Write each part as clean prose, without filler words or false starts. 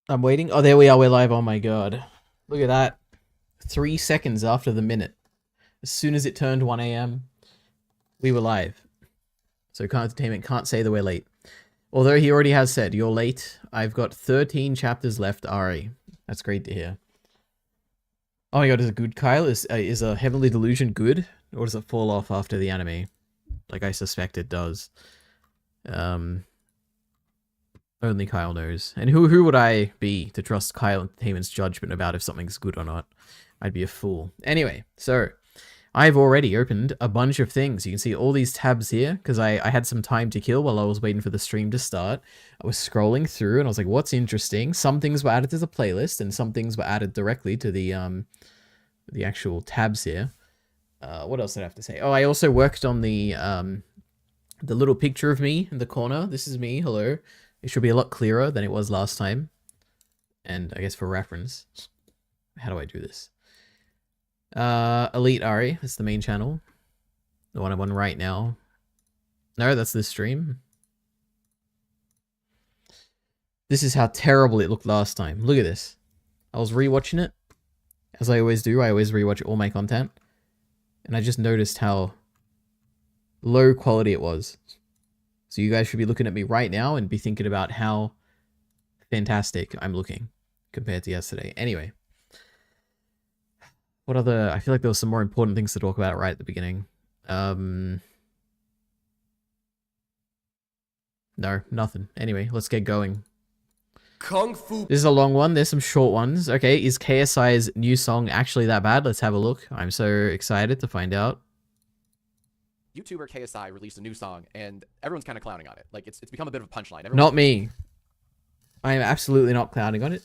I'm waiting. Oh, there we are. We're live. Oh my god. Look at that. 3 seconds after the minute. As soon as it turned 1 a.m., we were live. So Can't Entertainment can't say that we're late. Although he already has said, you're late. I've got 13 chapters left, Ari. That's great to hear. Oh my god, is it good, Kyle? Is a Heavenly Delusion good? Or does it fall off after the anime? Like I suspect it does. Only Kyle knows. And who would I be to trust Kyle Entertainment's judgment about if something's good or not? I'd be a fool. Anyway, so I've already opened a bunch of things. You can see all these tabs here because I had some time to kill while I was waiting for the stream to start. I was scrolling through and I was like, what's interesting? Some things were added to the playlist and some things were added directly to the actual tabs here. What else did I have to say? Oh, I also worked on the little picture of me in the corner. This is me. Hello. It should be a lot clearer than it was last time. And I guess for reference, how do I do this? Elite Ari, that's the main channel. The one I'm on right now. No, that's this stream. This is how terrible it looked last time. Look at this. I was rewatching it. As I always do, I always rewatch all my content. And I just noticed how low quality it was. So you guys should be looking at me right now and be thinking about how fantastic I'm looking compared to yesterday. Anyway. What other... I feel like there was some more important things to talk about right at the beginning. No, nothing. Anyway, let's get going. Kung Fu. This is a long one. There's some short ones. Okay, is KSI's new song actually that bad? Let's have a look. I'm so excited to find out. YouTuber KSI released a new song, and everyone's kind of clowning on it. Like, it's become a bit of a punchline. Not me. I am absolutely not clowning on it.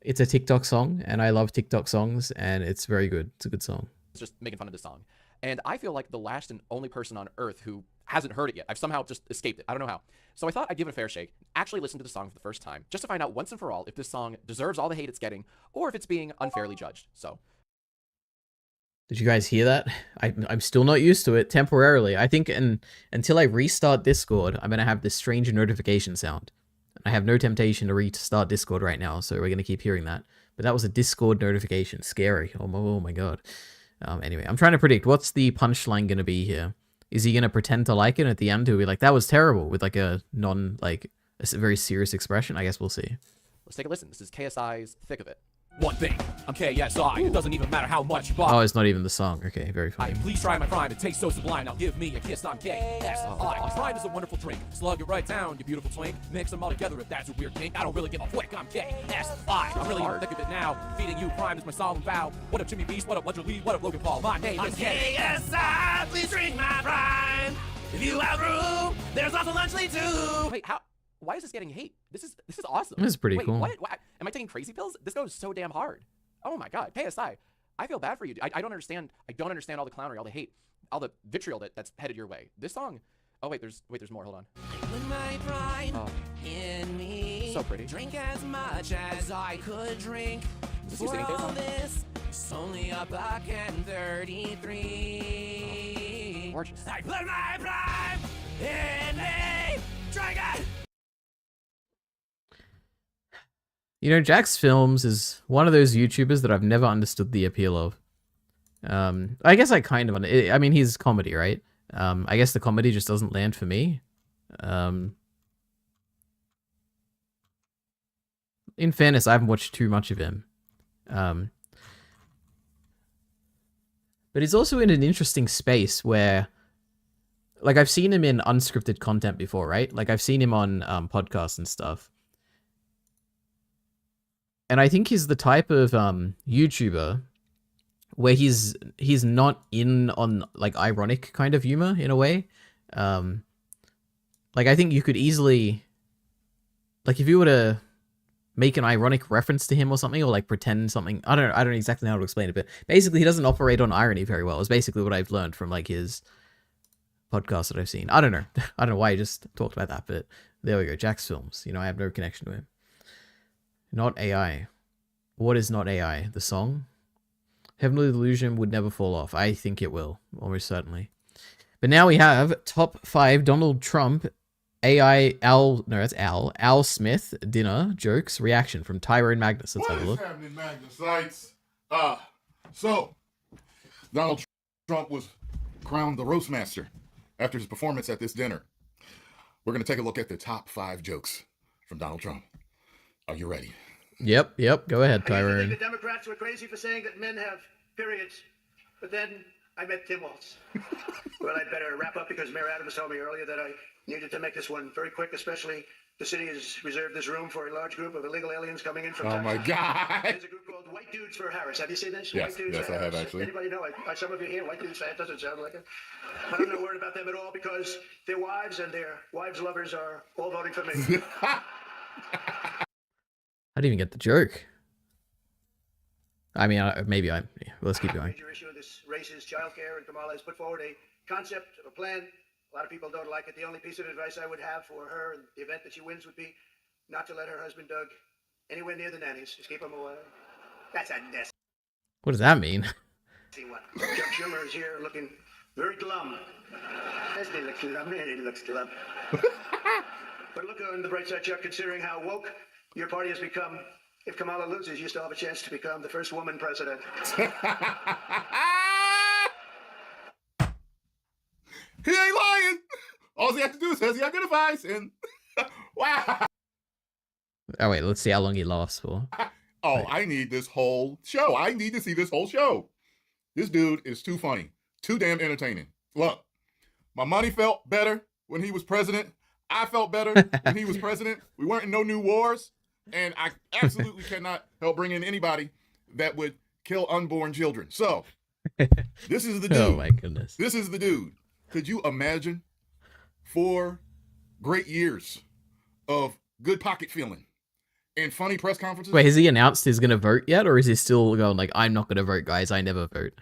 It's a TikTok song, and I love TikTok songs, and it's very good. It's a good song. It's just making fun of this song. And I feel like the last and only person on Earth who hasn't heard it yet. I've somehow just escaped it. I don't know how. So I thought I'd give it a fair shake, actually listen to the song for the first time, just to find out once and for all if this song deserves all the hate it's getting, or if it's being unfairly judged. So... Did you guys hear that? I'm still not used to it temporarily. I think until I restart Discord, I'm going to have this strange notification sound. I have no temptation to restart Discord right now, so we're going to keep hearing that. But that was a Discord notification. Scary. Oh my god. Anyway, I'm trying to predict what's the punchline going to be here. Is he going to pretend to like it, and at the end he'll be like, that was terrible, with like a a very serious expression? I guess we'll see. Let's take a listen. This is KSI's Thick of It. One thing, I'm KSI. It doesn't even matter how much you buy. Oh, it's not even the song. Okay, very funny. Please try my prime. It tastes so sublime. Now give me a kiss. I'm KSI. Prime is a wonderful drink. Slug it right down, you beautiful twink. Mix them all together if that's a weird kink. I don't really give a flick. I'm KSI. I'm really thick of it now. Feeding you prime is my solemn vow. What up, Jimmy Beast? What up, Ledger Lee? What up, Logan Paul? My name is KSI. Please drink my prime. If you have room, there's also lunch lead too. Wait, how... Why is this getting hate? This is awesome. This is pretty cool. What? Am I taking crazy pills? This goes so damn hard. Oh my god, KSI. I feel bad for you. I don't understand. I don't understand all the clownery, all the hate, all the vitriol that's headed your way. This song... Oh wait, there's more. Hold on. When my pride in me. So pretty. Drink as much as I could drink. Is this you For singing, all KSI? this, it's only $1.33. Gorgeous. I put my pride in me. Drink it. You know, Jax Films is one of those YouTubers that I've never understood the appeal of. I guess I kind of... I mean, he's comedy, right? I guess the comedy just doesn't land for me. In fairness, I haven't watched too much of him. But he's also in an interesting space where... Like, I've seen him in unscripted content before, right? Like, I've seen him on podcasts and stuff. And I think he's the type of YouTuber where he's not in on like ironic kind of humor in a way. Like I think you could easily, like if you were to make an ironic reference to him or something, or like pretend something, I don't exactly know how to explain it, but basically he doesn't operate on irony very well. Is basically what I've learned from like his podcasts that I've seen. I don't know. I don't know why I just talked about that, but there we go. Jax Films. You know, I have no connection to him. Not AI. What is not AI? The song? Heavenly Delusion would never fall off. I think it will, almost certainly. But now we have top 5 Donald Trump AI Al, no, that's Al Smith dinner jokes reaction from Tyrone Magnus. Let's have a look. What is happening, Magnusites? So Donald Trump was crowned the roast master after his performance at this dinner. We're going to take a look at the top 5 jokes from Donald Trump. Are you ready? Yep. Go ahead, I used to think Tyrone. the Democrats were crazy for saying that men have periods, but then I met Tim Walz. Well, I'd better wrap up because Mayor Adams told me earlier that I needed to make this one very quick, especially the city has reserved this room for a large group of illegal aliens coming in from Oh, Texas. my God. There's a group called White Dudes for Harris. Have you seen this? Yes, White Dudes yes, for I have, Harris. actually. Anybody know? Some of you here, White Dudes for Harris, doesn't sound like it. But I'm not worried about them at all because their wives and their wives' lovers are all voting for me. I didn't even get the joke. I mean, maybe I. Let's keep going. Major issue of this race is childcare, and Kamala has put forward a concept of a plan. A lot of people don't like it. The only piece of advice I would have for her in the event that she wins would be not to let her husband Doug anywhere near the nannies. Just keep him away. That's a nasty What does that mean? one. Chuck Schumer is here looking very glum. He looks glum. He looks glum. But look on the bright side, Chuck, considering how woke your party has become. If Kamala loses, you still have a chance to become the first woman president. He ain't lying. All he has to do is says he identifies, and wow. Oh wait, let's see how long he lasts for. Oh, Right. I need this whole show. I need to see this whole show. This dude is too funny, too damn entertaining. Look, my money felt better when he was president. I felt better when he was president. We weren't in no new wars, and I absolutely cannot help bring in anybody that would kill unborn children. So, this is the dude. Oh my goodness. This is the dude. Could you imagine 4 great years of good pocket feeling and funny press conferences? Wait, has he announced he's gonna vote yet, or is he still going like, I'm not gonna vote, guys. I never vote.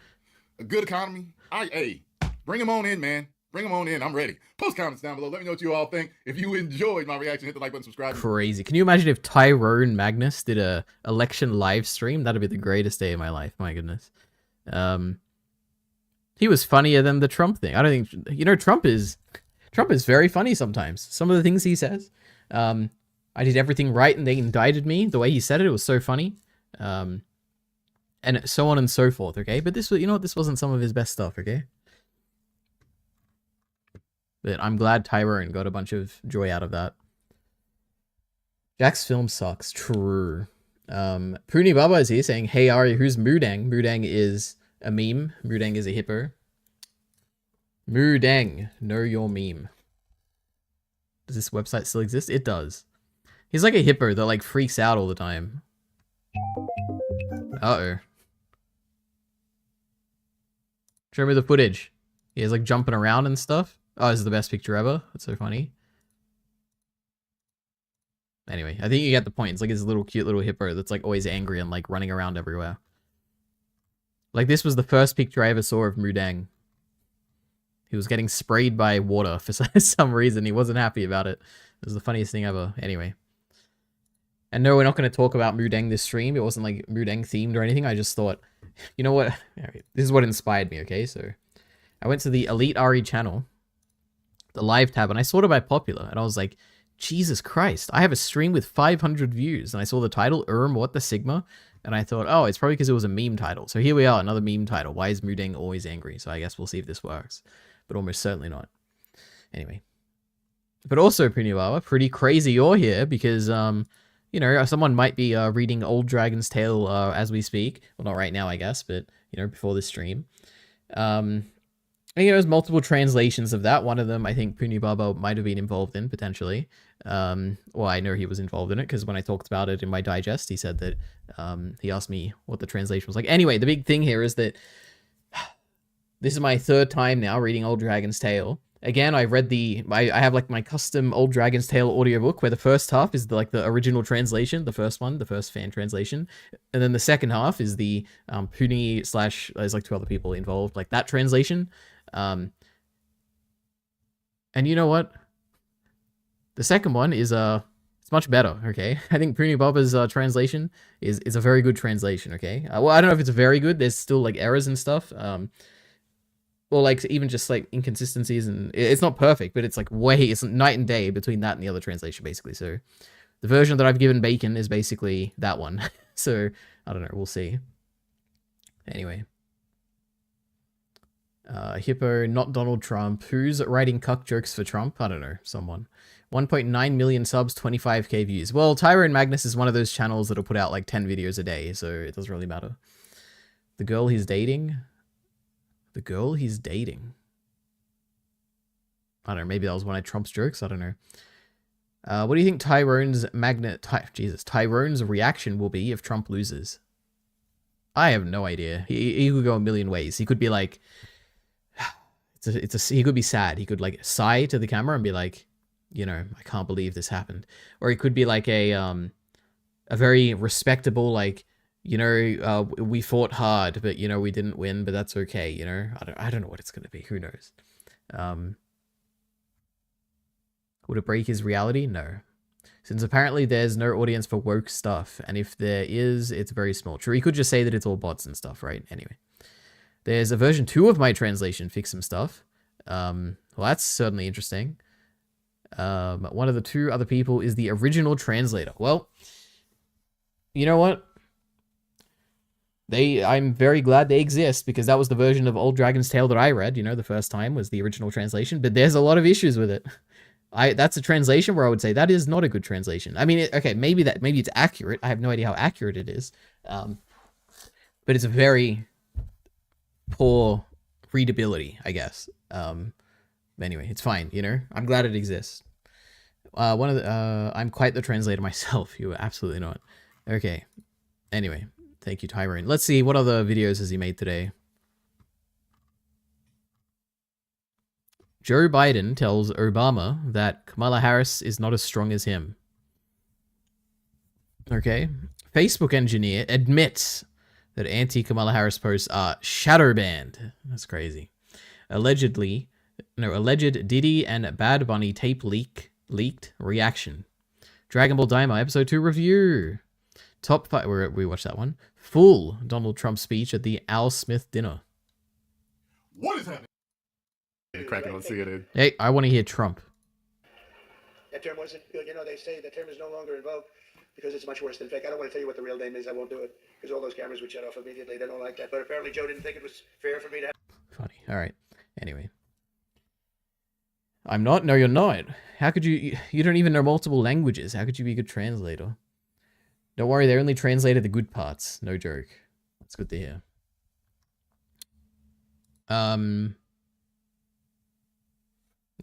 A good economy. Hey, bring him on in, man. Bring him on in. I'm ready. Post comments down below. Let me know what you all think. If you enjoyed my reaction, hit the like button, subscribe. Crazy. Can you imagine if Tyrone Magnus did a election live stream? That'd be the greatest day of my life. My goodness. He was funnier than the Trump thing. I don't think Trump is very funny sometimes. Some of the things he says. I did everything right and they indicted me. The way he said it was so funny. And so on and so forth, okay? But this was, this wasn't some of his best stuff, okay? But I'm glad Tyrone got a bunch of joy out of that. Jack's film sucks. True. Puni Baba is here saying, hey Ari, who's Moo Deng? Moo Deng is a meme. Moo Deng is a hippo. Moo Deng, know your meme. Does this website still exist? It does. He's like a hippo that like freaks out all the time. Uh-oh. Show me the footage. He's like jumping around and stuff. Oh, this is the best picture ever. That's so funny. Anyway, I think you get the point. It's like this little cute little hippo that's like always angry and like running around everywhere. Like this was the first picture I ever saw of Moo Deng. He was getting sprayed by water for some reason. He wasn't happy about it. It was the funniest thing ever. Anyway. And no, we're not going to talk about Moo Deng this stream. It wasn't like Moo Deng themed or anything. I just thought, you know what? This is what inspired me, okay? So I went to the Elite RE channel, the live tab, and I saw it by popular. And I was like, Jesus Christ, I have a stream with 500 views. And I saw the title, what the Sigma? And I thought, oh, it's probably because it was a meme title. So here we are, another meme title. Why is Moo Deng always angry? So I guess we'll see if this works. But almost certainly not. Anyway. But also, Puniwawa, pretty crazy you're here because, someone might be reading Old Dragon's Tale as we speak. Well, not right now, I guess, but, before this stream. And, there's multiple translations of that. One of them, I think Punibaba might have been involved in, potentially. Well, I know he was involved in it, because when I talked about it in my digest, he said that he asked me what the translation was like. Anyway, the big thing here is that this is my 3rd time now reading Old Dragon's Tale. Again, I read I have like my custom Old Dragon's Tale audiobook where the first half is the original translation, the first one, the first fan translation. And then the second half is the Puni / there's like 2 other people involved, like that translation. And you know what? The second one is it's much better, okay? I think Puni Baba's translation is a very good translation, okay? Well, I don't know if it's very good. There's still like errors and stuff. But I think Puni Baba's translation is a very good translation, okay? I think Puni Baba's translation is a very good translation, okay? Well, I don't know if it's very good. There's still like errors and stuff. But I think Puni Baba's translation is a very good translation, okay? I don't know if it's very good. There's still like errors and stuff. or like even just like inconsistencies, and it's not perfect, but it's like it's night and day between that and the other translation basically. So the version that I've given Bacon is basically that one. So I don't know, we'll see. Anyway. Hippo, not Donald Trump. Who's writing cuck jokes for Trump? I don't know, someone. 1.9 million subs, 25k views. Well, Tyrone Magnus is one of those channels that'll put out like 10 videos a day, so it doesn't really matter. The girl he's dating? The girl he's dating? I don't know, maybe that was one of Trump's jokes, I don't know. What do you think Tyrone's reaction will be if Trump loses? I have no idea. He could go a million ways. He could be like, he could be sad. He could like sigh to the camera and be like, you know, I can't believe this happened. Or he could be like a very respectable, like, you know, we fought hard, but you know, we didn't win, but that's okay. You know, I don't know what it's going to be. Who knows? Would it break his reality? No. Since apparently there's no audience for woke stuff, and if there is, it's very small. True, he could just say that it's all bots and stuff, right? Anyway. There's a version 2 of my translation, fix some stuff. Well, that's certainly interesting. One of the 2 other people is the original translator. Well, you know what? I'm very glad they exist, because that was the version of Old Dragon's Tale that I read, you know, the first time was the original translation, but there's a lot of issues with it. That's a translation where I would say that is not a good translation. I mean, okay, maybe it's accurate. I have no idea how accurate it is. But it's a very poor readability, I guess. Anyway, it's fine, you know? I'm glad it exists. I'm quite the translator myself. You are absolutely not. Okay. Anyway, thank you, Tyrone. Let's see, what other videos has he made today? Joe Biden tells Obama that Kamala Harris is not as strong as him. Okay. Facebook engineer admits that anti-Kamala Harris posts are shadow banned. That's crazy. Alleged Diddy and Bad Bunny tape leaked reaction. Dragon Ball Daima episode 2 review. Top 5, we watched that one. Full Donald Trump speech at the Al Smith dinner. What is happening? Cracking on CNN. Hey, I want to hear Trump. That term wasn't, you know, they say the term is no longer in vogue because it's much worse than fake. I don't want to tell you what the real name is. I won't do it because all those cameras would shut off immediately. They don't like that. But apparently Joe didn't think it was fair for me to have. Funny. All right. Anyway. I'm not? No, you're not. How could you don't even know multiple languages. How could you be a good translator? Don't worry, they only translated the good parts. No joke. That's good to hear.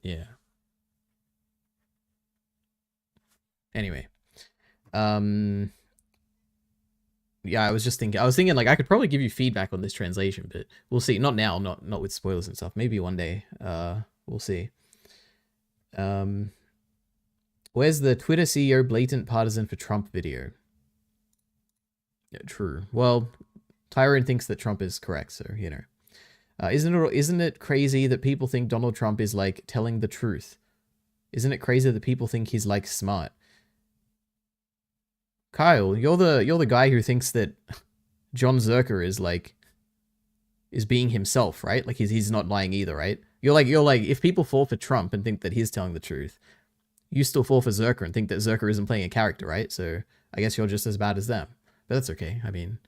Yeah. Anyway. Yeah, I was thinking like I could probably give you feedback on this translation, but we'll see. Not now, not with spoilers and stuff. Maybe one day. We'll see. Where's the Twitter CEO blatant partisan for Trump video? Yeah, true. Well, Tyrone thinks that Trump is correct, so, you know. Isn't it crazy that people think Donald Trump is, like, telling the truth? Isn't it crazy that people think he's, like, smart? Kyle, you're the guy who thinks that John Zerker is being himself, right? Like, he's not lying either, right? You're like, if people fall for Trump and think that he's telling the truth, you still fall for Zerker and think that Zerker isn't playing a character, right? So I guess you're just as bad as them. But that's okay. I mean,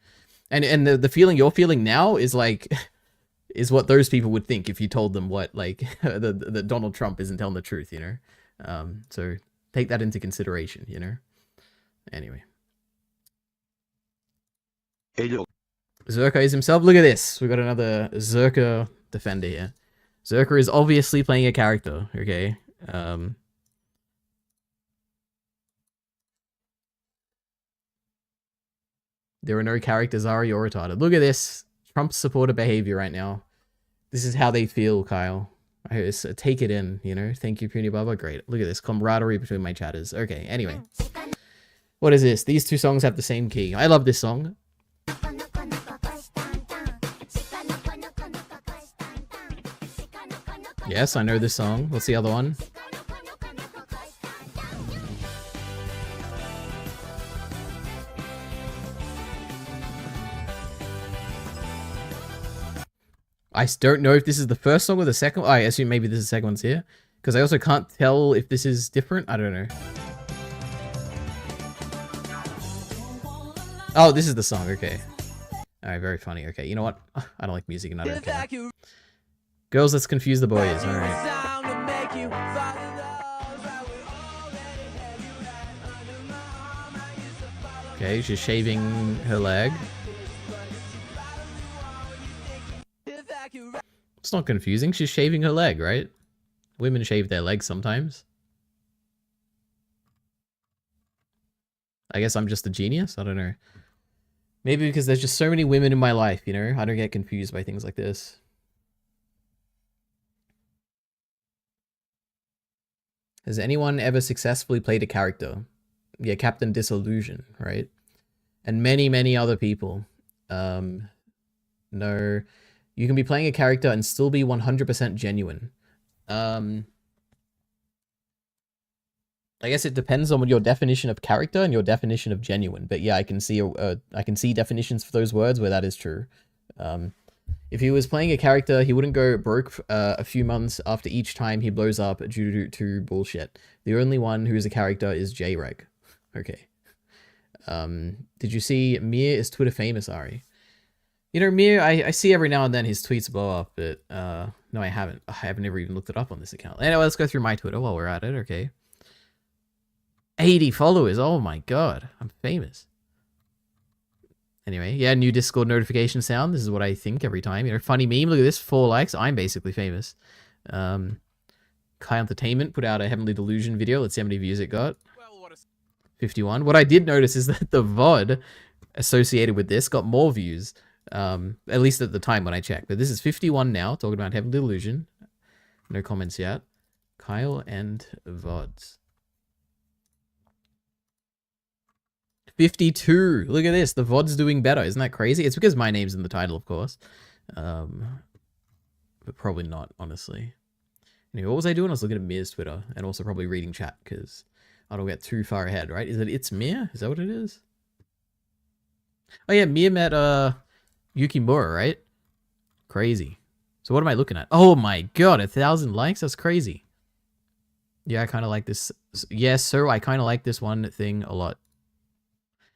and the feeling you're feeling now is like, is what those people would think if you told them what, like, the Donald Trump isn't telling the truth, you know? So take that into consideration, you know? Anyway. Zerker is himself. Look at this. We got another Zerker defender here. Zerker is obviously playing a character, okay? There are no characters, Ari, or retarded. Look at this. Trump supporter behavior right now. This is how they feel, Kyle. Take it in, you know? Thank you, Puny Baba. Great. Look at this. Camaraderie between my chatters. Okay, anyway. What is this? These two songs have the same key. I love this song. Yes, I know this song. What's the other one? don't know if this is the first song or the second. I assume maybe this is the second one's here. Because I also can't tell if this is different. I don't know. Oh, this is the song. Okay. Alright, very funny. Okay, you know what? I don't like music and I don't care. Girls, let's confuse the boys. Alright. Okay, she's shaving her leg. It's not confusing. She's shaving her leg, right? Women shave their legs sometimes. I guess I'm just a genius? I don't know. Maybe because there's just so many women in my life, you know? I don't get confused by things like this. Has anyone ever successfully played a character? Yeah, Captain Disillusion, right? And many, many other people. No. You can be playing a character and still be 100% genuine. I guess it depends on what your definition of character and your definition of genuine. But yeah, I can see definitions for those words where that is true. If he was playing a character, he wouldn't go broke a few months after each time he blows up due to bullshit. The only one who's a character is J-Reg. Okay. Did you see Mir is Twitter famous, Ari? You know, Mir, I see every now and then his tweets blow up, but no, I haven't. I haven't ever even looked it up on this account. Anyway, let's go through my Twitter while we're at it, okay? 80 followers, oh my god, I'm famous. Anyway, yeah, new Discord notification sound. This is what I think every time. You know, funny meme, look at this, 4 likes. I'm basically famous. Kai Entertainment put out a Heavenly Delusion video. Let's see how many views it got. 51. What I did notice is that the VOD associated with this got more views. At least at the time when I checked. But this is 51 now, talking about Heavenly Delusion. No comments yet. Kyle and VODs. 52. Look at this. The VOD's doing better. Isn't that crazy? It's because my name's in the title, of course. But probably not, honestly. Anyway, what was I doing? I was looking at Mir's Twitter and also probably reading chat because I don't get too far ahead, right? Is it It's Mir? Is that what it is? Oh yeah, Mir met Yukimura, right? Crazy. So what am I looking at? Oh my god, 1,000 likes? That's crazy. Yeah, I kind of like this. Yes, sir, I kind of like this one thing a lot.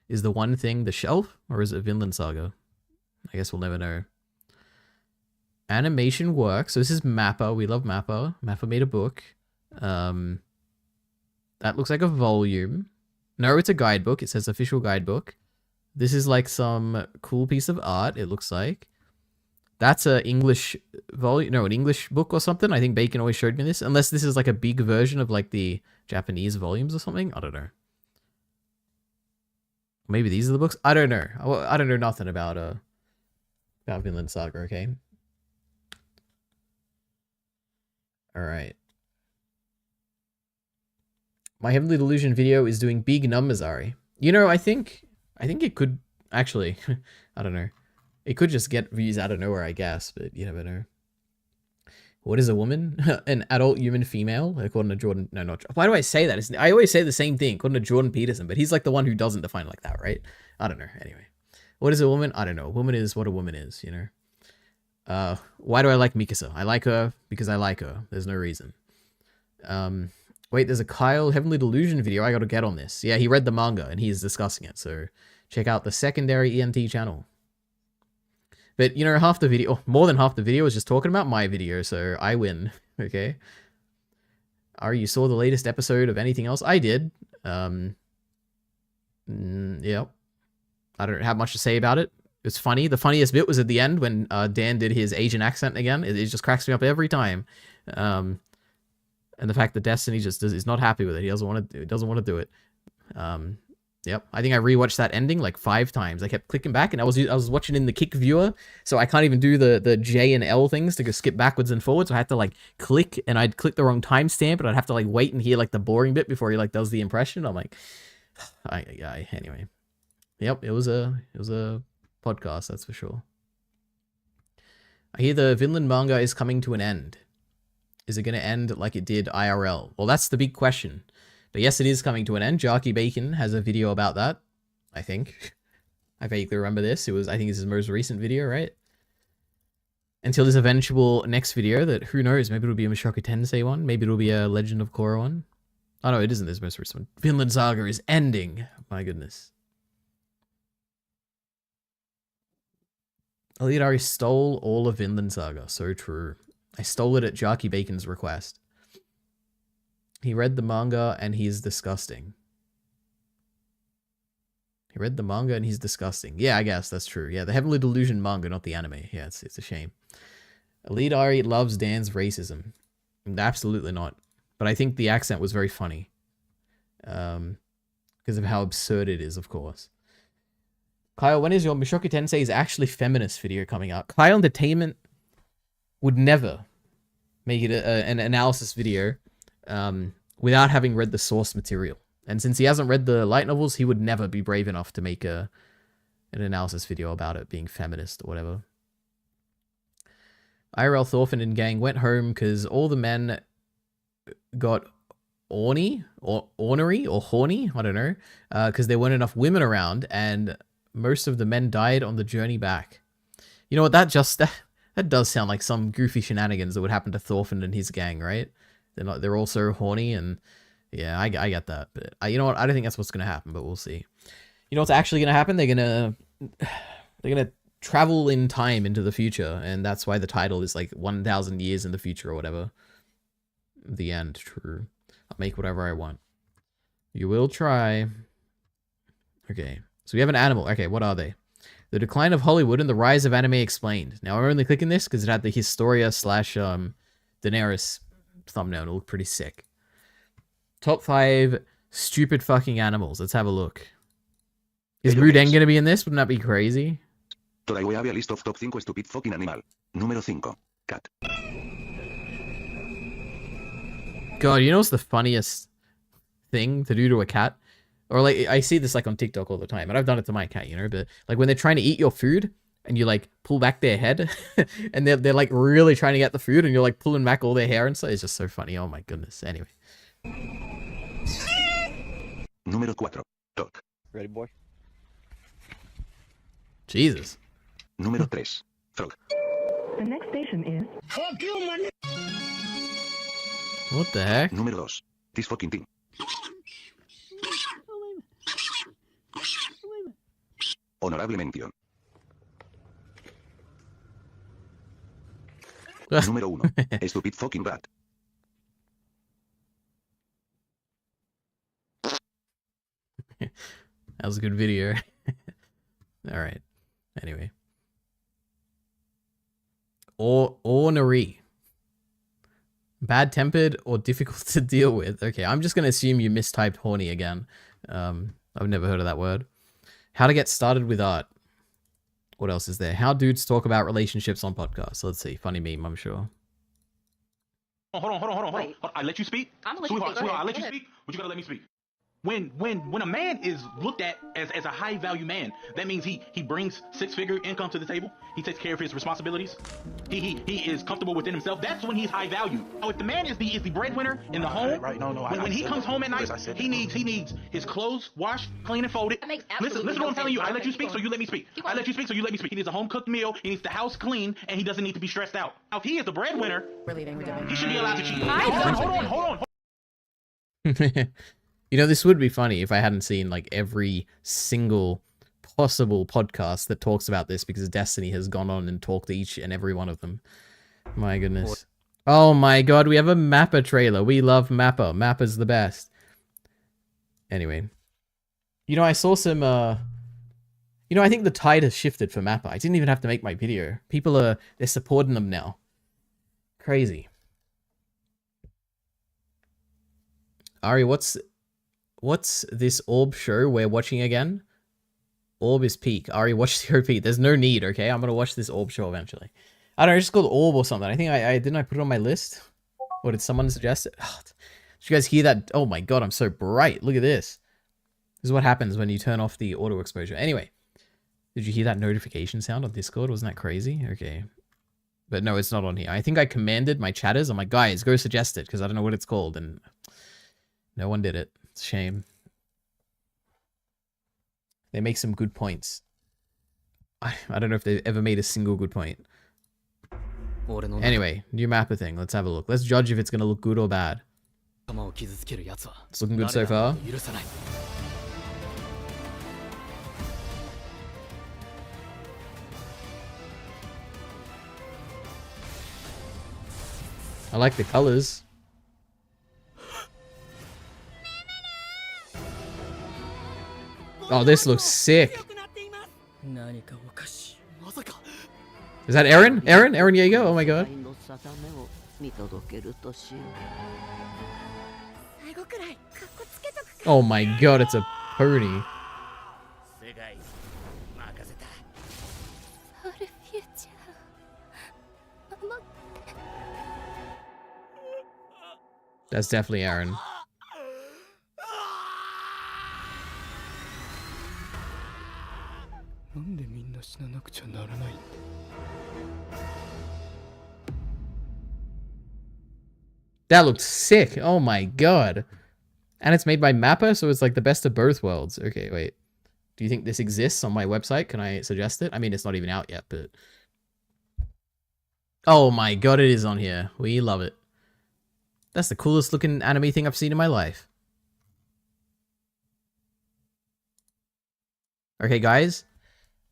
Is the one thing the shelf? Or is it Vinland Saga? I guess we'll never know. Animation works. So this is Mappa. We love Mappa. Mappa made a book. That looks like a volume. No, it's a guidebook. It says official guidebook. This is like some cool piece of art, it looks like. That's an English volume. No, an English book or something. I think Bacon always showed me this. Unless this is like a big version of like the Japanese volumes or something. I don't know. Maybe these are the books. I don't know. I don't know nothing about Vinland Saga. Okay. All right. My Heavenly Delusion video is doing big numbers, Ari. You know, I think it could actually. I don't know. It could just get views out of nowhere, I guess, but you never know. What is a woman? An adult human female, according to Jordan. No, not. Why do I say that? I always say the same thing, according to Jordan Peterson, but he's like the one who doesn't define it like that, right? I don't know. Anyway, what is a woman? I don't know. A woman is what a woman is, you know. Why do I like Mikasa? I like her because I like her. There's no reason. Wait, there's a Kyle Heavenly Delusion video. I gotta get on this. Yeah, he read the manga and he's discussing it. So check out the secondary ENT channel. But, you know, half the video, more than half the video is just talking about my video, so I win, okay? Ari, you saw the latest episode of anything else? I did. Yep. I don't have much to say about it. It's funny. The funniest bit was at the end when Dan did his Asian accent again. It just cracks me up every time. And the fact that Destiny just is not happy with it. He doesn't want to do it. Yep, I think I rewatched that ending like 5 times. I kept clicking back, and I was watching in the Kick viewer, so I can't even do the J and L things to go skip backwards and forwards. So I had to like click, and I'd click the wrong timestamp, and I'd have to like wait and hear like the boring bit before he like does the impression. I'm like, anyway. Yep, it was a podcast, that's for sure. I hear the Vinland manga is coming to an end. Is it going to end like it did IRL? Well, that's the big question. But yes, it is coming to an end. Jarky Bacon has a video about that, I think. I vaguely remember this. I think it's his most recent video, right? until this eventual next video that, who knows, maybe it'll be a Mushoku Tensei one, maybe it'll be a Legend of Korra one. Oh no, it isn't this most recent one. Vinland Saga is ending. My goodness. Elidari stole all of Vinland Saga. So true. I stole it at Jarky Bacon's request. He read the manga and he's disgusting. He read the manga and he's disgusting. Yeah, I guess that's true. Yeah, the Heavenly Delusion manga, not the anime. Yeah, it's a shame. Elidari loves Dan's racism. Absolutely not. But I think the accent was very funny. Because of how absurd it is, of course. Kyle, when is your Mushoku Tensei's actually feminist video coming out? Kyle Entertainment would never make it an analysis video without having read the source material. And since he hasn't read the light novels, he would never be brave enough to make an analysis video about it being feminist or whatever. IRL Thorfinn and gang went home because all the men got ornery, I don't know, because there weren't enough women around, and most of the men died on the journey back. You know what, that does sound like some goofy shenanigans that would happen to Thorfinn and his gang, right? They're all so horny, and yeah, I get that, but you know what, I don't think that's what's gonna happen, but we'll see. You know what's actually gonna happen? They're gonna travel in time into the future, and that's why the title is like 1,000 years in the future or whatever. The end, true. I'll make whatever I want. You will try. Okay, so we have an animal. Okay, what are they? The Decline of Hollywood and the Rise of Anime Explained. Now, I'm only clicking this because it had the Historia / Daenerys thumbnail. It looked pretty sick. Top 5 stupid fucking animals. Let's have a look. Is Moo Deng gonna be in this? Wouldn't that be crazy? Today we have a list of top 5 stupid fucking animal. Número 5. Cat. God, you know what's the funniest thing to do to a cat? Or like, I see this like on TikTok all the time, and I've done it to my cat, you know, but like when they're trying to eat your food and you like pull back their head and they're like really trying to get the food and you're like pulling back all their hair and stuff. It's just so funny. Oh my goodness. Anyway. Número 4. Talk. Ready, boy? Jesus. Número 3. Frog. The next station is... What the heck? Número 2. This fucking thing. Honorable mention. Número 1. Stupid fucking rat. That was a good video. Alright. Anyway. Ornery. Bad-tempered or difficult to deal with. Okay, I'm just going to assume you mistyped horny again. I've never heard of that word. How to get started with art. What else is there? How dudes talk about relationships on podcasts. Let's see. Funny meme, I'm sure. Hold on. I let you speak. I'm gonna let you speak. Sweetheart, I let Go you ahead. speak, but you gotta let me speak. When a man is looked at as a high value man, that means he brings 6-figure income to the table. He takes care of his responsibilities. He is comfortable within himself. That's when he's high value. Oh, if the man is the breadwinner in the home, right, no, when he comes home at night, he needs his clothes washed, clean and folded. That makes Listen absolutely to no what I'm telling you. sense. I let you Okay, speak, keep so you going. let me speak. Keep I going. let you speak, so you let me speak. He needs a home cooked meal. He needs the house clean, and he doesn't need to be stressed out. Now, if he is the breadwinner, We're leaving. he should be allowed to cheat. Hi, Hold on. You know, this would be funny if I hadn't seen like every single possible podcast that talks about this, because Destiny has gone on and talked to each and every one of them. My goodness. Oh my god, we have a Mappa trailer. We love Mappa. Mappa's the best. Anyway. You know, I saw some, you know, I think the tide has shifted for Mappa. I didn't even have to make my video. People they're supporting them now. Crazy. Ari, what's this orb show we're watching again? Orb is peak. Ari, watch the OP. There's no need, okay? I'm gonna watch this orb show eventually. I don't know, it's just called Orb or something. I think didn't I put it on my list? Or did someone suggest it? Oh, did you guys hear that? Oh my god, I'm so bright. Look at this. This is what happens when you turn off the auto exposure. Anyway, did you hear that notification sound on Discord? Wasn't that crazy? Okay. But no, it's not on here. I think I commanded my chatters. I'm like, guys, go suggest it, because I don't know what it's called, and no one did it. It's a shame. They make some good points. I don't know if they've ever made a single good point. Anyway, new mapper thing. Let's have a look. Let's judge if it's gonna look good or bad. It's looking good so far. I like the colors. Oh, this looks sick. Is that Aaron? Aaron? Aaron Yeager? Oh my god. Oh my god, it's a pony. That's definitely Aaron. That looks sick. Oh my god. And it's made by Mappa, so it's like the best of both worlds. Okay, wait. Do you think this exists on my website? Can I suggest it? I mean, it's not even out yet, but... Oh my god, it is on here. We love it. That's the coolest looking anime thing I've seen in my life. Okay, guys.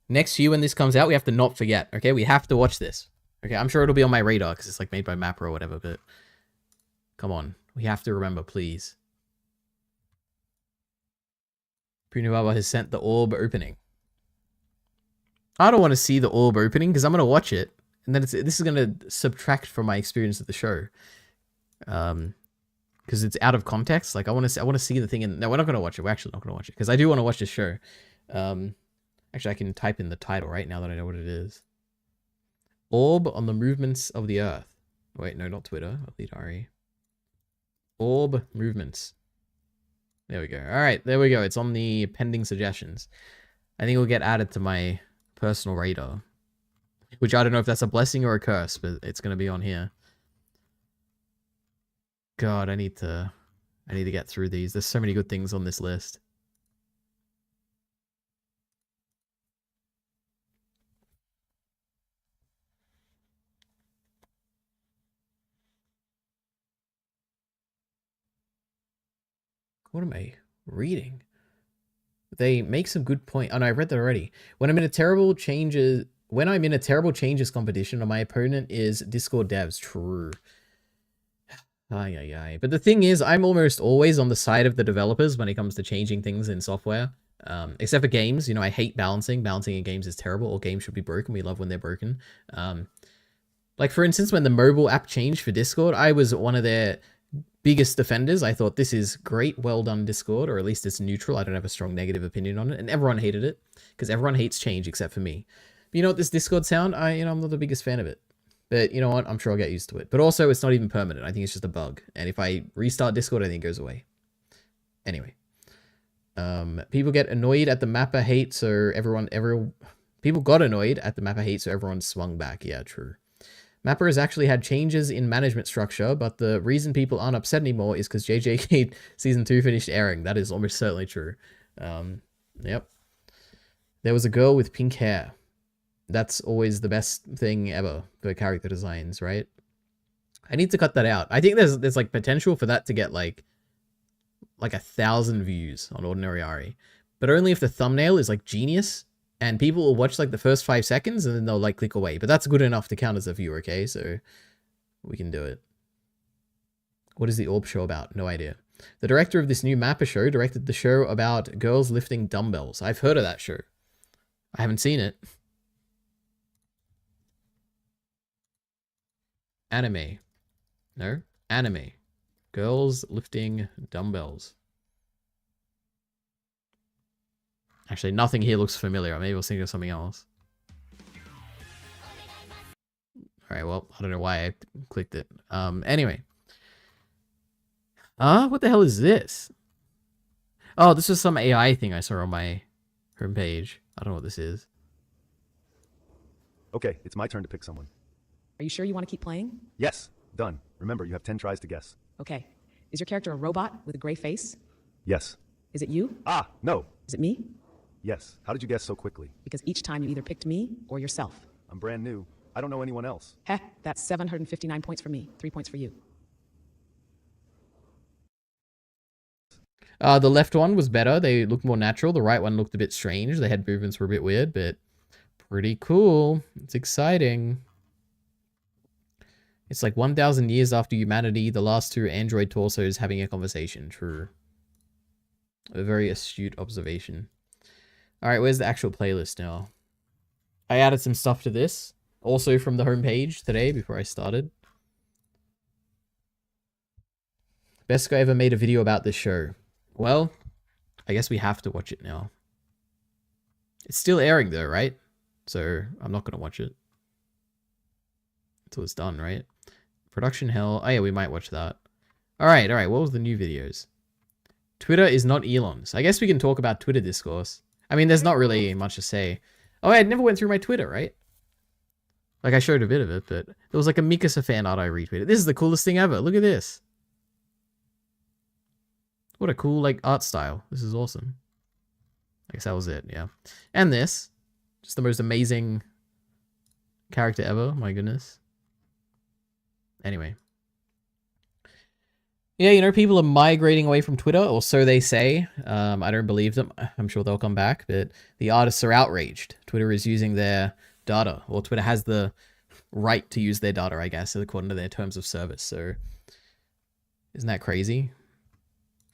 Next year when this comes out, we have to not forget, okay? We have to watch this. Okay, I'm sure it'll be on my radar because it's like made by Mappa or whatever, but... Come on. We have to remember, please. Punibaba has sent the orb opening. I don't want to see the orb opening because I'm going to watch it. And then this is going to subtract from my experience of the show. Because it's out of context. Like, I want to see the thing in... No, we're not going to watch it. We're actually not going to watch it. Because I do want to watch this show. Actually, I can type in the title right now that I know what it is. Orb on the movements of the Earth. Wait, no, not Twitter. Lead.re. Orb movements. There we go. All right, there we go. It's on the pending suggestions. I think it'll get added to my personal radar. Which I don't know if that's a blessing or a curse, but it's going to be on here. God, I need to get through these. There's so many good things on this list. What am I reading? They make some good point. Oh no, I read that already. When I'm in a terrible changes competition and my opponent is Discord devs. True. Ay. But the thing is, I'm almost always on the side of the developers when it comes to changing things in software. Except for games, you know, I hate balancing. Balancing in games is terrible. All games should be broken. We love when they're broken. Like for instance, when the mobile app changed for Discord, I was one of their biggest defenders. I thought this is great, well done Discord, or at least it's neutral. I don't have a strong negative opinion on it, and everyone hated it because everyone hates change except for me. But you know what, this Discord sound, I'm not the biggest fan of it. But you know what, I'm sure I'll get used to it. But also, it's not even permanent. I think it's just a bug, and if I restart Discord, I think it goes away. Anyway, people get annoyed at the Mappa hate, so people got annoyed at the Mappa hate, so everyone swung back. Yeah, true. Mappa has actually had changes in management structure, but the reason people aren't upset anymore is because JJK Season 2 finished airing. That is almost certainly true. Yep. There was a girl with pink hair. That's always the best thing ever for character designs, right? I need to cut that out. I think there's like potential for that to get like 1,000 views on Ordinary Ari. But only if the thumbnail is like genius. And people will watch like the first 5 seconds and then they'll like click away. But that's good enough to count as a viewer, okay? So we can do it. What is the Orb show about? No idea. The director of this new Mappa show directed the show about girls lifting dumbbells. I've heard of that show. I haven't seen it. Anime. No? Anime. Girls lifting dumbbells. Actually, nothing here looks familiar. Maybe we'll think of something else. Alright, well, I don't know why I clicked it. Anyway. What the hell is this? Oh, this was some AI thing I saw on my homepage. I don't know what this is. Okay, it's my turn to pick someone. Are you sure you want to keep playing? Yes, done. Remember, you have 10 tries to guess. Okay. Is your character a robot with a gray face? Yes. Is it you? Ah, no. Is it me? Yes. How did you guess so quickly? Because each time you either picked me or yourself. I'm brand new. I don't know anyone else. Heh, that's 759 points for me, 3 points for you. The left one was better. They looked more natural. The right one looked a bit strange. The head movements were a bit weird, but pretty cool. It's exciting. It's like 1,000 years after humanity, the last two android torsos having a conversation. True. A very astute observation. Alright, where's the actual playlist now? I added some stuff to this. Also from the homepage today before I started. Best guy ever made a video about this show. Well, I guess we have to watch it now. It's still airing though, right? So I'm not going to watch it until it's done, right? Production hell. Oh yeah, we might watch that. Alright, what was the new videos? Twitter is not Elon's. I guess we can talk about Twitter discourse. I mean, there's not really much to say. Oh, I never went through my Twitter, right? Like, I showed a bit of it, but there was like a Mikasa fan art I retweeted. This is the coolest thing ever. Look at this. What a cool, like, art style. This is awesome. I guess that was it, yeah. And this. Just the most amazing character ever. My goodness. Anyway. Yeah, you know, people are migrating away from Twitter, or so they say. I don't believe them. I'm sure they'll come back, but the artists are outraged. Twitter is using their data, or Twitter has the right to use their data, I guess, according to their terms of service. So, isn't that crazy?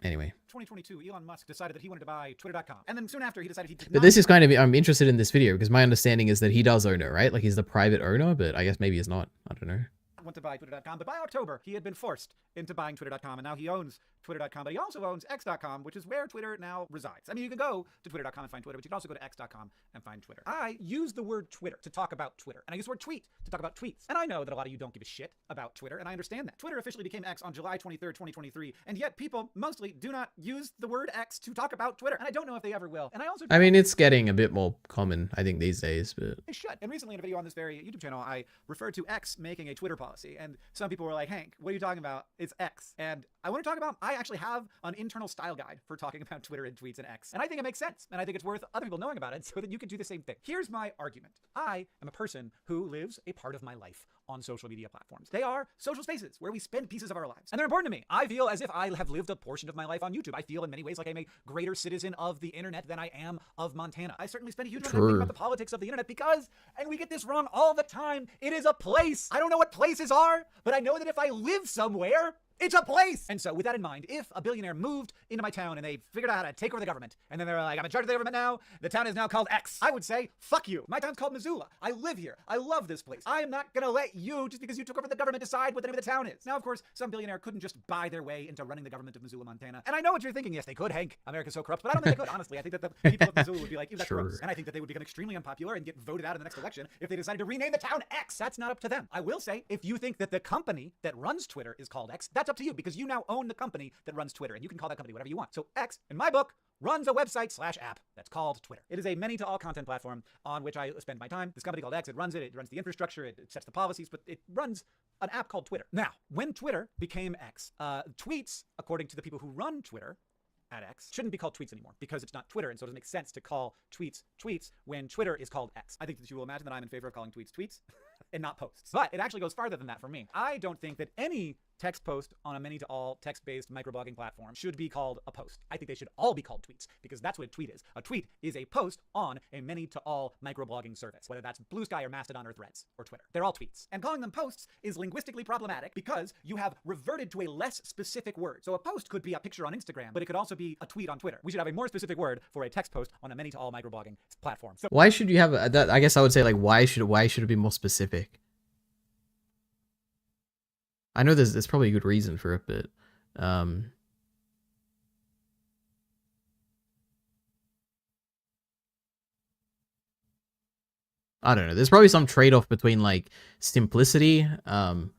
Anyway. 2022, Elon Musk decided that he wanted to buy Twitter.com. And then soon after, he decided he did But this is kind of, I'm interested in this video, because my understanding is that he does own it, right? Like, he's the private owner, but I guess maybe he's not. I don't know. Want to buy Twitter.com, but by October, he had been forced into buying Twitter.com, and now he owns Twitter.com, but he also owns X.com, which is where Twitter now resides. I mean, you can go to Twitter.com and find Twitter, but you can also go to X.com and find Twitter. I use the word Twitter to talk about Twitter, and I use the word tweet to talk about tweets. And I know that a lot of you don't give a shit about Twitter, and I understand that. Twitter officially became X on July 23rd, 2023, and yet people mostly do not use the word X to talk about Twitter, and I don't know if they ever will. And I mean, it's getting a bit more common, I think, these days, but... They should. And recently in a video on this very YouTube channel, I referred to X making a Twitter policy, and some people were like, Hank, what are you talking about? It's X. And I want to talk about, I actually have an internal style guide for talking about Twitter and tweets and X. And I think it makes sense. And I think it's worth other people knowing about it so that you can do the same thing. Here's my argument. I am a person who lives a part of my life on social media platforms. They are social spaces where we spend pieces of our lives. And they're important to me. I feel as if I have lived a portion of my life on YouTube. I feel in many ways like I'm a greater citizen of the internet than I am of Montana. I certainly spend a huge amount of time thinking about the politics of the internet because, and we get this wrong all the time, it is a place. I don't know what places are, but I know that if I live somewhere, it's a place! And so with that in mind, if a billionaire moved into my town and they figured out how to take over the government, and then they're like, I'm in charge of the government now, the town is now called X, I would say, fuck you. My town's called Missoula. I live here. I love this place. I am not gonna let you, just because you took over the government, decide what the name of the town is. Now, of course, some billionaire couldn't just buy their way into running the government of Missoula, Montana. And I know what you're thinking. Yes, they could, Hank. America's so corrupt, but I don't think they could, honestly. I think that the people of Missoula would be like, ew, that's gross. And I think that they would become extremely unpopular and get voted out in the next election if they decided to rename the town X. That's not up to them. I will say, if you think that the company that runs Twitter is called X, that's up to you, because you now own the company that runs Twitter, and you can call that company whatever you want. So X, in my book, runs a website/app that's called Twitter. It is a many-to-all content platform on which I spend my time. This company called X, it runs the infrastructure, it sets the policies, but it runs an app called Twitter. Now, when Twitter became X, tweets, according to the people who run Twitter at X, shouldn't be called tweets anymore because it's not Twitter, and so it doesn't make sense to call tweets tweets when Twitter is called X. I think that you will imagine that I'm in favor of calling tweets tweets and not posts. But it actually goes farther than that for me. I don't think that any text post on a many-to-all text-based microblogging platform should be called a post. I think they should all be called tweets because that's what a tweet is. A tweet is a post on a many-to-all microblogging service, whether that's Blue Sky or Mastodon or Threads or Twitter. They're all tweets. And calling them posts is linguistically problematic because you have reverted to a less specific word. So a post could be a picture on Instagram, but it could also be a tweet on Twitter. We should have a more specific word for a text post on a many-to-all microblogging platform. So why should you have that? I guess I would say, like, why should it be more specific? I know there's probably a good reason for it, but I don't know. There's probably some trade-off between like simplicity and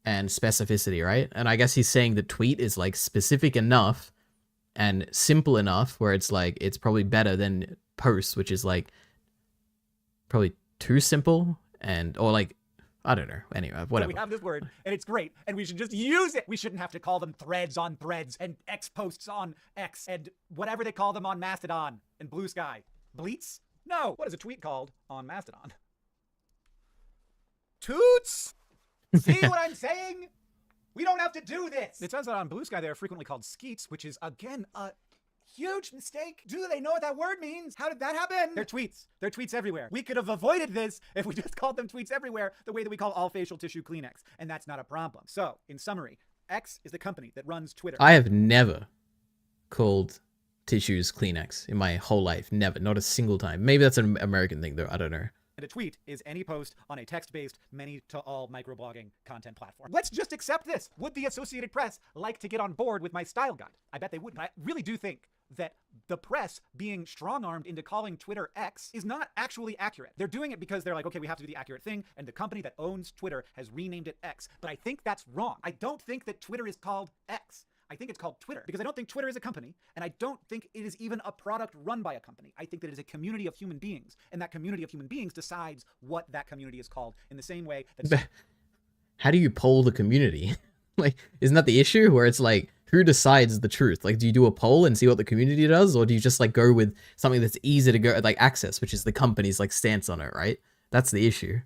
specificity, right? And I guess he's saying that tweet is like specific enough and simple enough where it's like it's probably better than post, which is like probably too simple or like I don't know. Anyway, whatever. So we have this word, and it's great, and we should just use it. We shouldn't have to call them threads on Threads and X posts on X and whatever they call them on Mastodon and Blue Sky. Bleats? No. What is a tweet called on Mastodon? Toots! See what I'm saying? We don't have to do this. It turns out on Blue Sky they are frequently called skeets, which is, again, a huge mistake. Do they know what that word means? How did that happen? They're tweets. They're tweets everywhere. We could have avoided this if we just called them tweets everywhere the way that we call all facial tissue Kleenex. And that's not a problem. So, in summary, X is the company that runs Twitter. I have never called tissues Kleenex in my whole life. Never. Not a single time. Maybe that's an American thing, though. I don't know. And a tweet is any post on a text-based, many-to-all microblogging content platform. Let's just accept this. Would the Associated Press like to get on board with my style guide? I bet they would. But I really do think that the press being strong-armed into calling Twitter X is not actually accurate. They're doing it because they're like, okay, we have to do the accurate thing, and the company that owns Twitter has renamed it X. But I think that's wrong. I don't think that Twitter is called X. I think it's called Twitter because I don't think Twitter is a company, and I don't think it is even a product run by a company. I think that it is a community of human beings, and that community of human beings decides what that community is called in the same way that... How do you poll the community? Like, isn't that the issue where it's like, who decides the truth? Like, do you do a poll and see what the community does, or do you just like go with something that's easy to go like access, which is the company's like stance on it, right? That's the issue.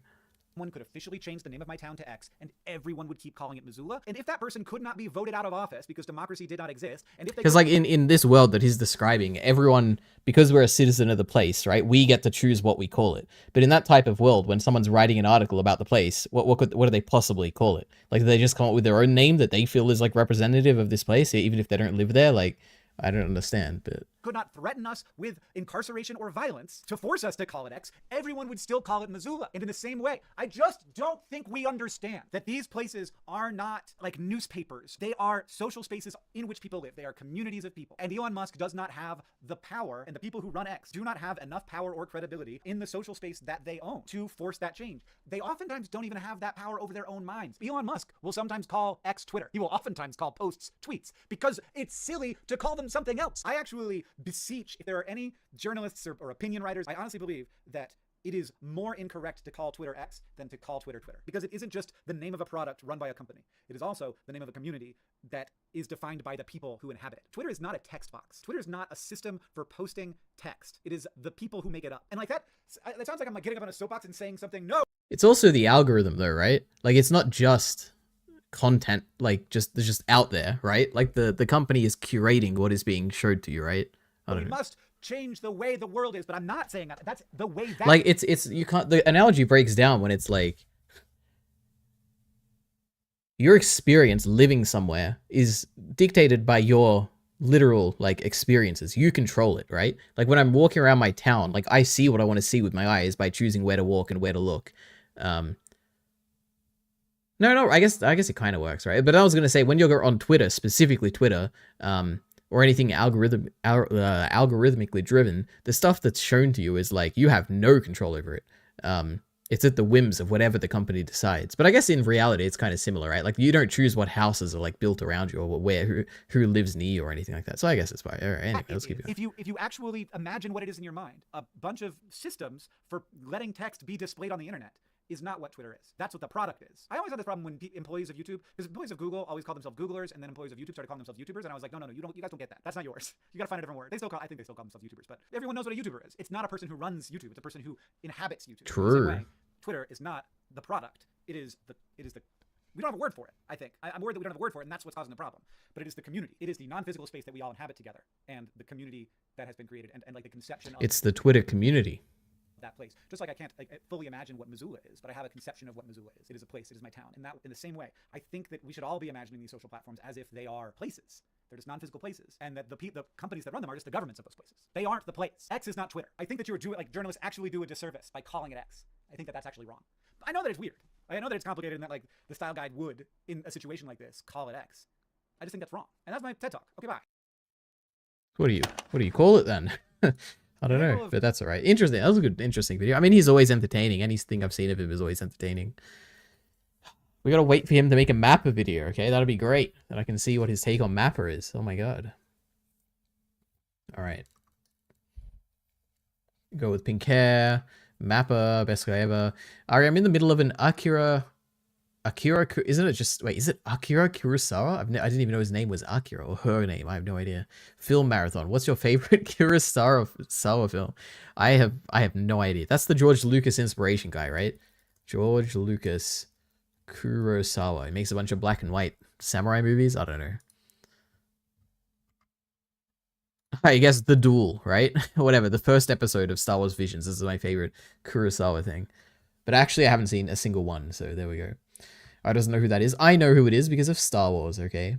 Someone could officially change the name of my town to X, and everyone would keep calling it Missoula. And if that person could not be voted out of office because democracy did not exist, and if they... Because like in this world that he's describing, everyone, because we're a citizen of the place, right? We get to choose what we call it. But in that type of world, when someone's writing an article about the place, what do they possibly call it? Like, do they just come up with their own name that they feel is like representative of this place, even if they don't live there? Like, I don't understand, but... could not threaten us with incarceration or violence to force us to call it X, everyone would still call it Missoula. And in the same way, I just don't think we understand that these places are not like newspapers. They are social spaces in which people live. They are communities of people. And Elon Musk does not have the power, and the people who run X do not have enough power or credibility in the social space that they own to force that change. They oftentimes don't even have that power over their own minds. Elon Musk will sometimes call X Twitter. He will oftentimes call posts tweets because it's silly to call them something else. I actually beseech, if there are any journalists or opinion writers, I honestly believe that it is more incorrect to call Twitter X than to call Twitter Twitter, because it isn't just the name of a product run by a company. It is also the name of a community that is defined by the people who inhabit it. Twitter is not a text box. Twitter is not a system for posting text. It is the people who make it up. And like that sounds like I'm like getting up on a soapbox and saying something. No. It's also the algorithm though, right? Like, it's not just content, like just out there, right? Like the company is curating what is being showed to you, right? We must change the way the world is, but I'm not saying that. That's the way that... Like, it's you can't... The analogy breaks down when it's like... Your experience living somewhere is dictated by your literal, like, experiences. You control it, right? Like, when I'm walking around my town, like, I see what I want to see with my eyes by choosing where to walk and where to look. No, I guess it kind of works, right? But I was going to say, when you're on Twitter, specifically Twitter, or anything algorithmically driven, the stuff that's shown to you is like, you have no control over it. It's at the whims of whatever the company decides. But I guess in reality, it's kind of similar, right? Like, you don't choose what houses are like built around you, or who lives near you or anything like that. So I guess it's fine. All right, anyway, let's keep going. If you actually imagine what it is in your mind, a bunch of systems for letting text be displayed on the internet is not what Twitter is. That's what the product is. I always had this problem when employees of YouTube, because employees of Google always call themselves Googlers, and then employees of YouTube started calling themselves YouTubers, and I was like, no, you guys don't get that. That's not yours. You gotta find a different word. I think they still call themselves YouTubers, but everyone knows what a YouTuber is. It's not a person who runs YouTube. It's a person who inhabits YouTube. True. In the same way, Twitter is not the product. It is the we don't have a word for it, I think. I'm worried that we don't have a word for it, and that's what's causing the problem. But it is the community. It is the non-physical space that we all inhabit together, and the community that has been created, and like the conception of... It's the Twitter community. That place. Just like I can't fully imagine what Missoula is, but I have a conception of what Missoula is. It is a place. It is my town. And that, in the same way, I think that we should all be imagining these social platforms as if they are places. They're just non-physical places, and that the companies that run them are just the governments of those places. They aren't the place. X is not Twitter. I think that journalists actually do a disservice by calling it X. I think that that's actually wrong. I know that it's weird. I know that it's complicated, and that like the style guide would, in a situation like this, call it X. I just think that's wrong. And that's my TED Talk. Okay, bye. What do you call it then? I don't know, but that's all right. Interesting. That was a good, interesting video. I mean, he's always entertaining. Anything I've seen of him is always entertaining. We gotta wait for him to make a Mappa video, okay? That'll be great. Then I can see what his take on Mappa is. Oh my god. All right. Go with pink hair. Mappa, best guy ever. Ari, I'm in the middle of an Akira, isn't it just, wait, is it Akira Kurosawa? I didn't even know his name was Akira, or her name, I have no idea. Film marathon. What's your favorite Kurosawa film? I have no idea. That's the George Lucas inspiration guy, right? George Lucas Kurosawa. He makes a bunch of black and white samurai movies. I don't know. I guess The Duel, right? Whatever. The first episode of Star Wars Visions. This is my favorite Kurosawa thing. But actually, I haven't seen a single one. So there we go. I doesn't know who that is. I know who it is because of Star Wars. Okay.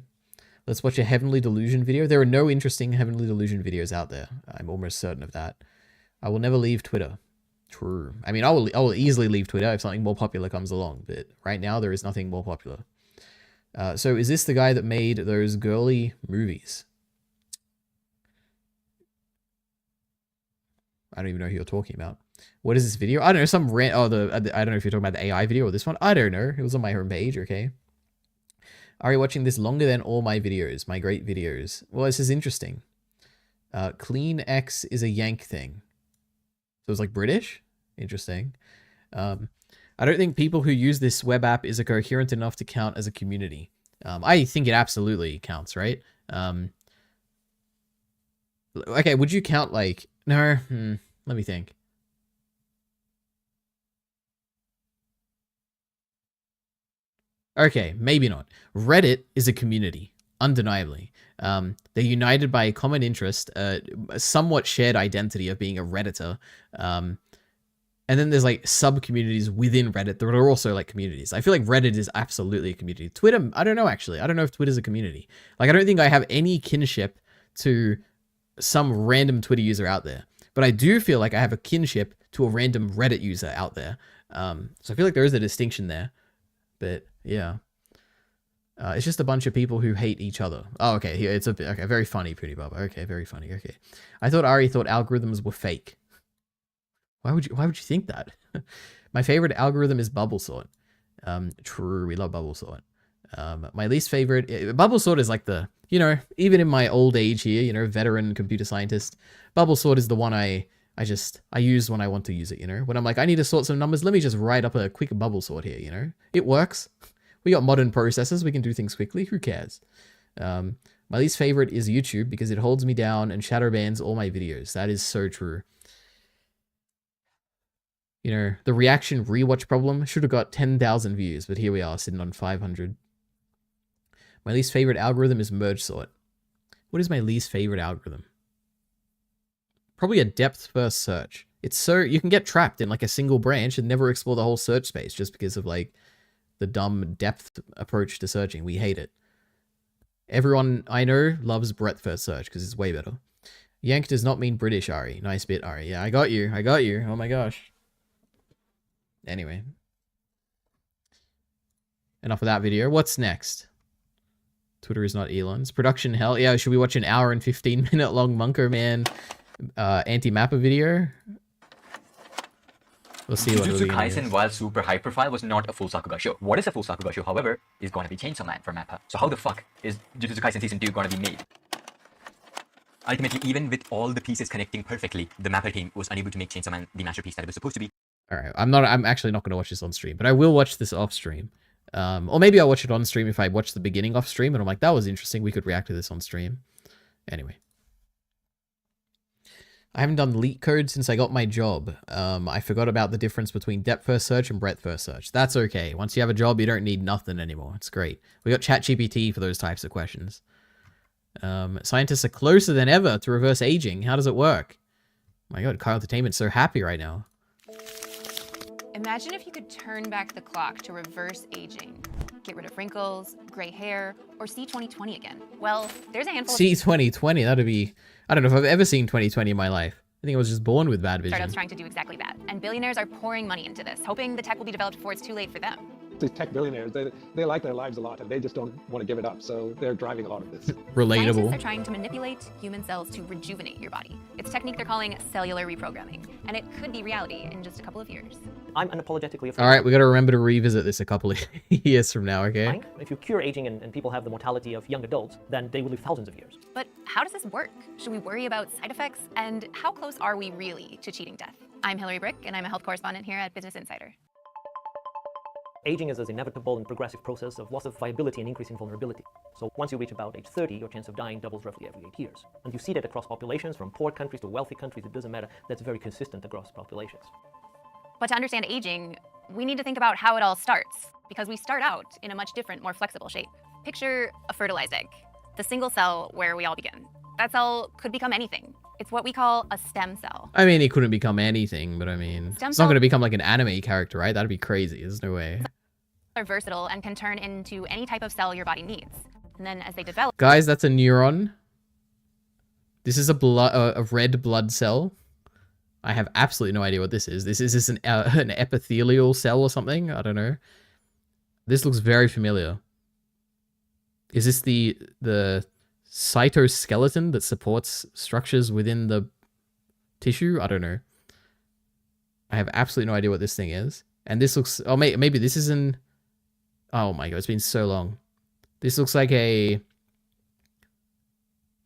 Let's watch a Heavenly Delusion video. There are no interesting Heavenly Delusion videos out there. I'm almost certain of that. I will never leave Twitter. True. I mean, I will easily leave Twitter if something more popular comes along. But right now, there is nothing more popular. So is this the guy that made those girly movies? I don't even know who you're talking about. What is this video? I don't know. Some rant. Oh, I don't know if you're talking about the AI video or this one. I don't know. It was on my homepage. Okay. Are you watching this longer than all my videos? My great videos. Well, this is interesting. Clean X is a Yank thing. So it's like British? Interesting. I don't think people who use this web app is coherent enough to count as a community. I think it absolutely counts, right? Okay, would you count like... No, let me think. Okay, maybe not. Reddit is a community, undeniably. They're united by a common interest, a somewhat shared identity of being a Redditor. And then there's like sub-communities within Reddit that are also like communities. I feel like Reddit is absolutely a community. Twitter, I don't know actually. I don't know if Twitter's a community. Like I don't think I have any kinship to some random Twitter user out there. But I do feel like I have a kinship to a random Reddit user out there. So I feel like there is a distinction there. But yeah. It's just a bunch of people who hate each other. Oh, okay. It's okay. Very funny, Pretty Bubba. Okay, very funny. Okay. I thought Ari thought algorithms were fake. Why would you think that? My favorite algorithm is Bubble Sort. True, we love Bubble Sort. My least favorite Bubble Sort is like the, you know, even in my old age here, you know, veteran computer scientist, Bubble Sort is the one I use when I want to use it, you know. When I'm like, I need to sort some numbers, let me just write up a quick bubble sort here, you know. It works. We got modern processors, we can do things quickly, who cares? My least favorite is YouTube because it holds me down and shadow bans all my videos. That is so true. You know, the reaction rewatch problem should have got 10,000 views, but here we are sitting on 500. My least favorite algorithm is merge sort. What is my least favorite algorithm? Probably a depth first search. It's so, you can get trapped in like a single branch and never explore the whole search space just because of like the dumb depth approach to searching. We hate it. Everyone I know loves breadth first search because it's way better. Yank does not mean British, Ari. Nice bit, Ari. Yeah, I got you. I got you. Oh my gosh. Anyway. Enough of that video. What's next? Twitter is not Elon's. Production hell. Yeah, should we watch an hour and 15-minute long Munker Man anti-mapper video? We'll see what Jujutsu Kaisen, while super high profile, was not a full Sakuga show. What is a full Sakuga show, however, is going to be Chainsaw Man for Mappa. So how the fuck is Jujutsu Kaisen Season 2 going to be made? Ultimately, even with all the pieces connecting perfectly, the Mapper team was unable to make Chainsaw Man the masterpiece that it was supposed to be. Alright, I'm actually not going to watch this on stream, but I will watch this off stream. Or maybe I'll watch it on stream if I watch the beginning off stream and I'm like, that was interesting, we could react to this on stream. Anyway. I haven't done leak code since I got my job. I forgot about the difference between depth first search and breadth first search. That's okay. Once you have a job, you don't need nothing anymore. It's great. We got ChatGPT for those types of questions. Scientists are closer than ever to reverse aging. How does it work? My god, Kyle Entertainment's so happy right now. Imagine if you could turn back the clock to reverse aging. Get rid of wrinkles, gray hair, or see 2020 again. Well, there's a handful See 2020, that'd be... I don't know if I've ever seen 2020 in my life. I think I was just born with bad vision. startups trying to do exactly that. And billionaires are pouring money into this, hoping the tech will be developed before it's too late for them. These tech billionaires, they like their lives a lot and they just don't want to give it up, so they're driving a lot of this. Relatable. Scientists are trying to manipulate human cells to rejuvenate your body. It's a technique they're calling cellular reprogramming, and it could be reality in just a couple of years. I'm unapologetically afraid. All right, we got to remember to revisit this a couple of years from now, okay? If you cure aging and people have the mortality of young adults, then they will live thousands of years. But how does this work? Should we worry about side effects? And how close are we really to cheating death? I'm Hillary Brick, and I'm a health correspondent here at Business Insider. Aging is an inevitable and progressive process of loss of viability and increase in vulnerability. So once you reach about age 30, your chance of dying doubles roughly every 8 years. And you see that across populations, from poor countries to wealthy countries, it doesn't matter. That's very consistent across populations. But to understand aging, we need to think about how it all starts, because we start out in a much different, more flexible shape. Picture a fertilized egg, the single cell where we all begin. That cell could become anything. It's what we call a stem cell. I mean, it couldn't become anything, but I mean, Stem it's not cell- going to become like an anime character, right? That'd be crazy. There's no way. Are versatile and can turn into any type of cell your body needs. And then as they develop... Guys, that's a neuron. This is a red blood cell. I have absolutely no idea what this is. Is this an epithelial cell or something? I don't know. This looks very familiar. Is this the cytoskeleton that supports structures within the tissue? I don't know. I have absolutely no idea what this thing is. And this looks... Oh, maybe this is an... Oh my god, it's been so long. This looks like a...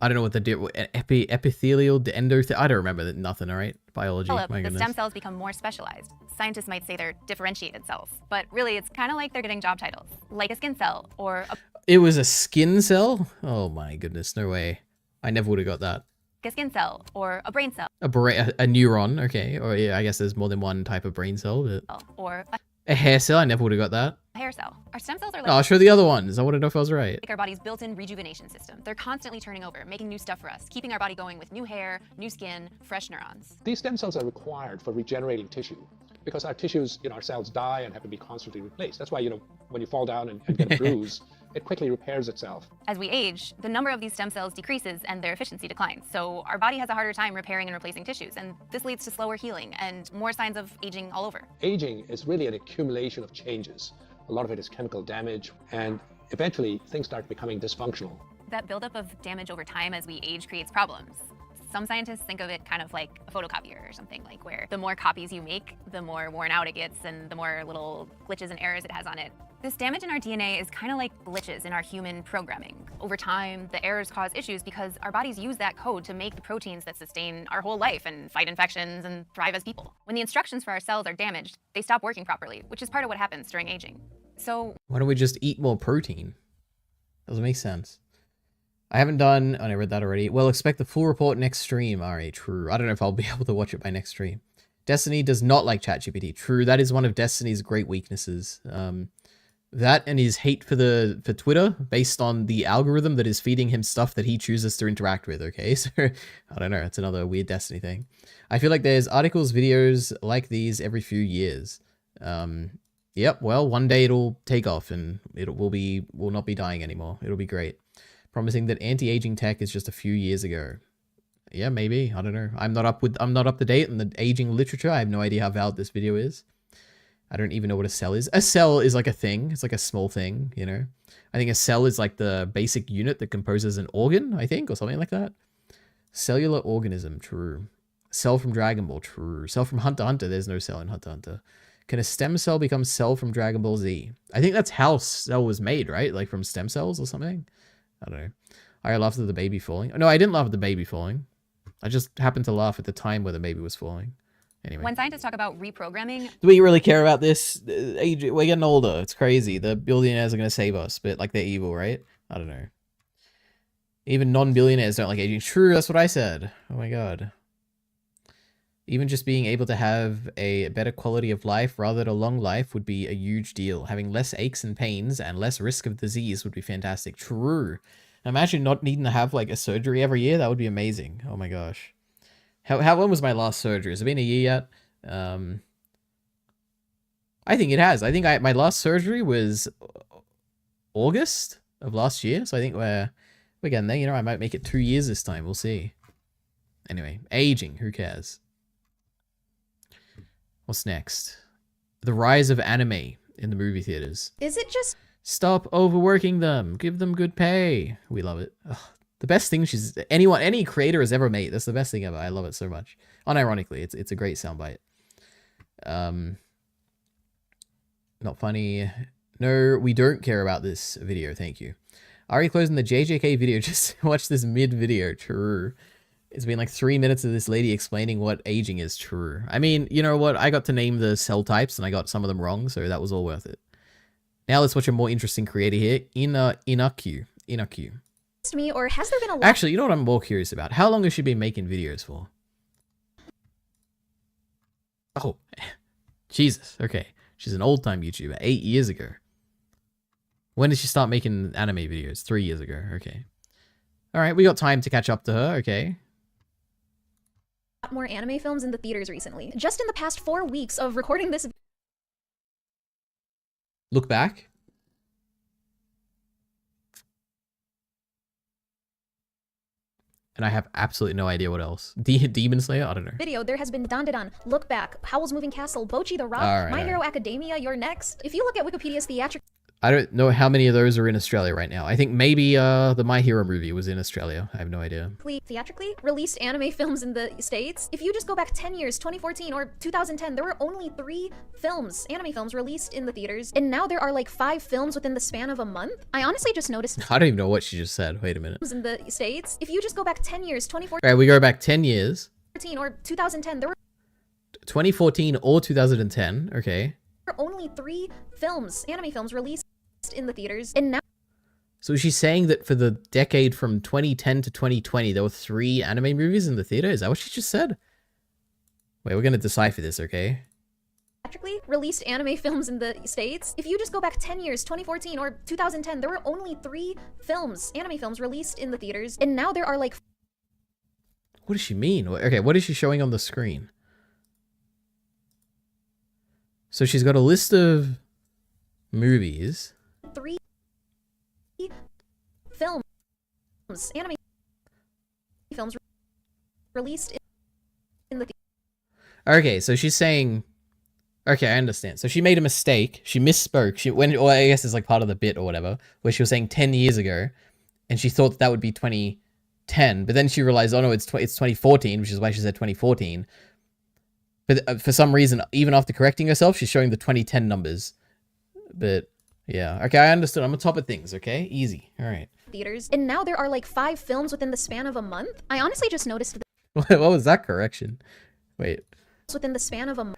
I don't know what the epithelial, I don't remember nothing, all right? Biology, my the goodness. stem cells become more specialized. Scientists might say they're differentiated cells, but really it's kind of like they're getting job titles, like a skin cell or It was a skin cell? Oh my goodness, no way. I never would have got that. a skin cell or a brain cell A neuron, okay. Or yeah, I guess there's more than one type of brain cell, but... or A hair cell, I never would have got that. a hair cell. Our stem cells are Oh, I'll show the other ones. I want to know if I was right. like our body's built-in rejuvenation system. They're constantly turning over, making new stuff for us, keeping our body going with new hair, new skin, fresh neurons. These stem cells are required for regenerating tissue because our tissues, our cells die and have to be constantly replaced. That's why, when you fall down and get a bruise, it quickly repairs itself. As we age, the number of these stem cells decreases and their efficiency declines. So our body has a harder time repairing and replacing tissues, and this leads to slower healing and more signs of aging all over. Aging is really an accumulation of changes. A lot of it is chemical damage, and eventually things start becoming dysfunctional. That buildup of damage over time as we age creates problems. Some scientists think of it kind of like a photocopier or something, like where the more copies you make, the more worn out it gets and the more little glitches and errors it has on it. This damage in our DNA is kind of like glitches in our human programming. Over time, the errors cause issues because our bodies use that code to make the proteins that sustain our whole life and fight infections and thrive as people. When the instructions for our cells are damaged, they stop working properly, which is part of what happens during aging. So Why don't we just eat more protein? Doesn't make sense. I haven't done... Oh, I read that already. Well, expect the full report next stream. Alright, true. I don't know if I'll be able to watch it by next stream. Destiny does not like ChatGPT. True, that is one of Destiny's great weaknesses. That and his hate for Twitter based on the algorithm that is feeding him stuff that he chooses to interact with, okay? So, I don't know. It's another weird Destiny thing. I feel like there's articles, videos like these every few years. Yep, well, one day it'll take off and we'll not be dying anymore. It'll be great. Promising that anti-aging tech is just a few years ago. Yeah, maybe. I don't know. I'm not up to date on the aging literature. I have no idea how valid this video is. I don't even know what a cell is. A cell is like a thing. It's like a small thing, I think a cell is like the basic unit that composes an organ, I think, or something like that. Cellular organism, true. Cell from Dragon Ball, true. Cell from Hunter x Hunter, there's no cell in Hunter x Hunter. Can a stem cell become cell from Dragon Ball Z? I think that's how cell was made, right? Like from stem cells or something? I don't know. I laughed at the baby falling. No, I didn't laugh at the baby falling. I just happened to laugh at the time where the baby was falling. Anyway. when scientists talk about reprogramming, Do we really care about this? We're getting older. It's crazy. The billionaires are going to save us, but like they're evil, right? I don't know. Even non-billionaires don't like aging. True, that's what I said. Oh my god. Even just being able to have a better quality of life rather than a long life would be a huge deal. Having less aches and pains and less risk of disease would be fantastic. True. Imagine not needing to have like a surgery every year. That would be amazing. Oh my gosh. How long was my last surgery? Has it been a year yet? I think it has. I think my last surgery was August of last year. So I think we're getting there. I might make it 2 years this time. We'll see. Anyway, aging. Who cares? What's next? The rise of anime in the movie theaters. Is it just... Stop overworking them. Give them good pay. We love it. Ugh. The best thing any creator has ever made. That's the best thing ever. I love it so much. Unironically, it's a great soundbite. Not funny. No, we don't care about this video. Thank you. Already closing the JJK video. Just watch this mid video. True. It's been like 3 minutes of this lady explaining what aging is. True. I mean, you know what? I got to name the cell types and I got some of them wrong, so that was all worth it. Now let's watch a more interesting creator here. Inaku. me, or has there been a lot... Actually, you know what I'm more curious about? How long has she been making videos for? Oh, Jesus. Okay. She's an old-time YouTuber. 8 years ago. When did she start making anime videos? 3 years ago. Okay. All right, we got time to catch up to her. Okay. More anime films in the theaters recently. Just in the past 4 weeks of recording this. Look back. And I have absolutely no idea what else. Demon Slayer? I don't know. Video, there has been Dandadan, Look Back, Howl's Moving Castle, Bochi the Rock, All right, My Hero Academia, You're Next. If you look at Wikipedia's theatrical I don't know how many of those are in Australia right now. I think maybe the My Hero movie was in Australia. I have no idea. theatrically released anime films in the States, if you just go back 10 years, 2014 or 2010, there were only 3 films, anime films, released in the theaters. And now there are like 5 films within the span of a month. I honestly just noticed I don't even know what she just said. Wait a minute. in the States. If you just go back 10 years, 2014 All right, we go back 10 years. or 2010, there were 2014 or 2010. Okay. only 3 films, anime films, released in the theaters. And now So she's saying that for the decade from 2010 to 2020, there were 3 anime movies in the theater? Is that what she just said? Wait, we're going to decipher this, okay? theatrically released anime films in the States. If you just go back 10 years, 2014 or 2010, there were only 3 films, anime films, released in the theaters. And now there are like... What does she mean? Okay, what is she showing on the screen? So she's got a list of movies. 3 films, anime films released in the Okay, so she's saying... Okay, I understand. So she made a mistake. She misspoke. Or I guess it's like part of the bit or whatever, where she was saying 10 years ago, and she thought that would be 2010, but then she realized, oh no, it's 2014, which is why she said 2014. But for some reason, even after correcting herself, she's showing the 2010 numbers. But yeah, okay, I understood. I'm on top of things, okay? Easy. All right. theaters. And now there are like 5 films within the span of a month. I honestly just noticed What was that correction? Wait. within the span of a month.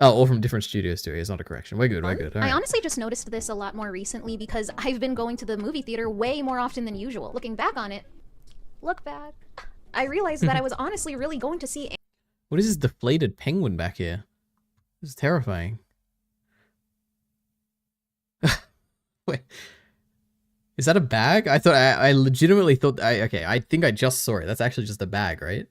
Oh, all from different studios too. It's not a correction. We're good. We're good. All I right. honestly just noticed this a lot more recently because I've been going to the movie theater way more often than usual. Looking back on it, look back, I realized that I was honestly really going to see... What is this deflated penguin back here? This is terrifying. Wait. Is that a bag? I thought I legitimately thought okay, I think I just saw it. That's actually just a bag, right?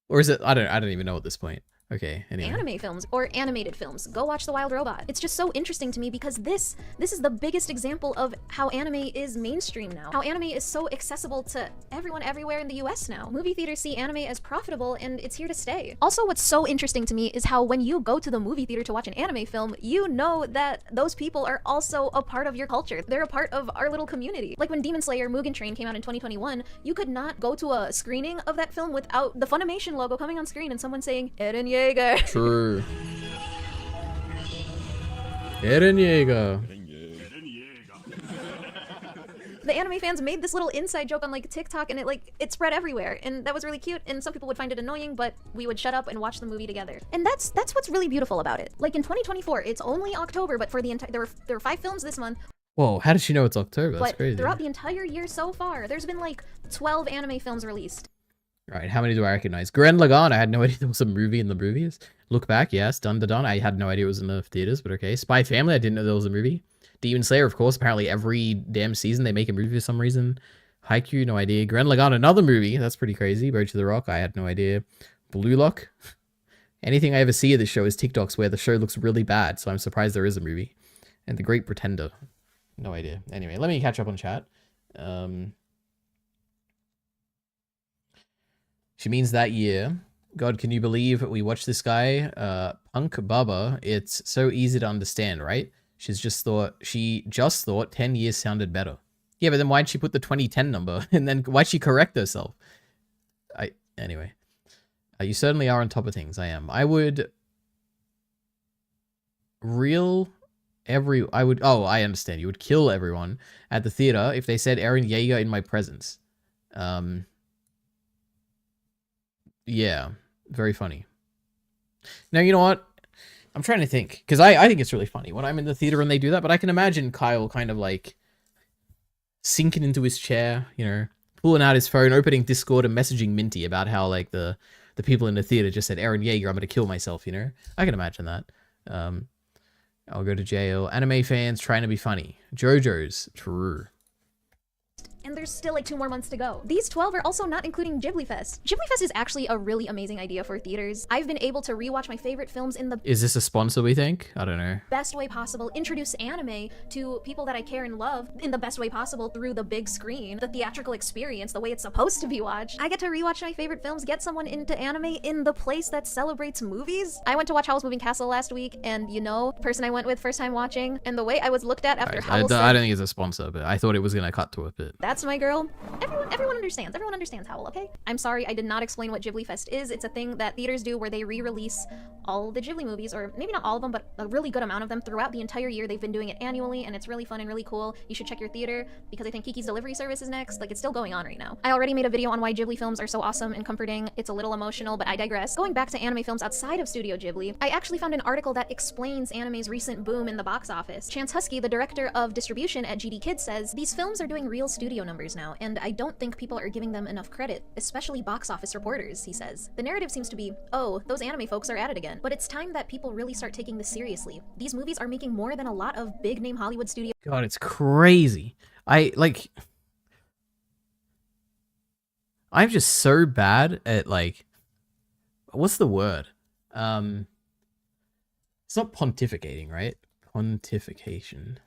Or is it I don't even know at this point. Okay, anyway. Anime films or animated films. Go watch The Wild Robot. It's just so interesting to me because this is the biggest example of how anime is mainstream now. How anime is so accessible to everyone everywhere in the US now. Movie theaters see anime as profitable and it's here to stay. Also, what's so interesting to me is how when you go to the movie theater to watch an anime film, you know that those people are also a part of your culture. They're a part of our little community. Like when Demon Slayer Mugen Train came out in 2021, you could not go to a screening of that film without the Funimation logo coming on screen and someone saying, Eren Yeager. True. Eren Yeager. The anime fans made this little inside joke on like TikTok and it spread everywhere and that was really cute and some people would find it annoying but we would shut up and watch the movie together. And that's what's really beautiful about it. Like in 2024, it's only October, but for the entire there were 5 films this month. Whoa, how did she know it's October? That's But crazy. throughout the entire year so far, there's been like 12 anime films released. Right, how many do I recognize? Gurren Lagann, I had no idea there was a movie in the movies. Look Back, yes. Dun Dun Dun, I had no idea it was in the theaters, but okay. Spy Family, I didn't know there was a movie. Demon Slayer, of course, apparently every damn season they make a movie for some reason. Haikyuu, no idea. Gurren Lagann, another movie, that's pretty crazy. Road to the Rock, I had no idea. Blue Lock. Anything I ever see of this show is TikToks where the show looks really bad, so I'm surprised there is a movie. And The Great Pretender. No idea. Anyway, let me catch up on chat. She means that year. God, can you believe we watched this guy? Punk Baba. It's so easy to understand, right? She just thought 10 years sounded better. Yeah, but then why'd she put the 2010 number? And then why'd she correct herself? Anyway. You certainly are on top of things. I am. I would oh, I understand. You would kill everyone at the theater if they said Eren Yeager in my presence. Yeah, very funny. Now, you know what? I'm trying to think, because I think it's really funny when I'm in the theater and they do that, but I can imagine Kyle kind of like sinking into his chair, you know, pulling out his phone, opening Discord and messaging Minty about how like the the people in the theater just said, Eren Yeager, I'm going to kill myself, you know? I can imagine that. I'll go to jail. Anime fans trying to be funny. JoJo's. True. And there's still like 2 more months to go. These 12 are also not including Ghibli Fest. Ghibli Fest is actually a really amazing idea for theaters. I've been able to rewatch my favorite films in the Is this a sponsor, we think? I don't know. best way possible, introduce anime to people that I care and love in the best way possible through the big screen, the theatrical experience, the way it's supposed to be watched. I get to rewatch my favorite films, get someone into anime in the place that celebrates movies. I went to watch Howl's Moving Castle last week, and you know, person I went with first time watching, and the way I was looked at after Howl I don't think it's a sponsor, but I thought it was going to cut to it, but... That's my girl. Everyone understands. Everyone understands Howl, okay? I'm sorry I did not explain what Ghibli Fest is. It's a thing that theaters do where they re-release all the Ghibli movies, or maybe not all of them, but a really good amount of them throughout the entire year. They've been doing it annually, and it's really fun and really cool. You should check your theater, because I think Kiki's Delivery Service is next. Like, it's still going on right now. I already made a video on why Ghibli films are so awesome and comforting. It's a little emotional, but I digress. Going back to anime films outside of Studio Ghibli, I actually found an article that explains anime's recent boom in the box office. Chance Husky, the director of distribution at GD Kids, says, these films are doing real studio numbers now, and I don't think people are giving them enough credit, especially box office reporters, he says. The narrative seems to be, oh, those anime folks are at it again. But it's time that people really start taking this seriously. These movies are making more than a lot of big-name Hollywood studios. God, it's crazy. I'm just so bad at, like... What's the word? It's not pontificating, right? Pontification.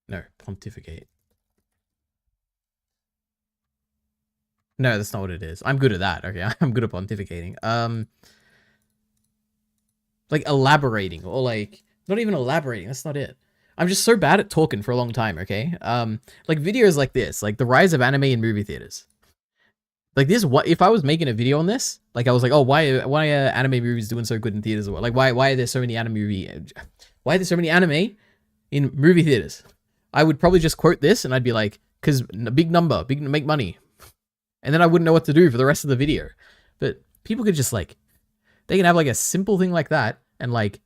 No, pontificate. No, that's not what it is. I'm good at that. Okay, I'm good at pontificating. Like elaborating or like not even elaborating. That's not it. I'm just so bad at talking for a long time. Okay. Like videos like this, like the rise of anime in movie theaters. Like this, what if I was making a video on this? Like I was like, oh, why are anime movies doing so good in theaters? Like why are there so many why are there so many anime in movie theaters? I would probably just quote this and I'd be like, because big number, big make money. And then I wouldn't know what to do for the rest of the video. But people could just like, they can have like a simple thing like that and like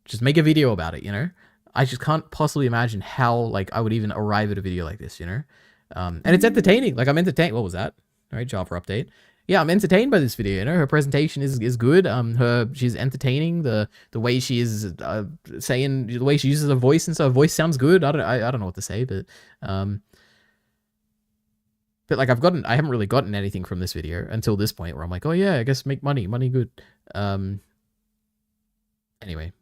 just make a video about it, you know? I just can't possibly imagine how like I would even arrive at a video like this, you know? And it's entertaining. Like I'm entertained. What was that? All right, Java update. Yeah, I'm entertained by this video. You know, her presentation is good. She's entertaining. The way she is saying, the way she uses her voice and stuff. Her voice sounds good. I don't know what to say, but like I haven't really gotten anything from this video until this point where I'm like, oh yeah, I guess make money good. Anyway,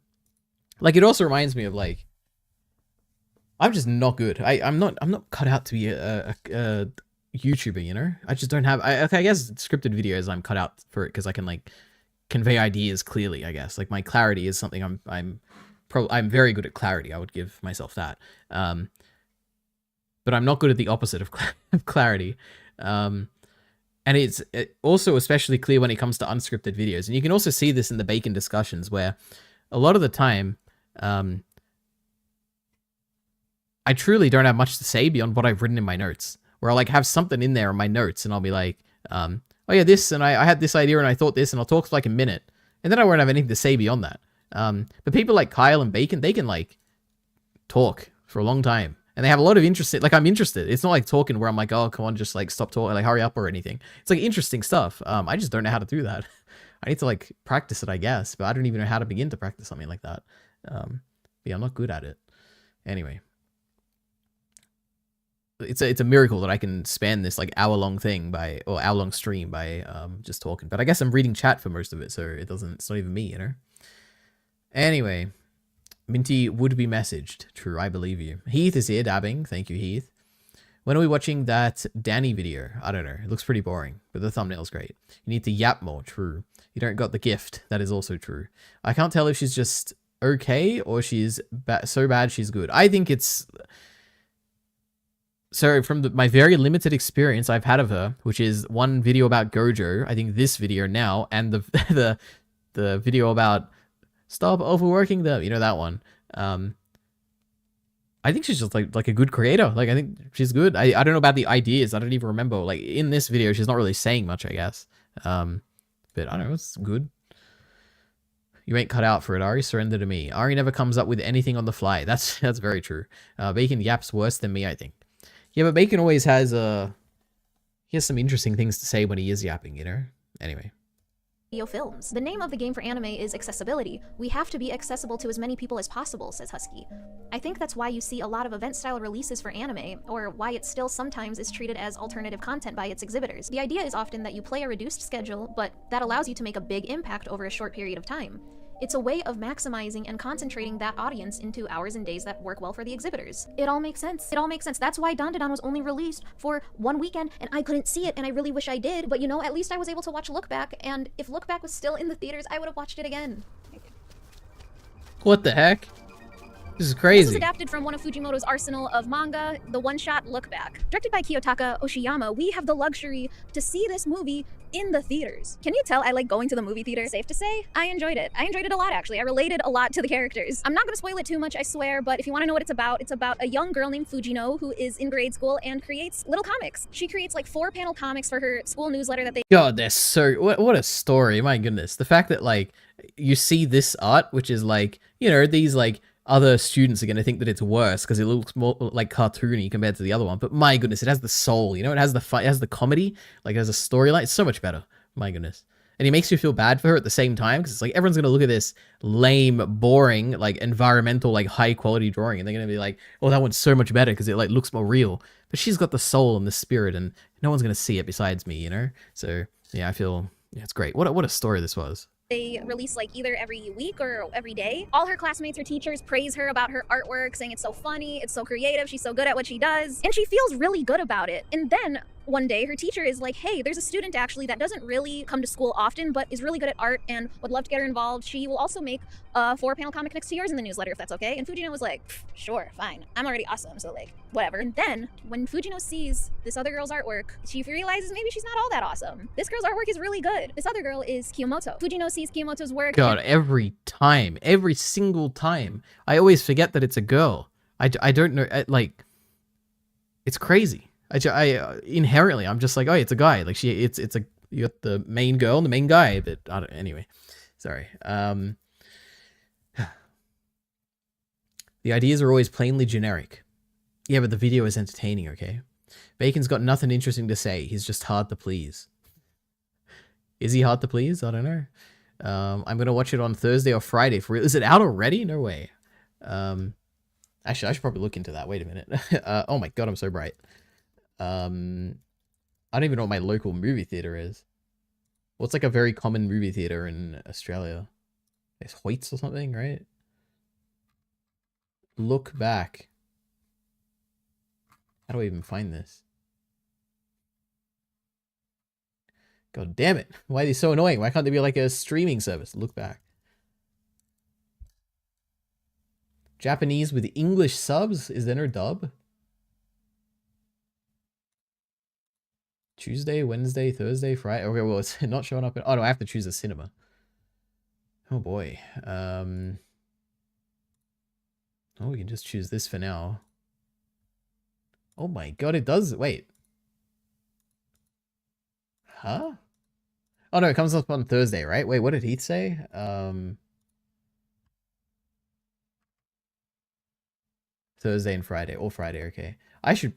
like it also reminds me of like, I'm just not good. I'm not cut out to be a YouTuber, you know? I just don't have, I guess scripted videos I'm cut out for it because I can like convey ideas clearly, I guess. Like my clarity is something I'm very good at clarity. I would give myself that. But I'm not good at the opposite of clarity. And it's also especially clear when it comes to unscripted videos. And you can also see this in the Bacon discussions where a lot of the time, I truly don't have much to say beyond what I've written in my notes. Where I'll like have something in there in my notes and I'll be like, oh yeah, this, and I had this idea and I thought this, and I'll talk for like a minute. And then I won't have anything to say beyond that. But people like Kyle and Bacon, they can like talk for a long time. And they have a lot of interest. Like I'm interested. It's not like talking where I'm like, oh, come on, just like stop talking, like hurry up or anything. It's like interesting stuff. I just don't know how to do that. I need to like practice it, I guess, but I don't even know how to begin to practice something like that. But yeah, I'm not good at it. Anyway. It's a miracle that I can span this like hour-long stream by just talking. But I guess I'm reading chat for most of it, so it's not even me, you know? Anyway, Minty would be messaged. True, I believe you. Heath is here dabbing. Thank you, Heath. When are we watching that Danny video? I don't know. It looks pretty boring, but the thumbnail's great. You need to yap more. True. You don't got the gift. That is also true. I can't tell if she's just okay or she's so bad she's good. I think it's... So from my very limited experience I've had of her, which is one video about Gojo, I think this video now, and the video about stop overworking them, you know, that one. I think she's just like a good creator. Like I think she's good. I don't know about the ideas. I don't even remember. Like in this video, she's not really saying much, I guess. But I don't know. It's good. You ain't cut out for it, Ari. Surrender to me. Ari never comes up with anything on the fly. That's very true. Bacon yaps worse than me, I think. Yeah, but Bacon always has He has some interesting things to say when he is yapping, you know? Anyway. Films. The name of the game for anime is accessibility. We have to be accessible to as many people as possible, says Husky. I think that's why you see a lot of event-style releases for anime, or why it still sometimes is treated as alternative content by its exhibitors. The idea is often that you play a reduced schedule, but that allows you to make a big impact over a short period of time. It's a way of maximizing and concentrating that audience into hours and days that work well for the exhibitors. It all makes sense. It all makes sense. That's why Dandadan was only released for one weekend, and I couldn't see it, and I really wish I did. But you know, at least I was able to watch Look Back, and if Look Back was still in the theaters, I would have watched it again. What the heck? This is This crazy. was adapted from one of Fujimoto's arsenal of manga, the one-shot Look Back. Directed by Kiyotaka Oshiyama, we have the luxury to see this movie in the theaters. Can you tell I like going to the movie theater? Safe to say, I enjoyed it. I enjoyed it a lot, actually. I related a lot to the characters. I'm not going to spoil it too much, I swear, but if you want to know what it's about a young girl named Fujino who is in grade school and creates little comics. She creates like 4-panel comics for her school newsletter that they... God, they're so... What a story, my goodness. The fact that, like, you see this art, which is like, you know, these, like, other students are going to think that it's worse because it looks more like cartoony compared to the other one. But my goodness, it has the soul, you know? It has the fight, it has the comedy, like it has a storyline. It's so much better. My goodness. And he makes you feel bad for her at the same time because it's like everyone's going to look at this lame, boring, like environmental, like high quality drawing and they're going to be like, oh, that one's so much better because it like looks more real. But she's got the soul and the spirit and no one's going to see it besides me, you know? So yeah, I feel, yeah, it's great. What a story this was. They release like either every week or every day. All her classmates or teachers praise her about her artwork, saying it's so funny, it's so creative, she's so good at what she does, and she feels really good about it. And then one day her teacher is like, hey, there's a student actually that doesn't really come to school often, but is really good at art and would love to get her involved. She will also make a 4-panel comic next to yours in the newsletter if that's okay. And Fujino was like, sure, fine. I'm already awesome, so like, whatever. And then when Fujino sees this other girl's artwork, she realizes maybe she's not all that awesome. This girl's artwork is really good. This other girl is Kiyomoto. Fujino sees Kiyomoto's work. God, every time, every single time, I always forget that it's a girl. I don't know, like, it's crazy. I inherently, I'm just like, oh, it's a guy. Like you got the main girl and the main guy, but I don't, anyway, sorry. The ideas are always plainly generic. Yeah, but the video is entertaining, okay? Bacon's got nothing interesting to say. He's just hard to please. Is he hard to please? I don't know. I'm going to watch it on Thursday or Friday. For real. Is it out already? No way. Actually, I should probably look into that. Wait a minute. Oh my God, I'm so bright. I don't even know what my local movie theater is. What's like a very common movie theater in Australia? It's Hoyts or something, right? Look Back. How do I even find this? God damn it. Why are they so annoying? Why can't they be like a streaming service? Look Back. Japanese with English subs? Is there no dub? Tuesday, Wednesday, Thursday, Friday. Okay, well, it's not showing up. Oh, no, I have to choose a cinema. Oh, boy. Oh, we can just choose this for now. Oh, my God, it does. Wait. Huh? Oh, no, it comes up on Thursday, right? Wait, what did Heath say? Thursday and Friday. Or Friday, okay. I should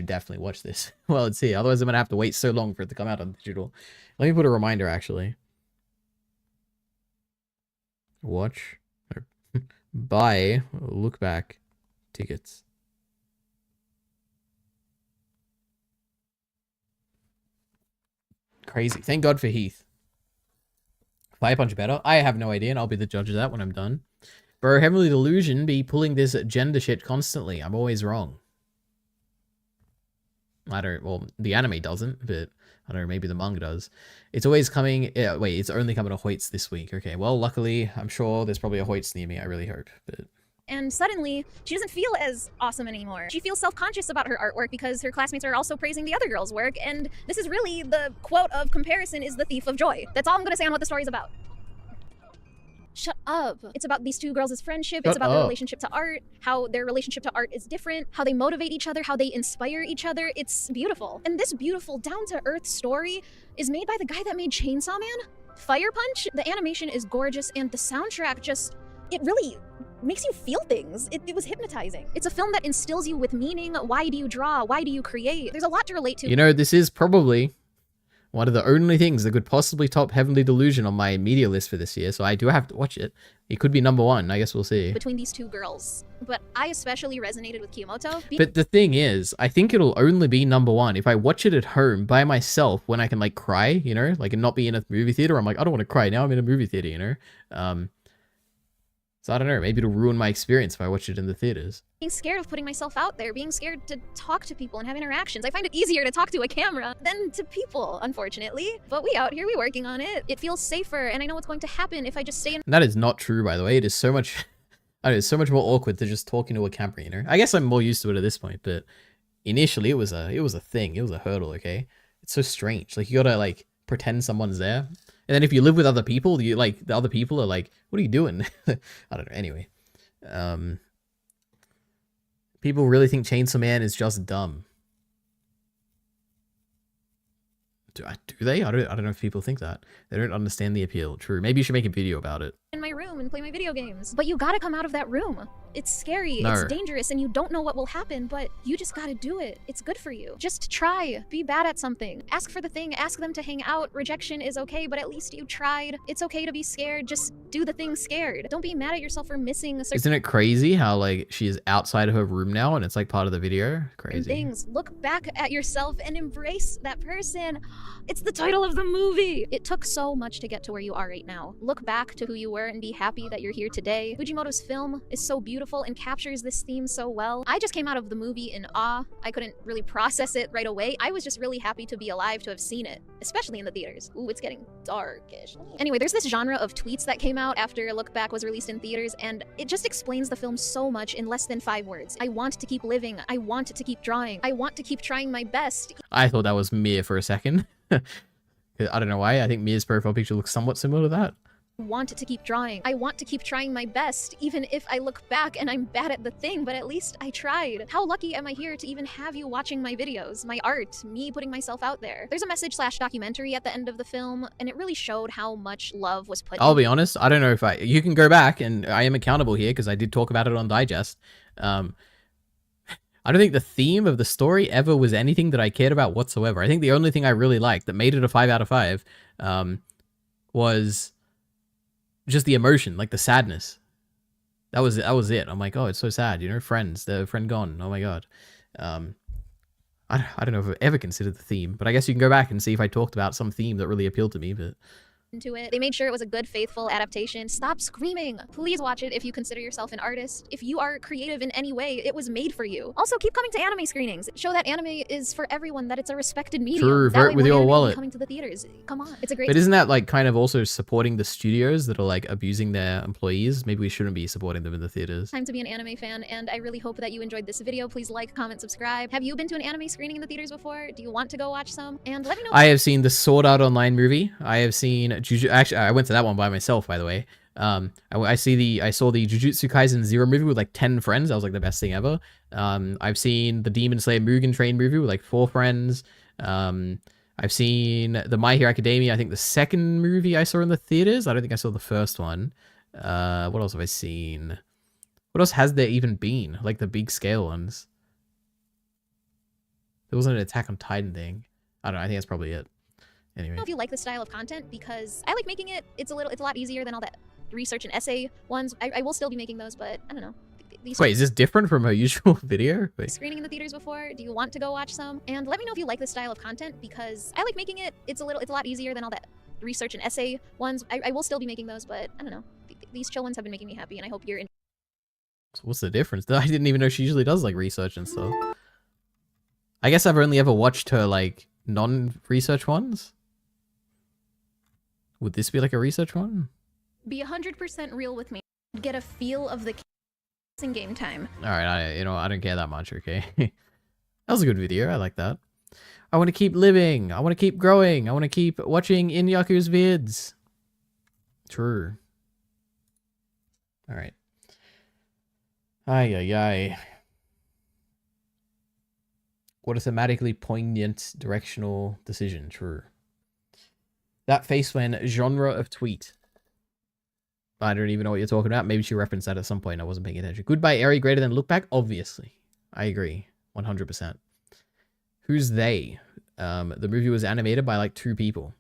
definitely watch this. Well, let's see. Otherwise, I'm going to have to wait so long for it to come out on digital. Let me put a reminder, actually. Watch. Buy. Look Back. Tickets. Crazy. Thank God for Heath. Fire Punch better? I have no idea, and I'll be the judge of that when I'm done. Bro, Heavenly Delusion be pulling this gender shit constantly. I'm always wrong. I don't, well, the anime doesn't, but I don't know, maybe the manga does. It's always coming, wait, it's only coming to Hoyts this week. Okay, well, luckily, I'm sure there's probably a Hoyts near me, I really hope, but... And suddenly, she doesn't feel as awesome anymore. She feels self-conscious about her artwork because her classmates are also praising the other girl's work, and this is really the quote of comparison is the thief of joy. That's all I'm gonna say on what the story's about. Shut up. It's about these two girls' friendship. It's about their relationship to art, how their relationship to art is different, how they motivate each other, how they inspire each other. It's beautiful. And this beautiful, down-to-earth story is made by the guy that made Chainsaw Man. Fire Punch, the animation is gorgeous, and the soundtrack just, it really makes you feel things. It was hypnotizing. It's a film that instills you with meaning. Why do you draw? Why do you create? There's a lot to relate to. You know, this is probably one of the only things that could possibly top Heavenly Delusion on my media list for this year, so I do have to watch it. It could be number 1, I guess we'll see. Between these two girls. But I especially resonated with Kiyomoto. But the thing is, I think it'll only be number 1 if I watch it at home by myself when I can, like, cry, you know? Like, and not be in a movie theater. I'm like, I don't want to cry now, I'm in a movie theater, you know? So I don't know, maybe it'll ruin my experience if I watch it in the theaters. Being scared of putting myself out there, being scared to talk to people and have interactions. I find it easier to talk to a camera than to people, unfortunately. But we out here, we working on it. It feels safer, and I know what's going to happen if I just stay in— And that is not true, by the way. It is so much... I don't know, it's so much more awkward to just talking to a camera, you know? I guess I'm more used to it at this point, but initially it was a thing. It was a hurdle, okay? It's so strange. Like, you gotta, like, pretend someone's there. And then if you live with other people, you like the other people are like, what are you doing? I don't know. Anyway, people really think Chainsaw Man is just dumb. Do they? I don't know if people think that. They don't understand the appeal. True. Maybe you should make a video about it. in my room and play my video games. But you gotta come out of that room. It's scary, No. it's dangerous, and you don't know what will happen, but you just gotta do it. It's good for you. Just try. Be bad at something. Ask for the thing, ask them to hang out. Rejection is okay, but at least you tried. It's okay to be scared. Just do the thing scared. Don't be mad at yourself for missing a certain Isn't it crazy how like she is outside of her room now and it's like part of the video? Crazy. things. Look back at yourself and embrace that person. It's the title of the movie. It took so much to get to where you are right now. Look back to who you were and be happy that you're here today. Fujimoto's film is so beautiful and captures this theme so well. I just came out of the movie in awe. I couldn't really process it right away. I was just really happy to be alive to have seen it, especially in the theaters. Ooh, it's getting darkish. Anyway, there's this genre of tweets that came out after Look Back was released in theaters, and it just explains the film so much in less than 5 words. I want to keep living. I want to keep drawing. I want to keep trying my best. I thought that was Mia for a second. I don't know why. I think Mia's profile picture looks somewhat similar to that. Want to keep drawing. I want to keep trying my best, even if I look back and I'm bad at the thing, but at least I tried. How lucky am I here to even have you watching my videos, my art, me putting myself out there? There's a message/documentary at the end of the film, and it really showed how much love was put I'll be honest, I don't know if you can go back, and I am accountable here because I did talk about it on Digest. I don't think the theme of the story ever was anything that I cared about whatsoever. I think the only thing I really liked that made it a 5 out of 5 was just the emotion, like the sadness. That was it. I'm like, oh, it's so sad, you know, friends, the friend gone. Oh my god. I don't know if I've ever considered the theme, but I guess you can go back and see if I talked about some theme that really appealed to me, but into it. They made sure it was a good, faithful adaptation. Stop screaming. Please watch it if you consider yourself an artist. If you are creative in any way, it was made for you. Also, keep coming to anime screenings. Show that anime is for everyone, that it's a respected medium. True, That vote way with more your anime will be wallet. coming to the theaters. Come on, it's a great. But isn't that like kind of also supporting the studios that are like abusing their employees? Maybe we shouldn't be supporting them in the theaters. time to be an anime fan, and I really hope that you enjoyed this video. Please like, comment, subscribe. Have you been to an anime screening in the theaters before? Do you want to go watch some? And let me know. I have seen the Sword Art Online movie. I have seen actually I went to that one by myself, by the way. I saw the Jujutsu Kaisen Zero movie with like 10 friends. That was like the best thing ever. I've seen the Demon Slayer Mugen Train movie with like 4 friends. I've seen the My Hero Academia, I think the second movie I saw in the theaters. I don't think I saw the first one. What else have I seen? What else has there even been? Like the big scale ones. There wasn't an Attack on Titan thing. I don't know. I think that's probably it. Anyway. I don't know if you like this style of content, because I like making it. It's a lot easier than all that research and essay ones. I will still be making those, but I don't know. These Wait, is this different from her usual video? Wait. screening in the theaters before? Do you want to go watch some? And let me know if you like this style of content, because I like making it. It's a lot easier than all that research and essay ones. I will still be making those, but I don't know. These chill ones have been making me happy, and I hope you're in. So what's the difference? I didn't even know she usually does like research and stuff. I guess I've only ever watched her like non-research ones. Would this be like a research one? Be 100% real with me. Get a feel of the kissing game time. All right, I don't care that much. Okay, that was a good video. I like that. I want to keep living. I want to keep growing. I want to keep watching Inyaku's vids. True. All right. Ay, ay, ay. What a thematically poignant directional decision. True. That face when genre of tweet. I don't even know what you're talking about. Maybe she referenced that at some point. I wasn't paying attention. Goodbye, Airy, greater than look back. Obviously. I agree. 100%. Who's they? The movie was animated by like 2 people.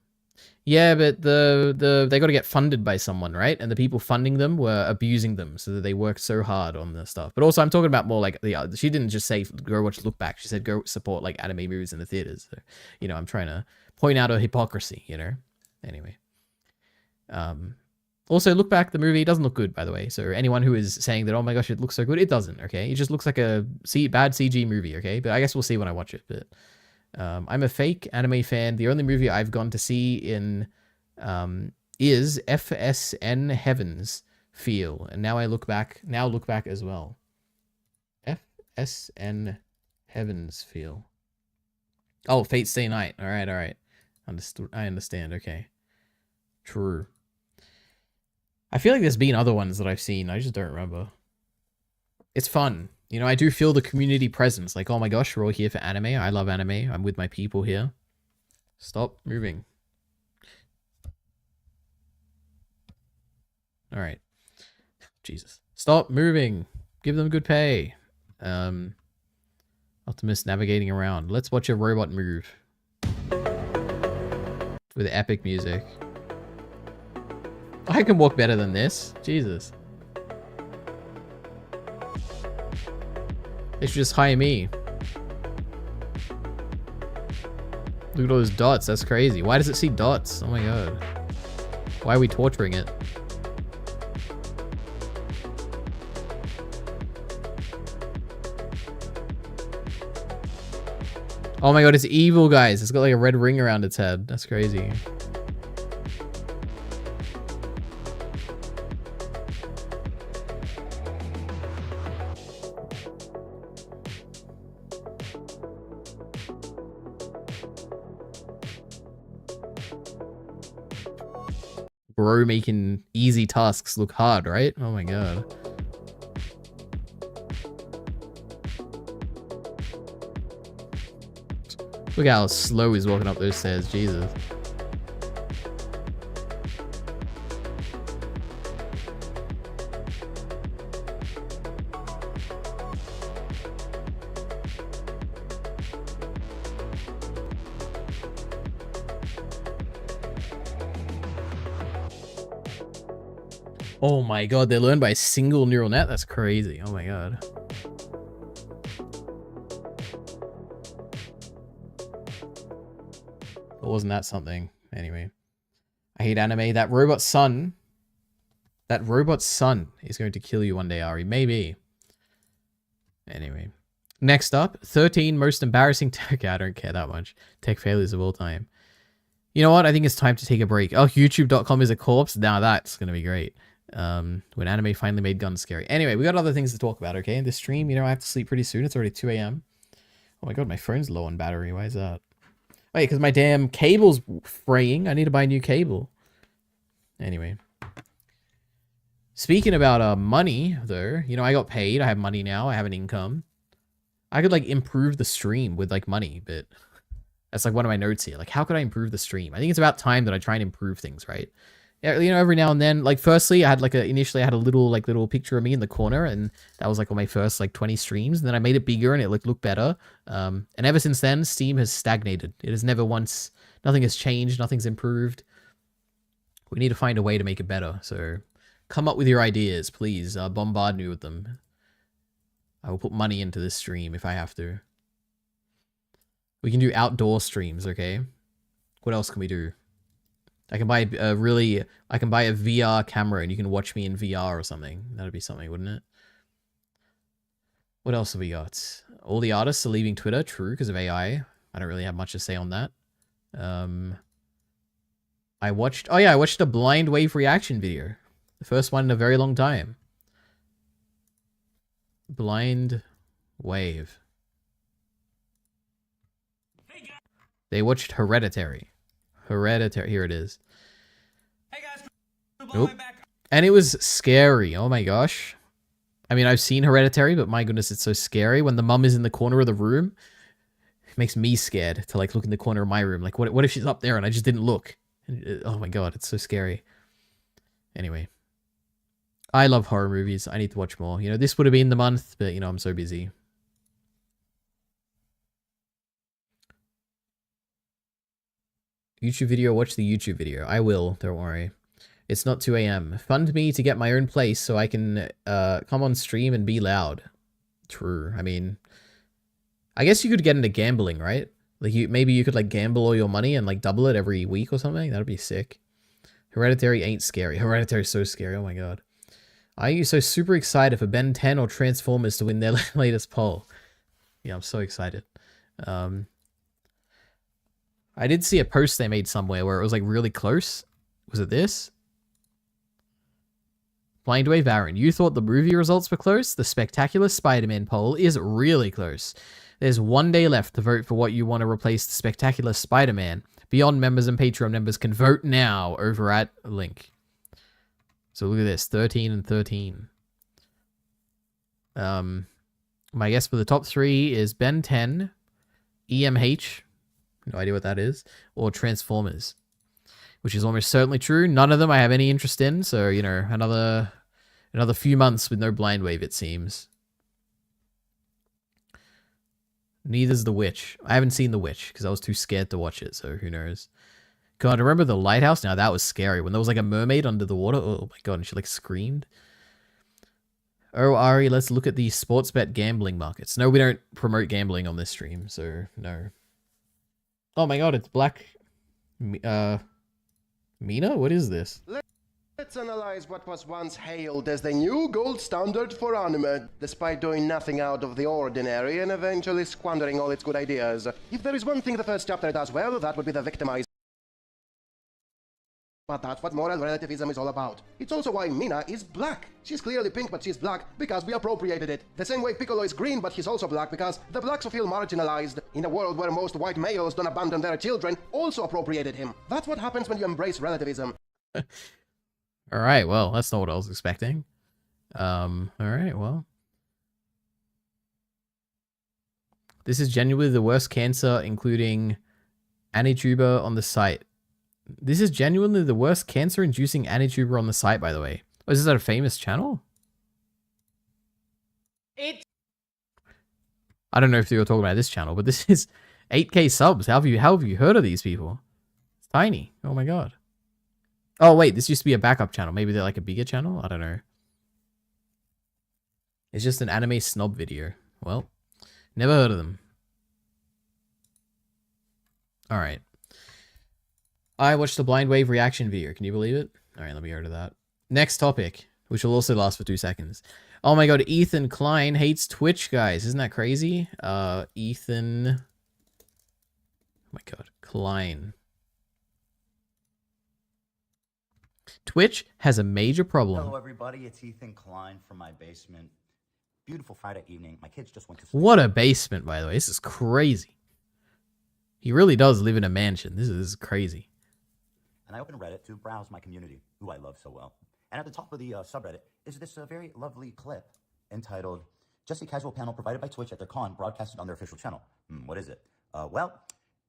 Yeah, but they got to get funded by someone, right? And the people funding them were abusing them, so that they worked so hard on the stuff. But also, I'm talking about more like she didn't just say go watch Look Back. She said go support like anime movies in the theaters. So, you know, I'm trying to point out a hypocrisy. You know. Anyway. Also, Look Back, the movie doesn't look good, by the way. So anyone who is saying that, oh my gosh, it looks so good, it doesn't. Okay, it just looks like a bad CG movie. Okay, but I guess we'll see when I watch it. But I'm a fake anime fan. The only movie I've gone to see in is FSN Heavens Feel, and now Look Back as well. FSN Heavens Feel. Oh, Fate Stay Night. All right. Understood. I understand. Okay. True. I feel like there's been other ones that I've seen. I just don't remember. It's fun. You know, I do feel the community presence. Like, oh my gosh, we're all here for anime. I love anime. I'm with my people here. Stop moving. All right. Jesus. Stop moving. Give them good pay. Optimus navigating around. Let's watch a robot move. With epic music. I can walk better than this. Jesus. They should just hire me. Look at all those dots. That's crazy. Why does it see dots? Oh my god. Why are we torturing it? Oh my god, it's evil, guys. It's got like a red ring around its head. That's crazy. Bro making easy tasks look hard, right? Oh my god. Look how slow he's walking up those stairs, Jesus. Oh my god, they learn by a single neural net? That's crazy. Oh my god. Or wasn't that something? Anyway. I hate anime. That robot son is going to kill you one day, Ari. Maybe. Anyway. Next up, 13 most embarrassing tech. I don't care that much. Tech failures of all time. You know what? I think it's time to take a break. Oh, youtube.com is a corpse? Now that's going to be great. When anime finally made guns scary. Anyway, we got other things to talk about, okay? In this stream, you know, I have to sleep pretty soon. It's already 2 a.m. Oh my god, my phone's low on battery. Why is that? Wait, because my damn cable's fraying. I need to buy a new cable. Anyway. Speaking about money, though, you know, I got paid. I have money now. I have an income. I could, like, improve the stream with, like, money, but that's, like, one of my notes here. Like, how could I improve the stream? I think it's about time that I try and improve things, right? Yeah, you know, every now and then, like, firstly, I had, like, initially I had a little picture of me in the corner, and that was, like, on my first, like, 20 streams, and then I made it bigger, and it, like, looked better, and ever since then, Steam has stagnated. It has never once, nothing has changed, nothing's improved. We need to find a way to make it better, so come up with your ideas, please, bombard me with them. I will put money into this stream if I have to. We can do outdoor streams, okay? What else can we do? I can buy a VR camera and you can watch me in VR or something. That'd be something, wouldn't it? What else have we got? All the artists are leaving Twitter. True, because of AI. I don't really have much to say on that. I watched a Blind Wave reaction video. The first one in a very long time. Blind Wave. They watched Hereditary. Hereditary. Here it is. Hey guys, nope. And it was scary. Oh my gosh. I mean, I've seen Hereditary, but my goodness, it's so scary. When the mum is in the corner of the room, it makes me scared to like look in the corner of my room. Like, what if she's up there and I just didn't look? Oh my god, it's so scary. Anyway. I love horror movies. I need to watch more. You know, this would have been the month, but, you know, I'm so busy. YouTube video, watch the YouTube video. I will, don't worry. It's not 2 a.m. Fund me to get my own place so I can come on stream and be loud. True. I mean, I guess you could get into gambling, right? Like, maybe you could, like, gamble all your money and, like, double it every week or something. That'd be sick. Hereditary ain't scary. Hereditary's so scary. Oh my god. Are you so super excited for Ben 10 or Transformers to win their latest poll? Yeah, I'm so excited. I did see a post they made somewhere where it was like really close. Was it this? Blindwave Aaron, you thought the movie results were close? The Spectacular Spider-Man poll is really close. There's 1 day left to vote for what you want to replace the Spectacular Spider-Man. Beyond members and Patreon members can vote now over at link. So look at this, 13 and 13. My guess for the top 3 is Ben 10, EMH, no idea what that is, or Transformers, which is almost certainly true. None of them I have any interest in, so, you know, another few months with no Blind Wave, it seems. Neither's The Witch. I haven't seen The Witch, because I was too scared to watch it, so who knows. God, remember The Lighthouse? Now, that was scary. When there was, like, a mermaid under the water. Oh, my God, and she, like, screamed. Oh, Ari, let's look at the sports bet gambling markets. No, we don't promote gambling on this stream, so no. Oh my god, it's Black... Mina? What is this? Let's analyze what was once hailed as the new gold standard for anime, despite doing nothing out of the ordinary and eventually squandering all its good ideas. If there is one thing the first chapter does well, that would be the victimizing. But that's what moral relativism is all about. It's also why Mina is black. She's clearly pink, but she's black because we appropriated it. The same way Piccolo is green, but he's also black because the blacks who feel marginalized in a world where most white males don't abandon their children also appropriated him. That's what happens when you embrace relativism. Alright, well, that's not what I was expecting. Alright, well. This is genuinely the worst cancer, including Anituber on the site. This is genuinely the worst cancer-inducing Anituber on the site, by the way. Oh, is this a famous channel? I don't know if you were talking about this channel, but this is 8K subs. How have you heard of these people? It's tiny. Oh my god. Oh wait, this used to be a backup channel. Maybe they're like a bigger channel? I don't know. It's just an anime snob video. Well, never heard of them. Alright. I watched the Blind Wave reaction video. Can you believe it? Alright, let me go to that. Next topic, which will also last for 2 seconds. Oh my god, Ethan Klein hates Twitch, guys. Isn't that crazy? Ethan... Oh my god, Klein. Twitch has a major problem. Hello everybody, it's Ethan Klein from my basement. Beautiful Friday evening. My kids just went to sleep. What a basement, by the way. This is crazy. He really does live in a mansion. This is crazy. And I opened Reddit to browse my community, who I love so well. And at the top of the subreddit is this very lovely clip entitled, Just a Casual Panel Provided by Twitch at their con, broadcasted on their official channel. What is it? Well,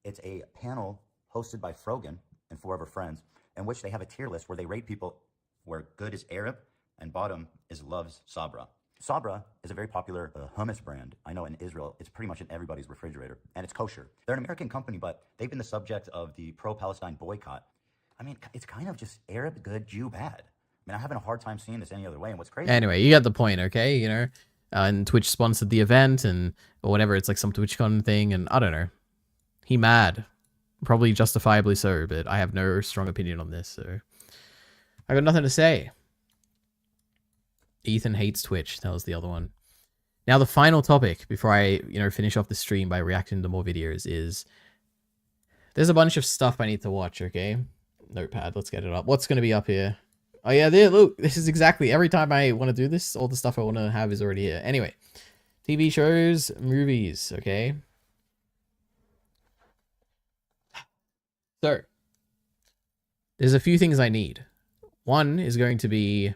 it's a panel hosted by Frogan and 4 of her friends, in which they have a tier list where they rate people where good is Arab and bottom is loves Sabra. Sabra is a very popular hummus brand. I know in Israel, it's pretty much in everybody's refrigerator, and it's kosher. They're an American company, but they've been the subject of the pro-Palestine boycott. I mean, it's kind of just Arab good, Jew bad. I mean, I'm having a hard time seeing this any other way, and what's crazy... Anyway, you got the point, okay? You know, and Twitch sponsored the event, and or whatever, it's like some TwitchCon thing, and I don't know. He mad. Probably justifiably so, but I have no strong opinion on this, so... I got nothing to say. Ethan hates Twitch. That was the other one. Now, the final topic, before I, finish off the stream by reacting to more videos, is... There's a bunch of stuff I need to watch, okay? Notepad, let's get it up. What's going to be up here? Oh yeah, there, look, this is exactly, every time I want to do this, all the stuff I want to have is already here. Anyway, TV shows, movies, okay? So, there's a few things I need. One is going to be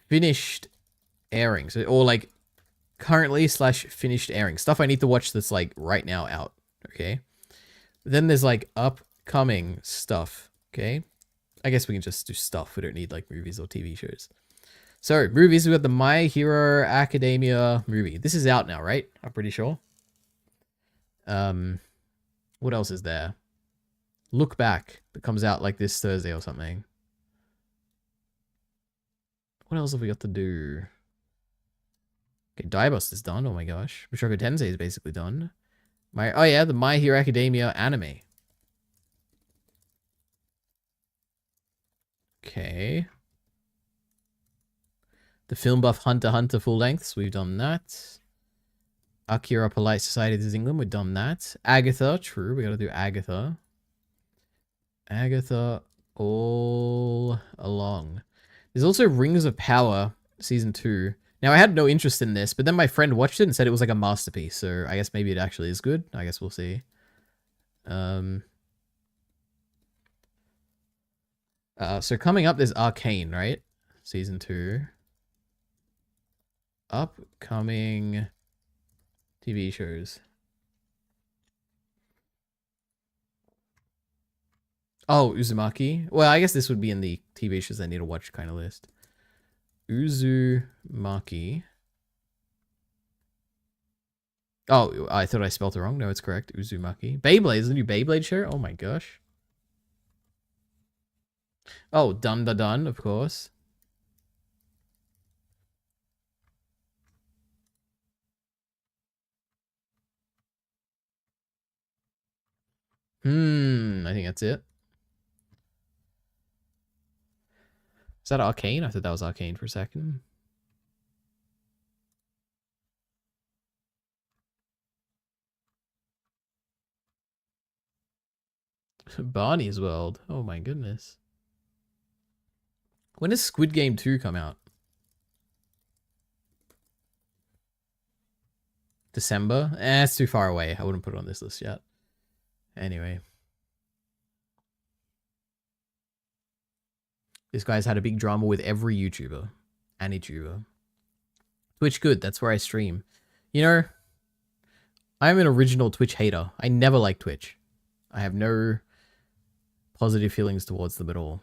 finished airings, or like currently / finished airing. Stuff I need to watch that's like right now out, okay? Then there's like upcoming stuff, okay? I guess we can just do stuff. We don't need like movies or TV shows. So, movies, we got the My Hero Academia movie. This is out now, right? I'm pretty sure. What else is there? Look Back, that comes out like this Thursday or something. What else have we got to do? Okay, Diebust is done. Oh my gosh. Mushoku Tensei is basically done. Oh yeah, the My Hero Academia anime. Okay. The Film Buff Hunter x Hunter full lengths, we've done that. Akira Polite Society of England, we've done that. Agatha, true, we gotta do Agatha. Agatha all along. There's also Rings of Power Season 2. Now, I had no interest in this, but then my friend watched it and said it was like a masterpiece, so I guess maybe it actually is good. I guess we'll see. So coming up, there's Arcane, right? Season 2. Upcoming TV shows. Oh, Uzumaki. Well, I guess this would be in the TV shows I need to watch kind of list. Uzumaki. Oh, I thought I spelled it wrong. No, it's correct. Uzumaki. Beyblade is the new Beyblade show. Oh my gosh. Oh, Dun Da Dun, of course. I think that's it. Is that Arcane? I thought that was Arcane for a second. Barney's World. Oh my goodness. When does Squid Game 2 come out? December? It's too far away. I wouldn't put it on this list yet. Anyway. This guy's had a big drama with every YouTuber. And YouTuber. Twitch good, that's where I stream. You know, I'm an original Twitch hater. I never liked Twitch. I have no positive feelings towards them at all.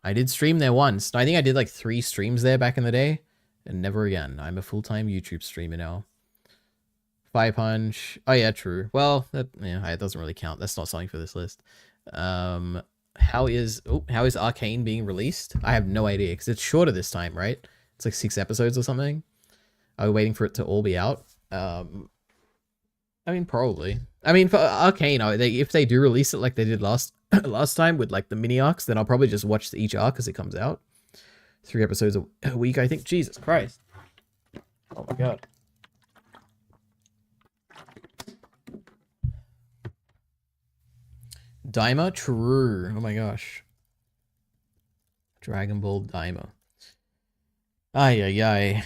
I did stream there once. I think I did like 3 streams there back in the day. And never again. I'm a full-time YouTube streamer now. Fire Punch. Oh yeah, true. Well, it doesn't really count. That's not something for this list. How is Arcane being released? I have no idea, because it's shorter this time, right? It's like 6 episodes or something. Are we waiting for it to all be out? I mean, probably. I mean, for Arcane, if they do release it like they did last time with like the mini arcs, then I'll probably just watch each arc as it comes out. 3 episodes a week, I think. Jesus Christ. Oh my god. Daima? True. Oh my gosh. Dragon Ball Daima. Ay.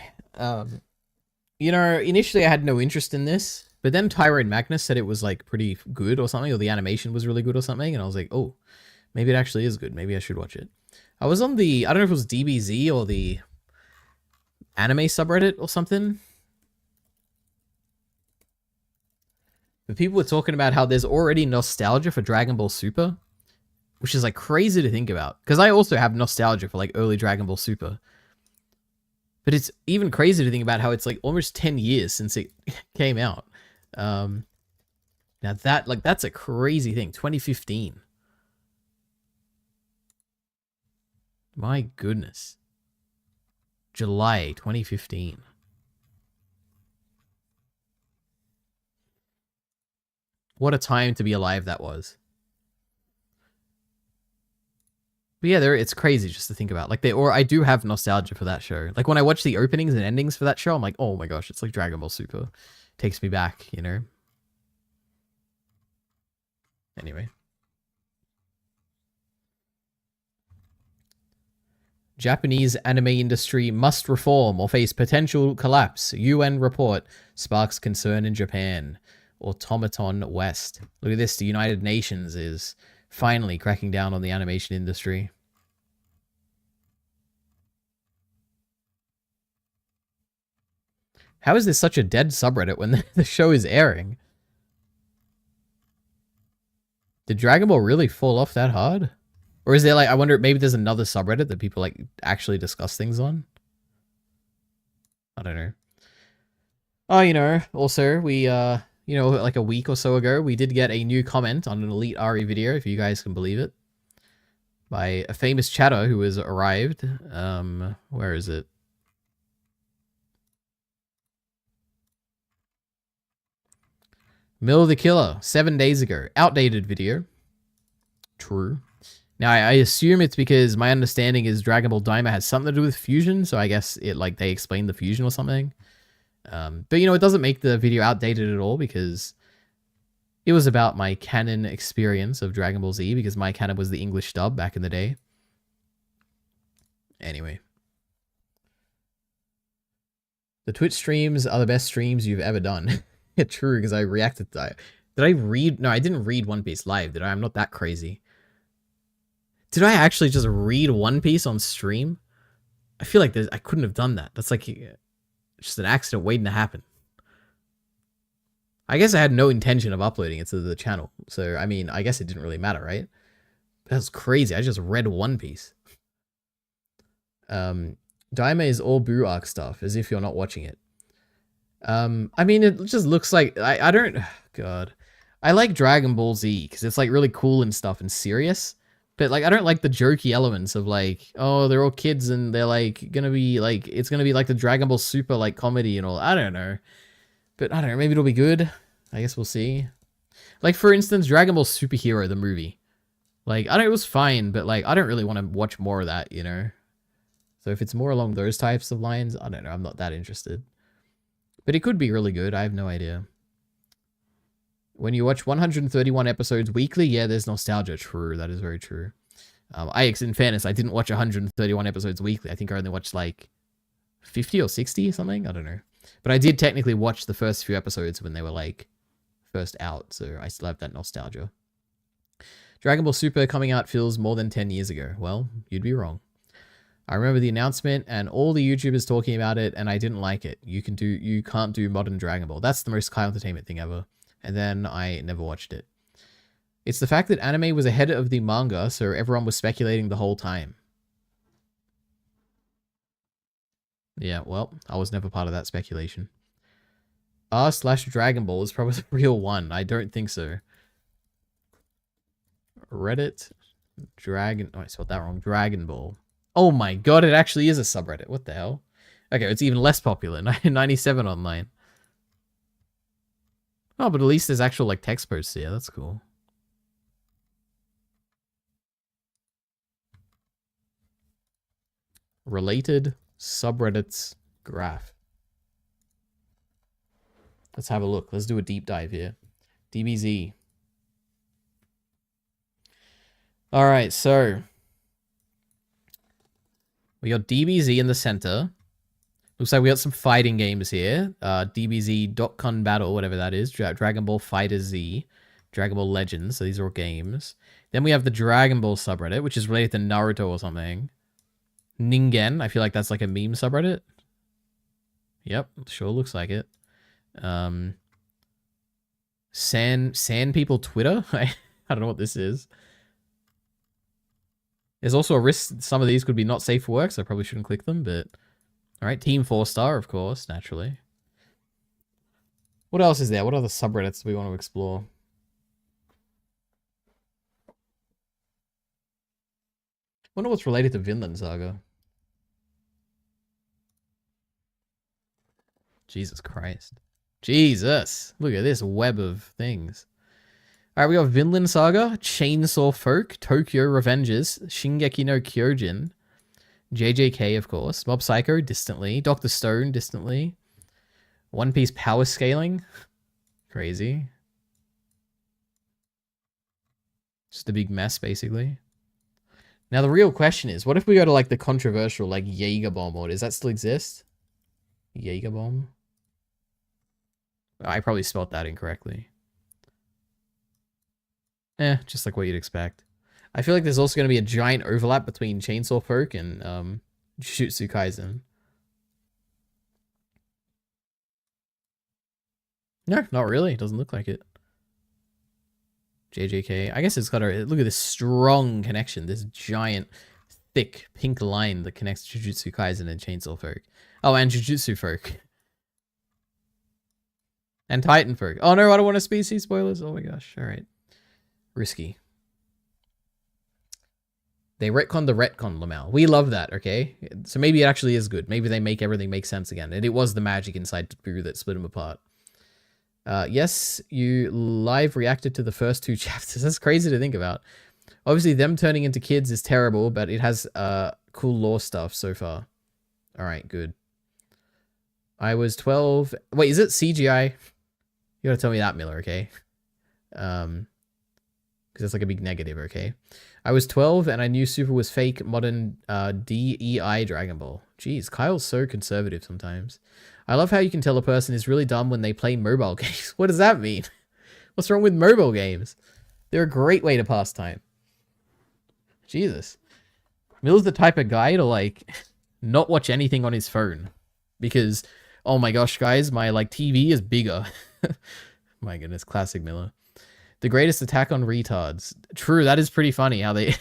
You know, initially I had no interest in this, but then Tyrone Magnus said it was like pretty good or something, or the animation was really good or something, and I was like, oh, maybe it actually is good. Maybe I should watch it. I was on the, I don't know if it was DBZ or the anime subreddit or something. But people were talking about how there's already nostalgia for Dragon Ball Super, which is like crazy to think about. Because I also have nostalgia for like early Dragon Ball Super. But it's even crazy to think about how it's like almost 10 years since it came out. Now that's a crazy thing. 2015. My goodness. July 2015. What a time to be alive that was. But yeah, it's crazy just to think about. Like I do have nostalgia for that show. Like when I watch the openings and endings for that show, I'm like, oh my gosh, it's like Dragon Ball Super. Takes me back, you know? Anyway. Japanese anime industry must reform or face potential collapse. UN report sparks concern in Japan. Automaton West. Look at this. The United Nations is finally cracking down on the animation industry. How is this such a dead subreddit when the show is airing? Did Dragon Ball really fall off that hard? Or is there like, I wonder, maybe there's another subreddit that people like actually discuss things on? I don't know. Oh, you know, also, we, you know, like a week or so ago, we did get a new comment on an Elite Ari video, if you guys can believe it, by a famous chatter who has arrived. Where is it? Mill the Killer, 7 days ago. Outdated video. True. Now, I assume it's because my understanding is Dragon Ball Daima has something to do with fusion, so I guess it, like, they explained the fusion or something. But, you know, it doesn't make the video outdated at all, because it was about my canon experience of Dragon Ball Z, because my canon was the English dub back in the day. Anyway. The Twitch streams are the best streams you've ever done. Yeah, true, because I reacted to that. Did I read? No, I didn't read One Piece live, did I? I'm not that crazy. Did I actually just read One Piece on stream? I feel like I couldn't have done that. That's like just an accident waiting to happen. I guess I had no intention of uploading it to the channel. So, I mean, I guess it didn't really matter, right? That's crazy. I just read One Piece. Daima is all Boo arc stuff, as if you're not watching it. I mean, it just looks like... I don't... God. I like Dragon Ball Z, because it's, like, really cool and stuff and serious. But, like, I don't like the jokey elements of, like, oh, they're all kids and they're, like, gonna be, like... It's gonna be, like, the Dragon Ball Super, like, comedy and all. I don't know. But, I don't know, maybe it'll be good. I guess we'll see. Like, for instance, Dragon Ball Superhero, the movie. Like, I don't... It was fine, but, like, I don't really want to watch more of that, you know? So if it's more along those types of lines, I don't know, I'm not that interested. But it could be really good, I have no idea. When you watch 131 episodes weekly, yeah, there's nostalgia. True, that is very true. In fairness, I didn't watch 131 episodes weekly. I think I only watched like 50 or 60 or something. I don't know. But I did technically watch the first few episodes when they were like first out. So I still have that nostalgia. Dragon Ball Super coming out feels more than 10 years ago. Well, you'd be wrong. I remember the announcement and all the YouTubers talking about it, and I didn't like it. You can't do modern Dragon Ball. That's the most Kyle Entertainment thing ever. And then I never watched it. It's the fact that anime was ahead of the manga, so everyone was speculating the whole time. Yeah, well, I was never part of that speculation. r/Dragon Ball is probably the real one. I don't think so. Reddit Dragon... Oh, I spelled that wrong. Dragon Ball. Oh my god, it actually is a subreddit. What the hell? Okay, it's even less popular. 97 online. Oh, but at least there's actual, like, text posts here. That's cool. Related subreddits graph. Let's have a look. Let's do a deep dive here. DBZ. Alright, so... we got DBZ in the center. Looks like we got some fighting games here. DBZ Dokkan Battle, whatever that is. Dragon Ball Fighter Z. Dragon Ball Legends. So these are all games. Then we have the Dragon Ball subreddit, which is related to Naruto or something. Ningen. I feel like that's like a meme subreddit. Yep, sure looks like it. Sand People Twitter? I don't know what this is. There's also a risk some of these could be not safe for work, so I probably shouldn't click them, but... Alright, Team 4-Star, of course, naturally. What else is there? What other subreddits do we want to explore? Wonder what's related to Vinland Saga. Jesus Christ. Jesus! Look at this web of things. Alright, we got Vinland Saga, Chainsaw Folk, Tokyo Revengers, Shingeki no Kyojin, JJK, of course, Mob Psycho, distantly, Dr. Stone, distantly, One Piece Power Scaling, crazy. Just a big mess, basically. Now, the real question is, what if we go to, like, the controversial, like, Jaeger Bomb order? Does that still exist? Jaeger Bomb? I probably spelled that incorrectly. Just like what you'd expect. I feel like there's also going to be a giant overlap between Chainsaw Folk and Jujutsu Kaisen. No, not really. It doesn't look like it. JJK. I guess it's got a... Look at this strong connection. This giant, thick pink line that connects Jujutsu Kaisen and Chainsaw Folk. Oh, and Jujutsu Folk. And Titan Folk. Oh no, I don't want to species spoilers. Oh my gosh. Alright. Risky. They retconned the retcon, Lamau. We love that, okay? So maybe it actually is good. Maybe they make everything make sense again. And it was the magic inside Boo that split them apart. Yes, you live reacted to the first 2 chapters. That's crazy to think about. Obviously, them turning into kids is terrible, but it has cool lore stuff so far. Alright, good. I was 12... Wait, is it CGI? You gotta tell me that, Miller, okay? Because that's like a big negative, okay? I was 12 and I knew Super was fake modern DEI Dragon Ball. Jeez, Kyle's so conservative sometimes. I love how you can tell a person is really dumb when they play mobile games. What does that mean? What's wrong with mobile games? They're a great way to pass time. Jesus. Mill's the type of guy to, like, not watch anything on his phone. Because, oh my gosh, guys, my, like, TV is bigger. My goodness, classic Miller. The greatest attack on retards. True, that is pretty funny how they...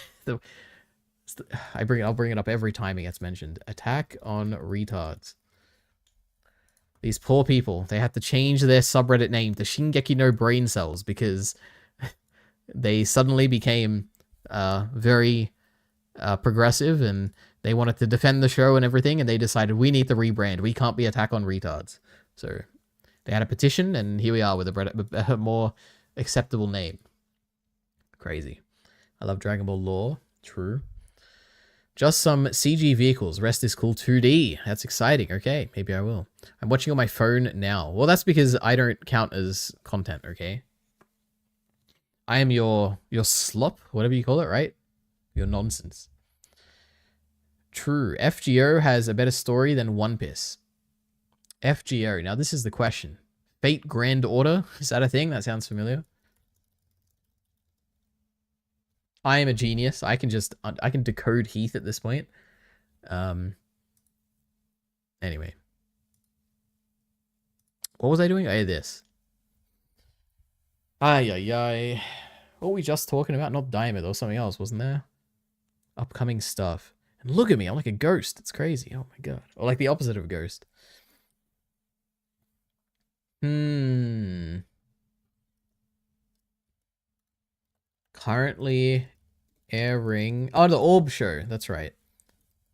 I'll bring it up every time it gets mentioned. Attack on retards. These poor people, they had to change their subreddit name to Shingeki no Brain Cells because they suddenly became very progressive and they wanted to defend the show and everything, and they decided we need to rebrand. We can't be Attack on Retards. So they had a petition, and here we are with a more acceptable name. Crazy. I love Dragon Ball lore. True. Just some CG vehicles. Rest is cool 2D. That's exciting. Okay, maybe I will. I'm watching on my phone now. Well, that's because I don't count as content, okay? I am your slop, whatever you call it, right? Your nonsense. True. FGO has a better story than One Piece. FGO. Now, this is the question. Fate Grand Order? Is that a thing? That sounds familiar. I am a genius. I can decode Heath at this point. Anyway. What was I doing? I had this. Ay. What were we just talking about? Not Diamond. There was something else, wasn't there? Upcoming stuff. And look at me. I'm like a ghost. It's crazy. Oh my god. Or like the opposite of a ghost. Currently airing... Oh, the Orb show. That's right.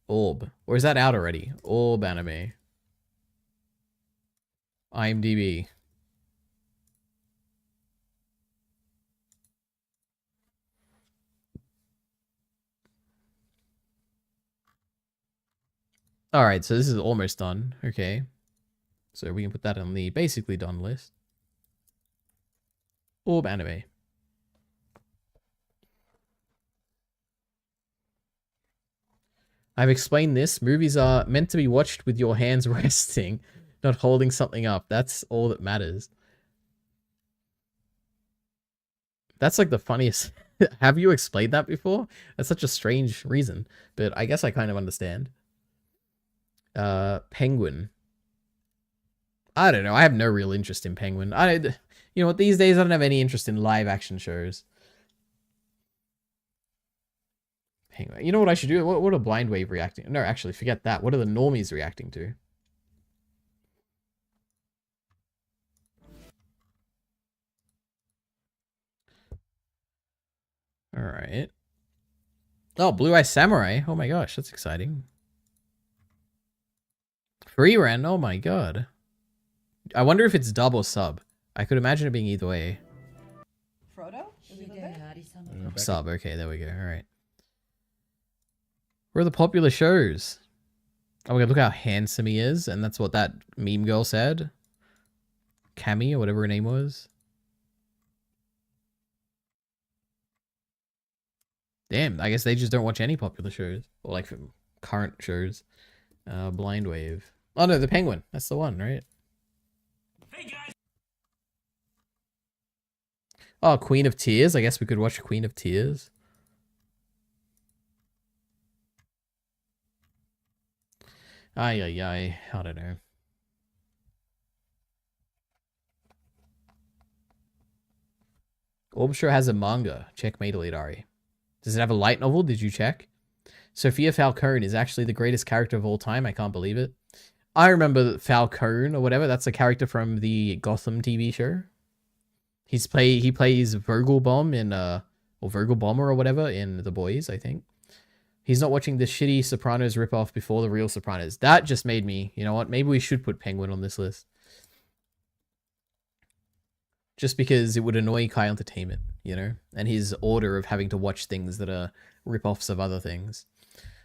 Orb. Or is that out already? Orb anime. IMDb. Alright, so this is almost done. Okay. So we can put that on the basically done list. Orb anime. I've explained this. Movies are meant to be watched with your hands resting, not holding something up. That's all that matters. That's like the funniest. Have you explained that before? That's such a strange reason, but I guess I kind of understand. Penguin. I don't know. I have no real interest in Penguin. You know what? These days I don't have any interest in live action shows. Penguin. You know what I should do? What are Blind Wave reacting? No, actually, forget that. What are the normies reacting to? All right. Oh, Blue Eye Samurai. Oh my gosh, that's exciting. Free Ren. Oh my god. I wonder if it's dub or sub. I could imagine it being either way. Frodo? Sub. Okay, there we go. All right. Where are the popular shows? Oh my god, look how handsome he is. And that's what that meme girl said. Cammy, or whatever her name was. Damn, I guess they just don't watch any popular shows. Or like current shows. Blind Wave. Oh no, the Penguin. That's the one, right? Hey guys. Oh, Queen of Tears. I guess we could watch Queen of Tears. I don't know. Orbsure has a manga. Check Maidalidari. Does it have a light novel? Did you check? Sophia Falcone is actually the greatest character of all time. I can't believe it. I remember Falcone or whatever. That's a character from the Gotham TV show. He plays Vogelbaum in or Vogelbomber or whatever in The Boys, I think. He's not watching the shitty Sopranos ripoff before the real Sopranos. That just made me, you know what? Maybe we should put Penguin on this list. Just because it would annoy Kai Entertainment, you know? And his order of having to watch things that are ripoffs of other things.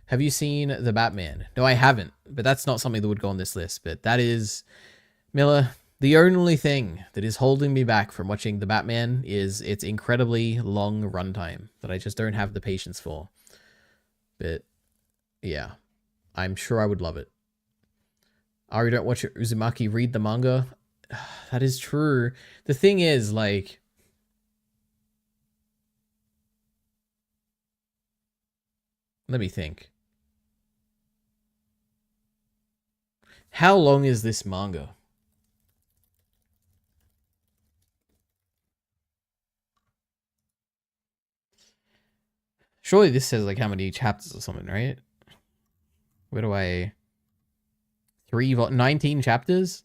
Have you seen The Batman? No, I haven't. But that's not something that would go on this list. But that is, Miller, the only thing that is holding me back from watching The Batman is its incredibly long runtime that I just don't have the patience for. But, yeah. I'm sure I would love it. Ari, don't watch Uzumaki, read the manga. That is true. The thing is, like... Let me think. How long is this manga? Surely this says like how many chapters or something, right? Where do I... 19 chapters?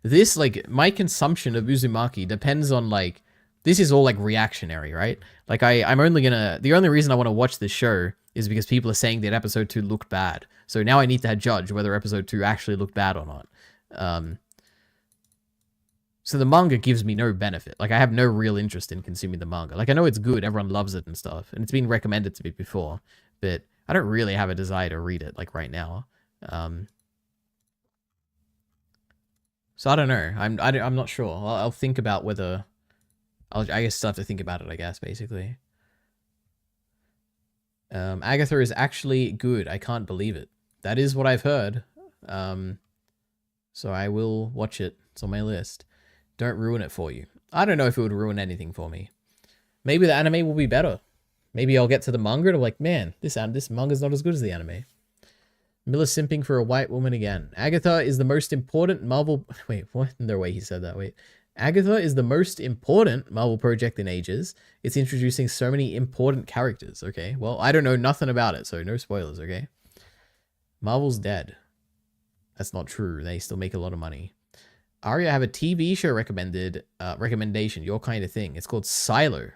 This, like, my consumption of Uzumaki depends on, like... This is all, like, reactionary, right? Like, I'm only gonna... The only reason I want to watch this show is because people are saying that episode 2 looked bad. So now I need to judge whether episode 2 actually looked bad or not. So the manga gives me no benefit. Like, I have no real interest in consuming the manga. Like, I know it's good, everyone loves it and stuff, and it's been recommended to me before, but I don't really have a desire to read it, like, right now. So I don't know. I'm not sure. I'll think about whether... I guess still have to think about it, I guess, basically. Agatha is actually good. I can't believe it. That is what I've heard. So I will watch it. It's on my list. Don't ruin it for you. I don't know if it would ruin anything for me. Maybe the anime will be better. Maybe I'll get to the manga and I'm like, man, this manga's not as good as the anime. Miller simping for a white woman again. Agatha is the most important Marvel... Wait, what? No way he said that. Wait. Agatha is the most important Marvel project in ages. It's introducing so many important characters, okay? Well, I don't know nothing about it, so no spoilers, okay? Marvel's dead. That's not true. They still make a lot of money. Aria, I have a TV show recommendation, your kind of thing. It's called Silo.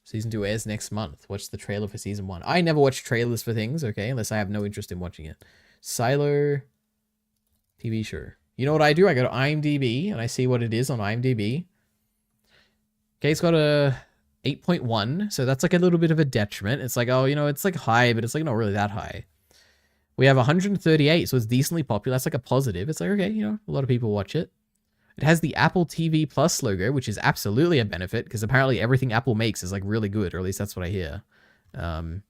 Season 2 airs next month. Watch the trailer for Season 1. I never watch trailers for things, okay? Unless I have no interest in watching it. Silo TV show. You know what I do? I go to IMDb, and I see what it is on IMDb. Okay, it's got a 8.1, so that's like a little bit of a detriment. It's like, oh, you know, it's like high, but it's like not really that high. We have 138, so it's decently popular. That's like a positive. It's like, okay, you know, a lot of people watch it. It has the Apple TV Plus logo, which is absolutely a benefit, because apparently everything Apple makes is like really good, or at least that's what I hear. I don't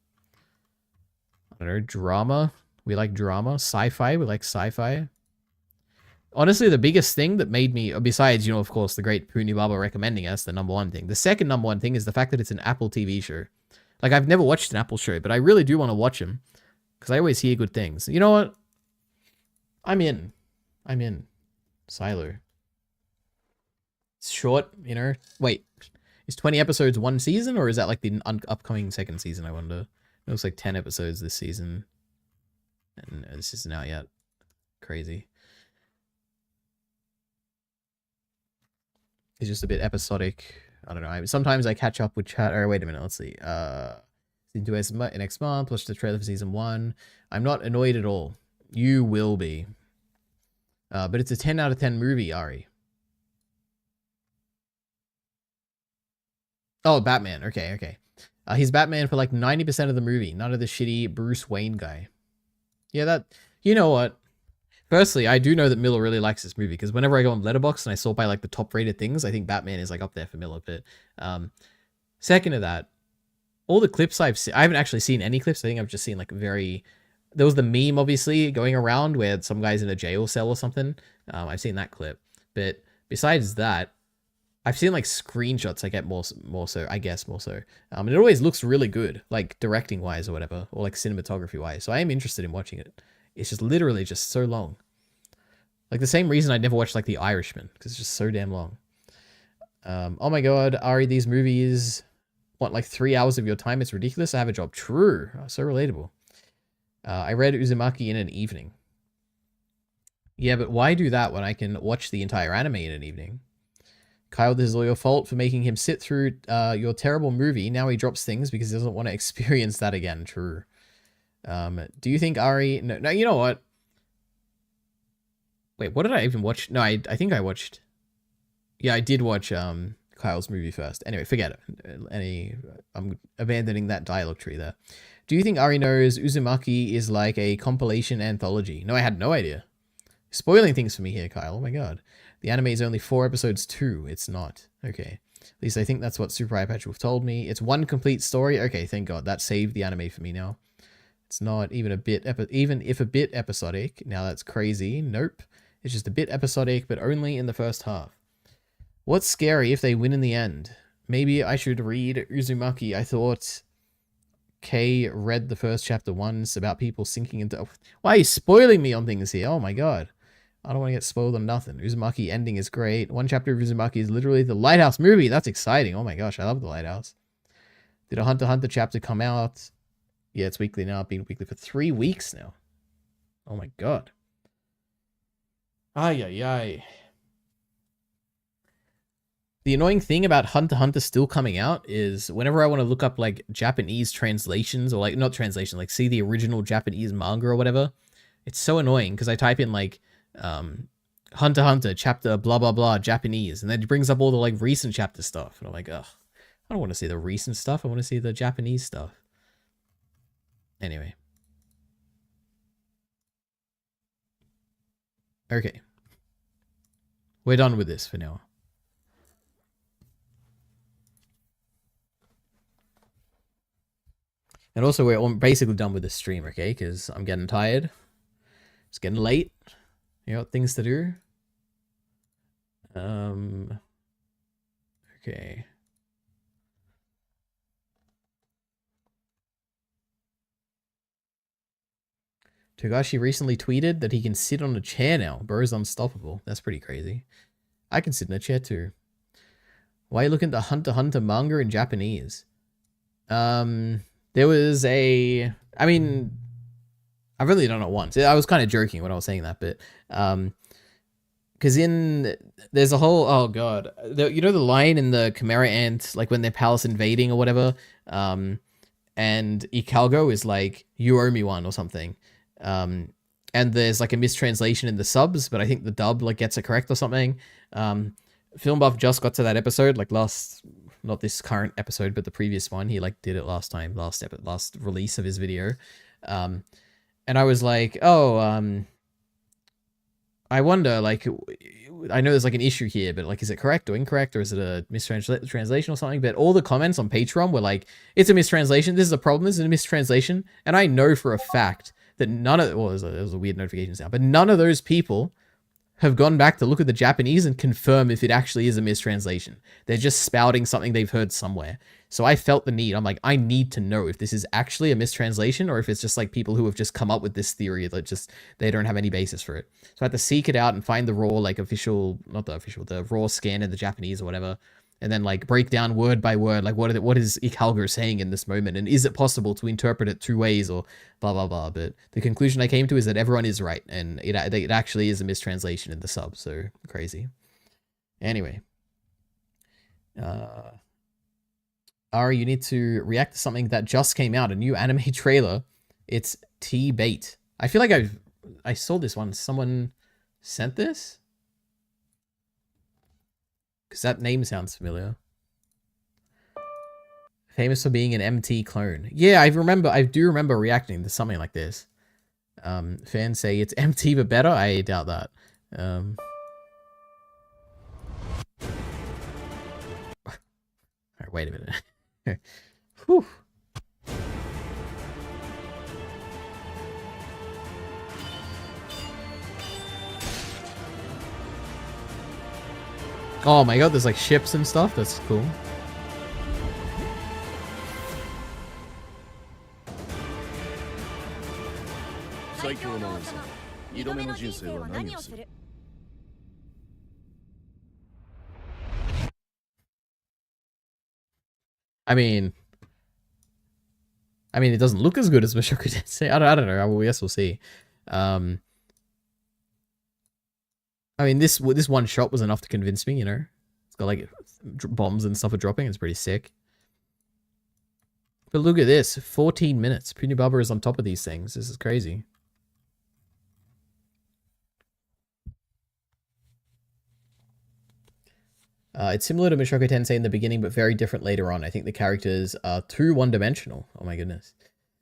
know, drama. We like drama. Sci-fi. We like sci-fi. Honestly, the biggest thing that made me, besides, you know, of course, the great Puni Baba recommending us, the #1 thing. The second #1 thing is the fact that it's an Apple TV show. Like, I've never watched an Apple show, but I really do want to watch them, because I always hear good things. You know what? I'm in. Silo. It's short, you know. Wait, is 20 episodes one season, or is that like the upcoming second season, I wonder? It looks like 10 episodes this season. And this isn't out yet. Crazy. It's just a bit episodic. I don't know. Sometimes I catch up with chat. Or wait a minute, let's see. Season 2 next month. Watch the trailer for Season 1. I'm not annoyed at all. You will be. But it's a 10 out of 10 movie, Ari. Oh, Batman. Okay. He's Batman for like 90% of the movie. None of the shitty Bruce Wayne guy. Yeah, that... You know what? Firstly, I do know that Miller really likes this movie, because whenever I go on Letterboxd and I sort by like the top rated things, I think Batman is like up there for Miller. But second to that, all the clips I've seen... I haven't actually seen any clips. I think I've just seen like very... There was the meme, obviously, going around where some guy's in a jail cell or something. I've seen that clip. But besides that, I've seen like screenshots. I get more so. And it always looks really good, like directing wise or whatever, or like cinematography wise. So I am interested in watching it. It's just literally just so long. Like the same reason I never watched like The Irishman, because it's just so damn long. Oh my god, Ari, these movies want like 3 hours of your time. It's ridiculous. I have a job. True. Oh, so relatable. I read Uzumaki in an evening. Yeah, but why do that when I can watch the entire anime in an evening? Kyle, this is all your fault for making him sit through your terrible movie. Now he drops things because he doesn't want to experience that again. True. Do you think Ari... No, you know what? Wait, what did I even watch? No, I think I watched... Yeah, I did watch Kyle's movie first. Anyway, forget it. I'm abandoning that dialogue tree there. Do you think Ari knows Uzumaki is like a compilation anthology? No, I had no idea. Spoiling things for me here, Kyle. Oh my god. The anime is only 4 episodes too. It's not. Okay. At least I think that's what Super Eye Patch Wolf told me. It's one complete story. Okay, thank god. That saved the anime for me now. It's not even a bit... even if a bit episodic. Now that's crazy. Nope. It's just a bit episodic, but only in the first half. What's scary if they win in the end? Maybe I should read Uzumaki. I thought Kay read the first chapter once about people sinking into... Why are you spoiling me on things here? Oh my god. I don't want to get spoiled on nothing. Uzumaki ending is great. One chapter of Uzumaki is literally the Lighthouse movie. That's exciting. Oh my gosh, I love the Lighthouse. Did a Hunter x Hunter chapter come out? Yeah, it's weekly now. It's been weekly for 3 weeks now. Oh my god. Ay, ay, ay. The annoying thing about Hunter x Hunter still coming out is whenever I want to look up like Japanese translations or like, not translation, like see the original Japanese manga or whatever, it's so annoying because I type in like Hunter x Hunter chapter blah blah blah Japanese, and then it brings up all the like recent chapter stuff, and I'm like, ugh, I don't want to see the recent stuff. I want to see the Japanese stuff. Anyway. Okay. We're done with this for now. And also, we're basically done with this stream, okay? Because I'm getting tired. It's getting late. You got things to do. Okay. Togashi recently tweeted that he can sit on a chair now. Bro's unstoppable. That's pretty crazy. I can sit in a chair too. Why are you looking at the Hunter x Hunter manga in Japanese? There was a... I mean, I've really done it once. I was kind of joking when I was saying that, but... Because there's a whole... Oh, God. You know the line in the Chimera Ant, like when they're palace invading or whatever? And Ikalgo is like, you owe me one or something. And there's like a mistranslation in the subs, but I think the dub like gets it correct or something. Film Buff just got to that episode, like not this current episode, but the previous one. He like did it last time, last release of his video. And I was like, oh, I wonder, like, I know there's like an issue here, but like, is it correct or incorrect, or is it a mistranslation or something? But all the comments on Patreon were like, it's a mistranslation. This is a problem. This is a mistranslation. And I know for a fact that none of, well, it was a weird notification sound, but none of those people have gone back to look at the Japanese and confirm if it actually is a mistranslation. They're just spouting something they've heard somewhere. So I felt the need. I'm like, I need to know if this is actually a mistranslation or if it's just like people who have just come up with this theory that just, they don't have any basis for it. So I had to seek it out and find the raw, like official, not the official, the raw scan in the Japanese or whatever. And then like break down word by word, like what is Ikalgo saying in this moment? And is it possible to interpret it 2 ways or blah, blah, blah. But the conclusion I came to is that everyone is right. And it actually is a mistranslation in the sub. So crazy. Anyway. Ari, you need to react to something that just came out. A new anime trailer. It's T-Bait. I feel like I saw this one. Someone sent this? Because that name sounds familiar. Famous for being an MT clone. Yeah, I do remember reacting to something like this. Fans say it's MT but better. I doubt that. Alright, wait a minute. Whew. Oh my god, there's like ships and stuff. That's cool. I mean, it doesn't look as good as Mushoku Tensei. I don't know. I guess we'll see. I mean, this one shot was enough to convince me. You know, it's got like bombs and stuff are dropping. It's pretty sick. But look at this, 14 minutes. Punibaba is on top of these things. This is crazy. It's similar to Mushoku Tensei in the beginning, but very different later on. I think the characters are too one-dimensional. Oh my goodness.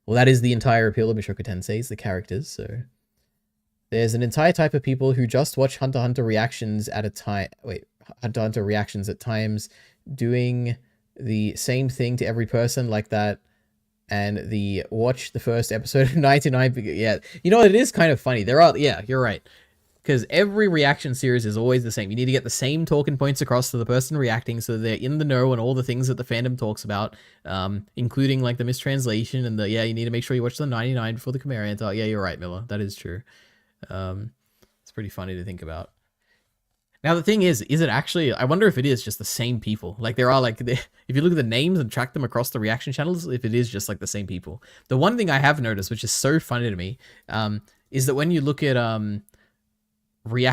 Well, that is the entire appeal of Mushoku Tensei, is the characters, so... There's an entire type of people who just watch Hunter x Hunter reactions at a time... Wait, Hunter x Hunter reactions at times, doing the same thing to every person like that, and the watch the first episode of 99... Yeah, you know, it is kind of funny. There are... Yeah, you're right. Because every reaction series is always the same. You need to get the same talking points across to the person reacting so they're in the know and all the things that the fandom talks about, including like the mistranslation and the, yeah, you need to make sure you watch the 99 before the Chimera talk. Yeah, you're right, Miller. That is true. It's pretty funny to think about. Now, the thing is it actually, I wonder if it is just the same people. Like, there are, like, if you look at the names and track them across the reaction channels, if it is just, like, the same people. The one thing I have noticed, which is so funny to me, is that when you look at, like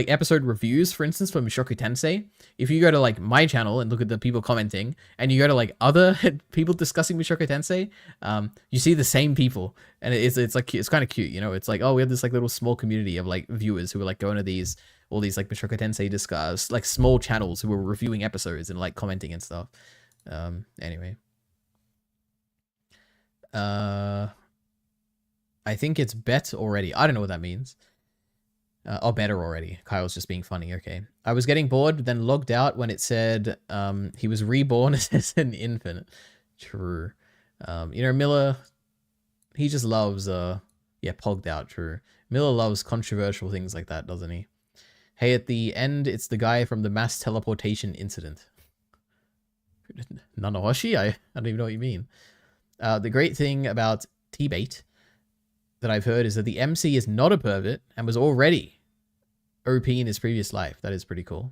episode reviews, for instance, for Mushoku Tensei, if you go to like my channel and look at the people commenting, and you go to like other people discussing Mushoku Tensei, you see the same people, and it's like, it's kind of cute, you know. It's like, oh, we have this like little small community of like viewers who are like going to all these like Mushoku Tensei discuss, like small channels who are reviewing episodes and like commenting and stuff. Anyway, I think it's bet already. I don't know what that means. Oh, better already. Kyle's just being funny. Okay. I was getting bored, then logged out when it said he was reborn as an infant. True. You know, Miller, he just loves, yeah, pogged out. True. Miller loves controversial things like that, doesn't he? Hey, at the end, it's the guy from the mass teleportation incident. Nanahoshi? I don't even know what you mean. The great thing about T-Bait that I've heard is that the MC is not a pervert and was already OP in his previous life. That is pretty cool.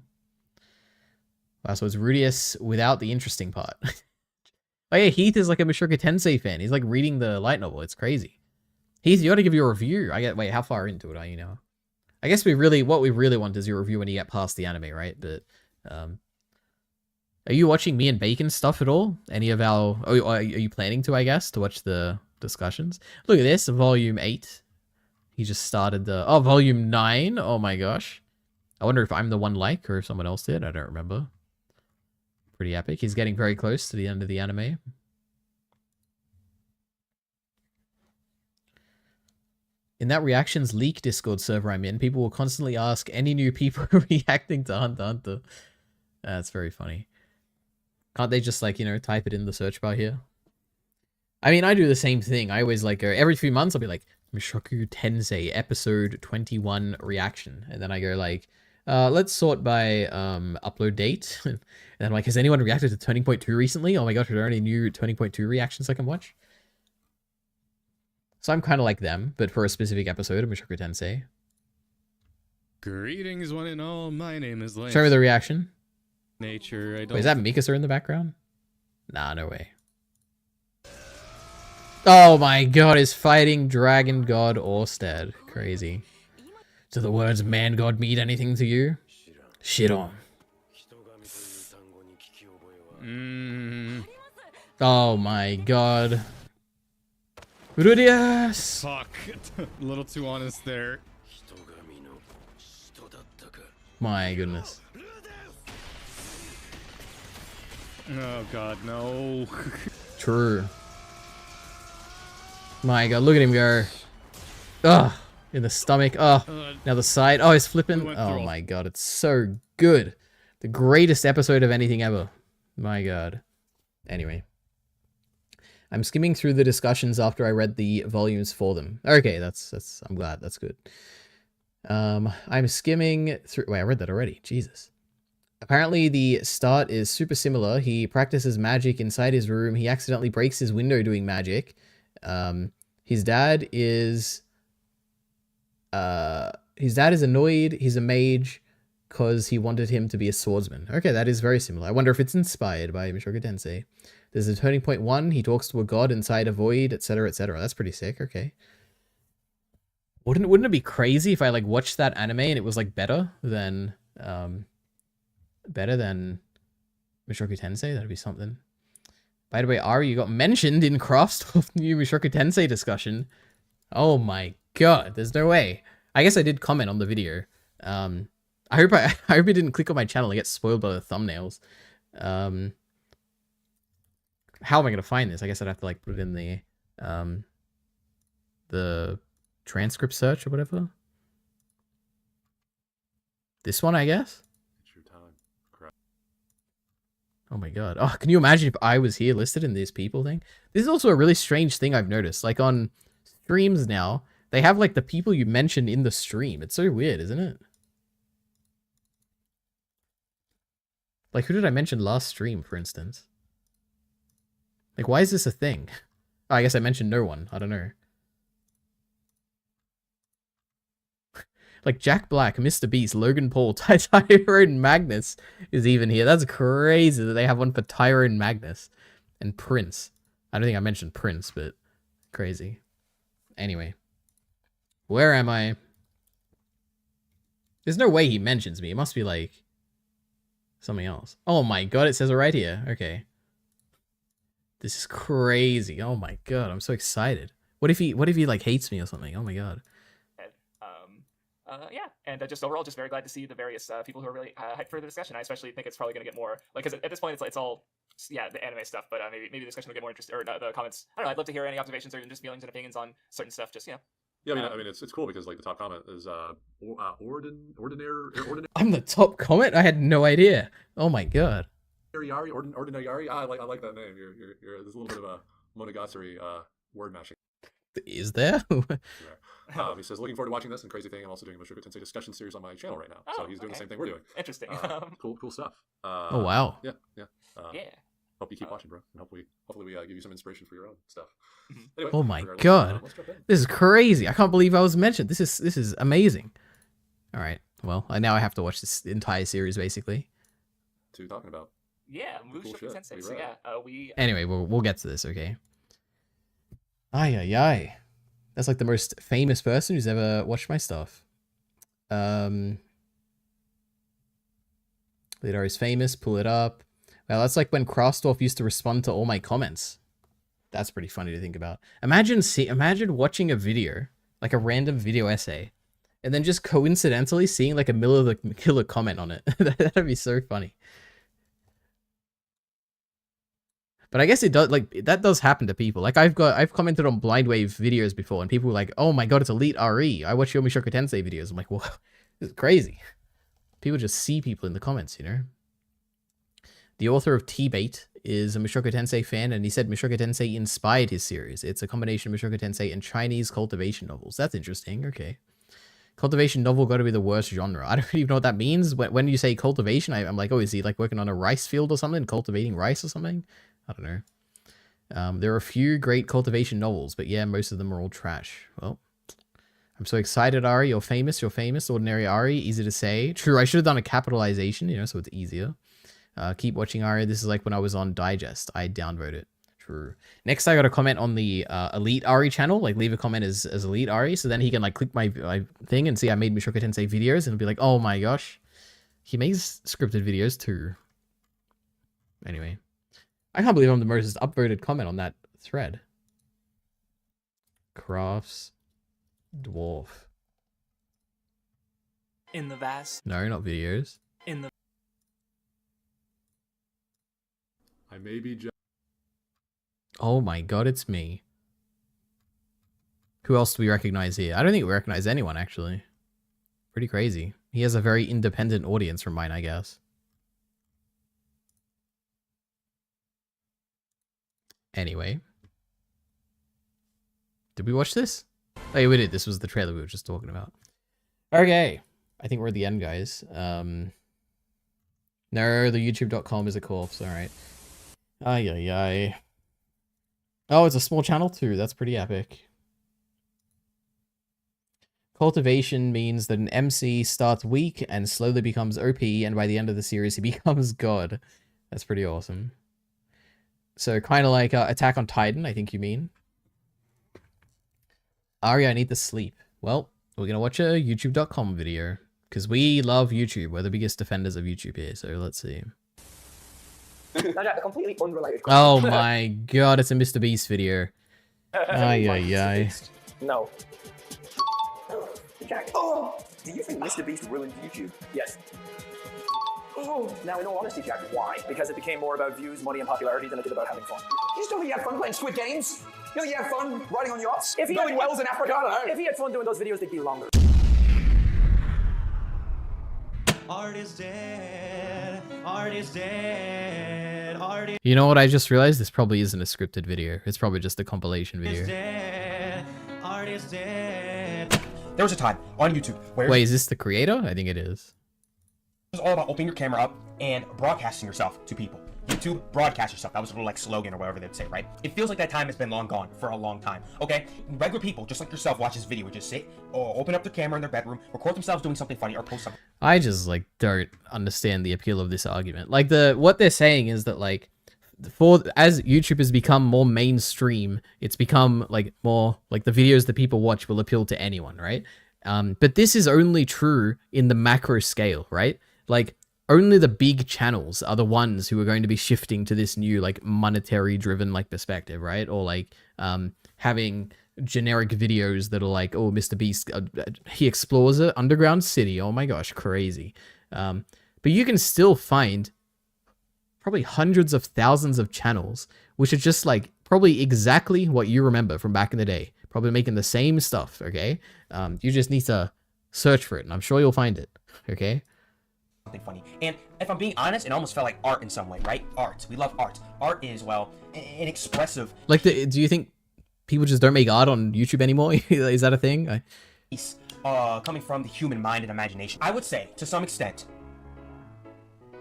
Wow, so it's Rudius without the interesting part. Oh yeah, Heath is like a Mushoku Tensei fan. He's like reading the light novel. It's crazy. Heath, you got to give your review. Wait, how far into it are you now? I guess what we really want is your review when you get past the anime, right? But are you watching me and Bacon stuff at all? Any of our... Oh, are you planning to, I guess, to watch the discussions? Look at this, volume 8. He just started the... Oh, volume 9. Oh my gosh. I wonder if I'm the one like or if someone else did. I don't remember. Pretty epic. He's getting very close to the end of the anime. In that reactions leak Discord server I'm in, people will constantly ask any new people reacting to Hunter x Hunter. That's very funny. Can't they just, like, you know, type it in the search bar here? I mean, I do the same thing. I always, like, go every few months, I'll be like, Mushoku Tensei episode 21 reaction. And then I go, like, let's sort by upload date. And then I'm like, has anyone reacted to Turning Point 2 recently? Oh my gosh, are there any new Turning Point 2 reactions I can watch? So I'm kind of like them, but for a specific episode of Mushoku Tensei. Greetings, one and all. My name is Lance. Show me the reaction. Nature, I don't... Wait, is that Mikasa in the background? Nah, no way. Oh my god, is fighting Dragon God Orsted. Crazy. Do the words man god mean anything to you? Shit on. Oh my god. Rudius! Fuck. A little too honest there. My goodness. Oh god, no. True. My god, look at him go. Ugh. In the stomach. Oh, now the side. Oh, he's flipping. Oh my god, it's so good. The greatest episode of anything ever. My god. Anyway. I'm skimming through the discussions after I read the volumes for them. Okay, that's I'm glad. That's good. I'm skimming through... Wait, I read that already. Jesus. Apparently, the start is super similar. He practices magic inside his room. He accidentally breaks his window doing magic. His dad is annoyed. He's a mage. because he wanted him to be a swordsman. Okay, that is very similar. I wonder if it's inspired by Mushoku Tensei. There's a turning point 1. He talks to a god inside a void, etc., etc. That's pretty sick. Okay. Wouldn't it be crazy if I like watched that anime and it was like better than Mushoku Tensei? That'd be something. By the way, Ari, you got mentioned in Craft's new Mushoku Tensei discussion. Oh my god, there's no way. I guess I did comment on the video. I hope you didn't click on my channel and get spoiled by the thumbnails. How am I gonna find this? I guess I'd have to like put it in the transcript search or whatever. This one, I guess. Oh my god. Oh, can you imagine if I was here listed in this people thing? This is also a really strange thing I've noticed. Like on streams now, they have like the people you mentioned in the stream. It's so weird, isn't it? Like who did I mention last stream, for instance? Like why is this a thing? Oh, I guess I mentioned no one. I don't know. Like Jack Black, Mr. Beast, Logan Paul, Tyrone Magnus is even here. That's crazy that they have one for Tyrone Magnus. And Prince. I don't think I mentioned Prince, but crazy. Anyway. Where am I? There's no way he mentions me. It must be like something else. Oh my god, it says it right here. Okay. This is crazy. Oh my god, I'm so excited. What if he like hates me or something? Oh my god. Yeah, and just overall, just very glad to see the various people who are really hyped for the discussion. I especially think it's probably going to get more, like, because at this point it's all, yeah, the anime stuff, but maybe the discussion will get more interesting, or the comments. I don't know, I'd love to hear any observations or just feelings and opinions on certain stuff, just, you know. Yeah, I mean, it's cool because like the top comment is ordinary. I'm the top comment? I had no idea. Oh my god. Ordinary Yari. I like that name. There's a little bit of a Monogatari word mashing. Is there? He says, looking forward to watching this and crazy thing. I'm also doing a Mushoku Tensei discussion series on my channel right now. So he's doing the same thing we're doing. Interesting. Cool stuff. Oh wow. Yeah. Yeah. Hope you keep watching, bro, and hopefully we give you some inspiration for your own stuff. Anyway, Oh my regardless, god. let's jump in. This is crazy. I can't believe I was mentioned. This is amazing. All right. Well, now I have to watch this entire series basically. What are you talking about? Yeah, Mushoku Tensei. So yeah, we. Anyway, we'll get to this, okay? Ay. That's like the most famous person who's ever watched my stuff. Lidar is famous. Pull it up. Well, that's like when Krastorf used to respond to all my comments. That's pretty funny to think about. Imagine watching a video, like a random video essay, and then just coincidentally seeing like a Miller the Killer comment on it. That'd be so funny. But I guess it does, like, that does happen to people. Like, I've commented on Blind Wave videos before, and people were like, oh my god, it's Elite RE. I watch your Mushoku Tensei videos. I'm like, well, this is crazy. People just see people in the comments, you know? The author of T-Bait is a Mushoku Tensei fan, and he said Mushoku Tensei inspired his series. It's a combination of Mushoku Tensei and Chinese cultivation novels. That's interesting, okay. Cultivation novel got to be the worst genre. I don't even know what that means. When you say cultivation, I'm like, oh, is he like working on a rice field or something? Cultivating rice or something? I don't know. There are a few great cultivation novels, but yeah, most of them are all trash. Well, I'm so excited, Ari. You're famous. Ordinary Ari. Easy to say. True, I should have done a capitalization, you know, so it's easier. Keep watching, Ari. This is like when I was on Digest. I downvote it. True. Next, I got to comment on the Elite Ari channel. Like, leave a comment as Elite Ari, so then he can like click my thing and see I made Mushoku Tensei videos, and it'll be like, oh my gosh, he makes scripted videos too. Anyway, I can't believe I'm the most upvoted comment on that thread. Crafts dwarf. In the vast. No, not videos. In the. I may be just. Oh my god, it's me. Who else do we recognize here? I don't think we recognize anyone, actually. Pretty crazy. He has a very independent audience from mine, I guess. Anyway. Did we watch this? Oh, yeah, we did. This was the trailer we were just talking about. Okay. I think we're at the end, guys. No, the youtube.com is a corpse. Alright. Ay. Oh, it's a small channel too. That's pretty epic. Cultivation means that an MC starts weak and slowly becomes OP, and by the end of the series, he becomes God. That's pretty awesome. So kind of like Attack on Titan, I think you mean. Ari, I need to sleep. Well, we're going to watch a youtube.com video, because we love YouTube. We're the biggest defenders of YouTube here, so let's see. Now, Jack, a completely unrelated question. Oh my god, it's a Mr. Beast video. Ay, ay, ay. No. Jack, oh, do you think Mr. Beast ruined YouTube? Yes. Oh, now in all honesty, Jack, why? Because it became more about views, money, and popularity than it did about having fun. You still think he had fun playing Squid Games? You think he had fun riding on yachts? Building wells in Africa? If he had fun doing those videos, they'd be longer. Art is dead. Art is dead. Art is You know what I just realized? This probably isn't a scripted video. It's probably just a compilation video. dead. Art is dead. There was a time on YouTube where Wait, is this the creator? I think it is. it was all about opening your camera up and broadcasting yourself to people. YouTube, broadcast yourself. That was a little like slogan or whatever they'd say, right? It feels like that time has been long gone for a long time, okay? Regular people, just like yourself, watch this video, would just sit or open up their camera in their bedroom, record themselves doing something funny, or post something. I just like don't understand the appeal of this argument. Like what they're saying is that like as YouTube has become more mainstream, it's become like more like the videos that people watch will appeal to anyone, right? But this is only true in the macro scale, right? Like only the big channels are the ones who are going to be shifting to this new like monetary driven like perspective, right? Or like having generic videos that are like, oh, Mr. Beast, he explores an underground city. Oh my gosh, crazy. But you can still find probably hundreds of thousands of channels, which are just like probably exactly what you remember from back in the day. Probably making the same stuff, okay? You just need to search for it, and I'm sure you'll find it, okay? Something funny. And if I'm being honest, it almost felt like art in some way, right? Art. We love art. Art is, well, an expressive... Like, do you think people just don't make art on YouTube anymore? Is that a thing? Piece, coming from the human mind and imagination. I would say, to some extent,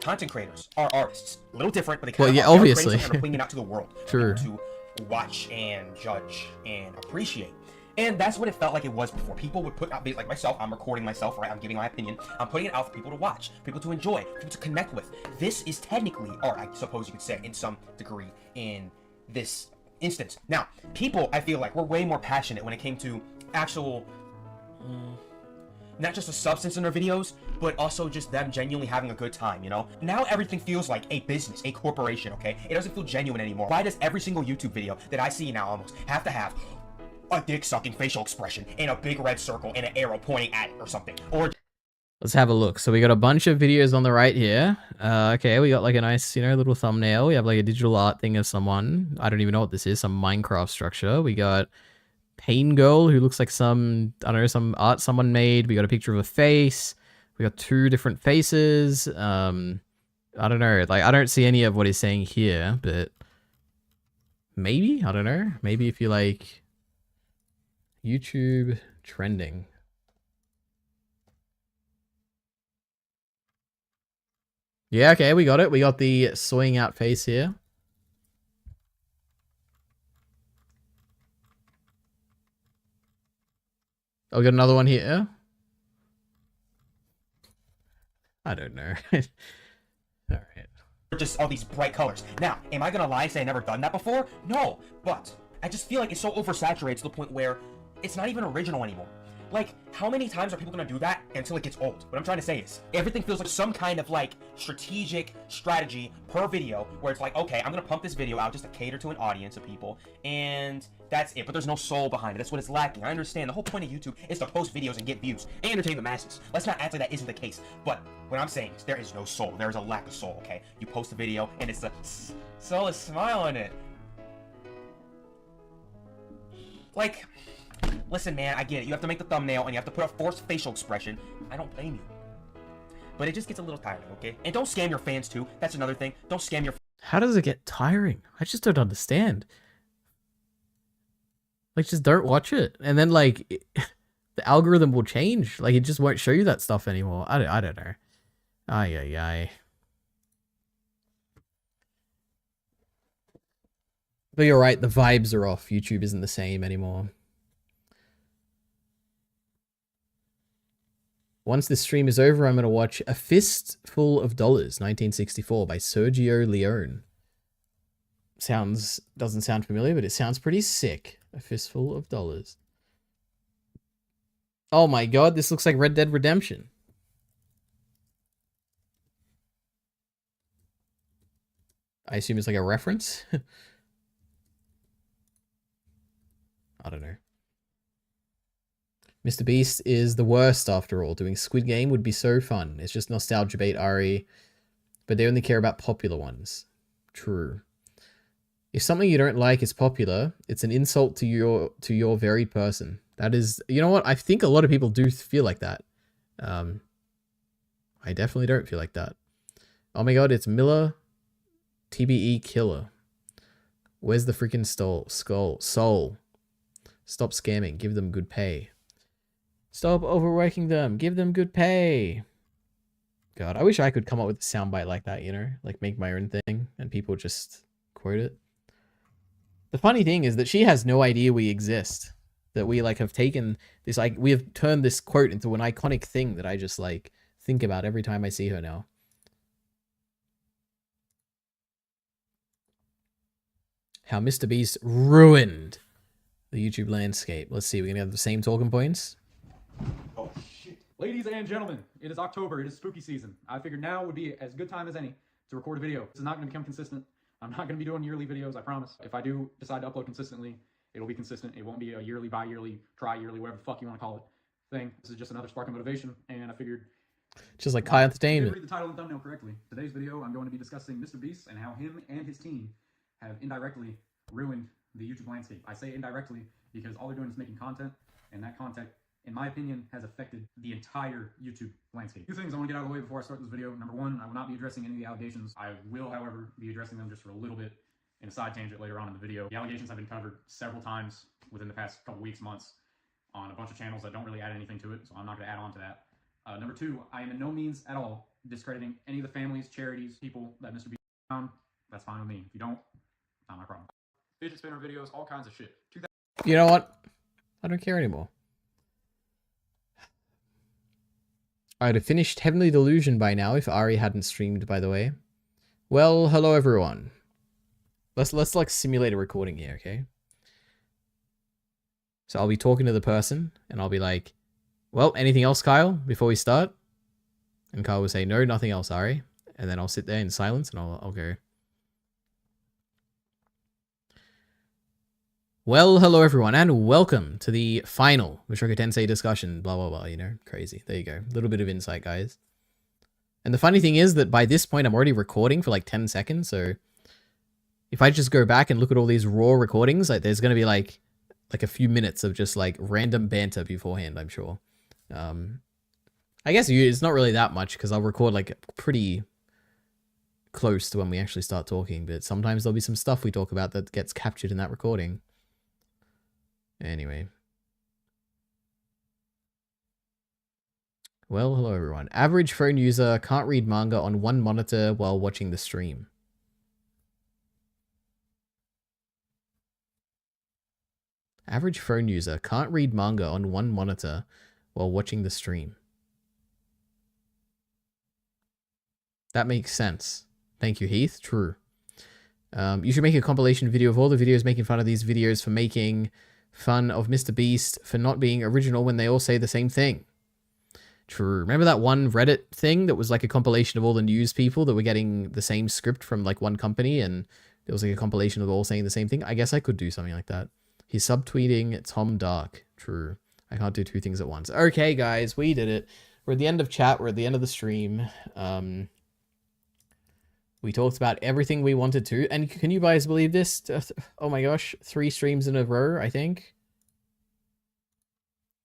content creators are artists. A little different, but they kind of are. Obviously. And are putting it out to the world. True. To watch and judge and appreciate. And that's what it felt like it was before. People would put out, like myself, I'm recording myself, right? I'm giving my opinion. I'm putting it out for people to watch, people to enjoy, people to connect with. This is technically art, I suppose you could say, in some degree, in this instance. Now, people, I feel like, were way more passionate when it came to actual, not just the substance in their videos, but also just them genuinely having a good time, you know? Now everything feels like a business, a corporation, okay? It doesn't feel genuine anymore. Why does every single YouTube video that I see now almost have to have a dick-sucking facial expression and a big red circle and an arrow pointing at it or something? Or Let's have a look. So we got a bunch of videos on the right here. Okay, we got like a nice, little thumbnail. We have like a digital art thing of someone. I don't even know what this is. Some Minecraft structure. We got Pain Girl, who looks like some, I don't know, some art someone made. We got a picture of a face. We got two different faces. I don't know. Like, I don't see any of what he's saying here, but maybe? I don't know. Maybe if you like YouTube trending. Yeah, okay, we got it. We got the soying out face here. Oh, we got another one here. I don't know. Alright. just all these bright colors. Now, am I gonna lie and say I've never done that before? No, but I just feel like it's so oversaturated to the point where it's not even original anymore. Like, how many times are people gonna do that until it gets old? What I'm trying to say is, everything feels like some kind of, like, strategic strategy per video, where it's like, okay, I'm gonna pump this video out just to cater to an audience of people, and that's it, but there's no soul behind it. That's what it's lacking. I understand. The whole point of YouTube is to post videos and get views, and entertain the masses. Let's not act like that isn't the case, but what I'm saying is, there is no soul. There is a lack of soul, okay? You post a video, and it's a soulless smile on it. Like, listen, man, I get it. You have to make the thumbnail, and you have to put a forced facial expression. I don't blame you. But it just gets a little tiring, okay? And don't scam your fans, too. That's another thing. Don't scam your... How does it get tiring? I just don't understand. Like, just don't watch it. And then, like, the algorithm will change. Like, it just won't show you that stuff anymore. I don't know. Ay, ay, ay. But you're right, the vibes are off. YouTube isn't the same anymore. Once this stream is over, I'm going to watch A Fistful of Dollars, 1964 by Sergio Leone. Doesn't sound familiar, but it sounds pretty sick. A Fistful of Dollars. Oh my god, this looks like Red Dead Redemption. I assume it's like a reference? I don't know. Mr. Beast is the worst after all. Doing Squid Game would be so fun. It's just nostalgia bait, Ari. But they only care about popular ones. True. If something you don't like is popular, it's an insult to your very person. That is, you know what? I think a lot of people do feel like that. I definitely don't feel like that. Oh my god, it's Miller TBE Killer. Where's the freaking soul? Stop scamming. Give them good pay. Stop overworking them. Give them good pay. God, I wish I could come up with a soundbite like that, you know? Like make my own thing and people just quote it. The funny thing is that she has no idea we exist. That we like have taken this, like we have turned this quote into an iconic thing that I just like think about every time I see her now. How Mr. Beast ruined the YouTube landscape. Let's see, we're gonna have the same talking points. Oh shit. Ladies and gentlemen, it is October, it is spooky season. I figured now would be as good time as any to record a video. This is not going to become consistent. I'm not going to be doing yearly videos, I promise. If I do decide to upload consistently, it'll be consistent. It won't be a yearly, bi-yearly, tri-yearly, whatever the fuck you want to call it thing. This is just another spark of motivation, and I figured... Just like Kai You Entertainment. did read the title and thumbnail correctly. Today's video, I'm going to be discussing Mr. Beast and how him and his team have indirectly ruined the YouTube landscape. I say indirectly because all they're doing is making content, and that content, in my opinion, has affected the entire YouTube landscape. Two things I want to get out of the way before I start this video. Number one, I will not be addressing any of the allegations. I will, however, be addressing them just for a little bit in a side tangent later on in the video. The allegations have been covered several times within the past couple weeks, months, on a bunch of channels that don't really add anything to it, so I'm not going to add on to that. Number two, I am in no means at all discrediting any of the families, charities, people that Mr. Beast found. That's fine with me. If you don't, not my problem. Fidget spinner videos, all kinds of shit. You know what? I don't care anymore. I'd have finished Heavenly Delusion by now if Ari hadn't streamed, by the way. Well, hello everyone. Let's like simulate a recording here, okay? So I'll be talking to the person and I'll be like, well, anything else, Kyle, before we start? And Kyle will say, no, nothing else, Ari. And then I'll sit there in silence and I'll go. Well, hello everyone, and welcome to the final Mushoku Tensei discussion, blah, blah, blah, you know, crazy. There you go. A little bit of insight, guys. And the funny thing is that by this point, I'm already recording for like 10 seconds, so if I just go back and look at all these raw recordings, like there's going to be like a few minutes of just like random banter beforehand, I'm sure. I guess it's not really that much because I'll record like pretty close to when we actually start talking, but sometimes there'll be some stuff we talk about that gets captured in that recording. Anyway. Well, hello everyone. Average phone user can't read manga on one monitor while watching the stream. Average phone user can't read manga on one monitor while watching the stream. That makes sense. Thank you, Heath. True. You should make a compilation video of all the videos making fun of these videos for making fun of Mr. Beast for not being original when they all say the same thing. True. Remember that one Reddit thing that was like a compilation of all the news people that were getting the same script from like one company and it was like a compilation of all saying the same thing? I guess I could do something like that. He's subtweeting Tom Dark. True. I can't do two things at once. Okay, guys, we did it. We're at the end of chat. We're at the end of the stream. We talked about everything we wanted to. And can you guys believe this? Oh my gosh. 3 streams in a row, I think.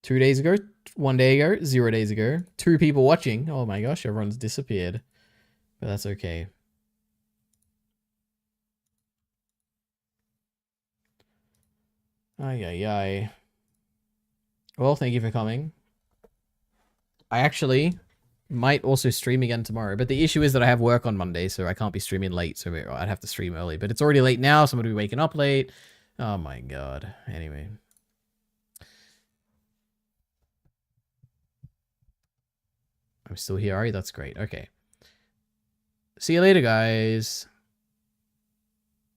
2 days ago. 1 day ago. 0 days ago. 2 people watching. Oh my gosh. Everyone's disappeared. But that's okay. Ay, ay, ay. Well, thank you for coming. I actually might also stream again tomorrow, but the issue is that I have work on Monday, so I can't be streaming late, so I'd have to stream early. But it's already late now, so I'm going to be waking up late. Oh my god. Anyway. We're still here, are you? That's great. Okay. See you later, guys.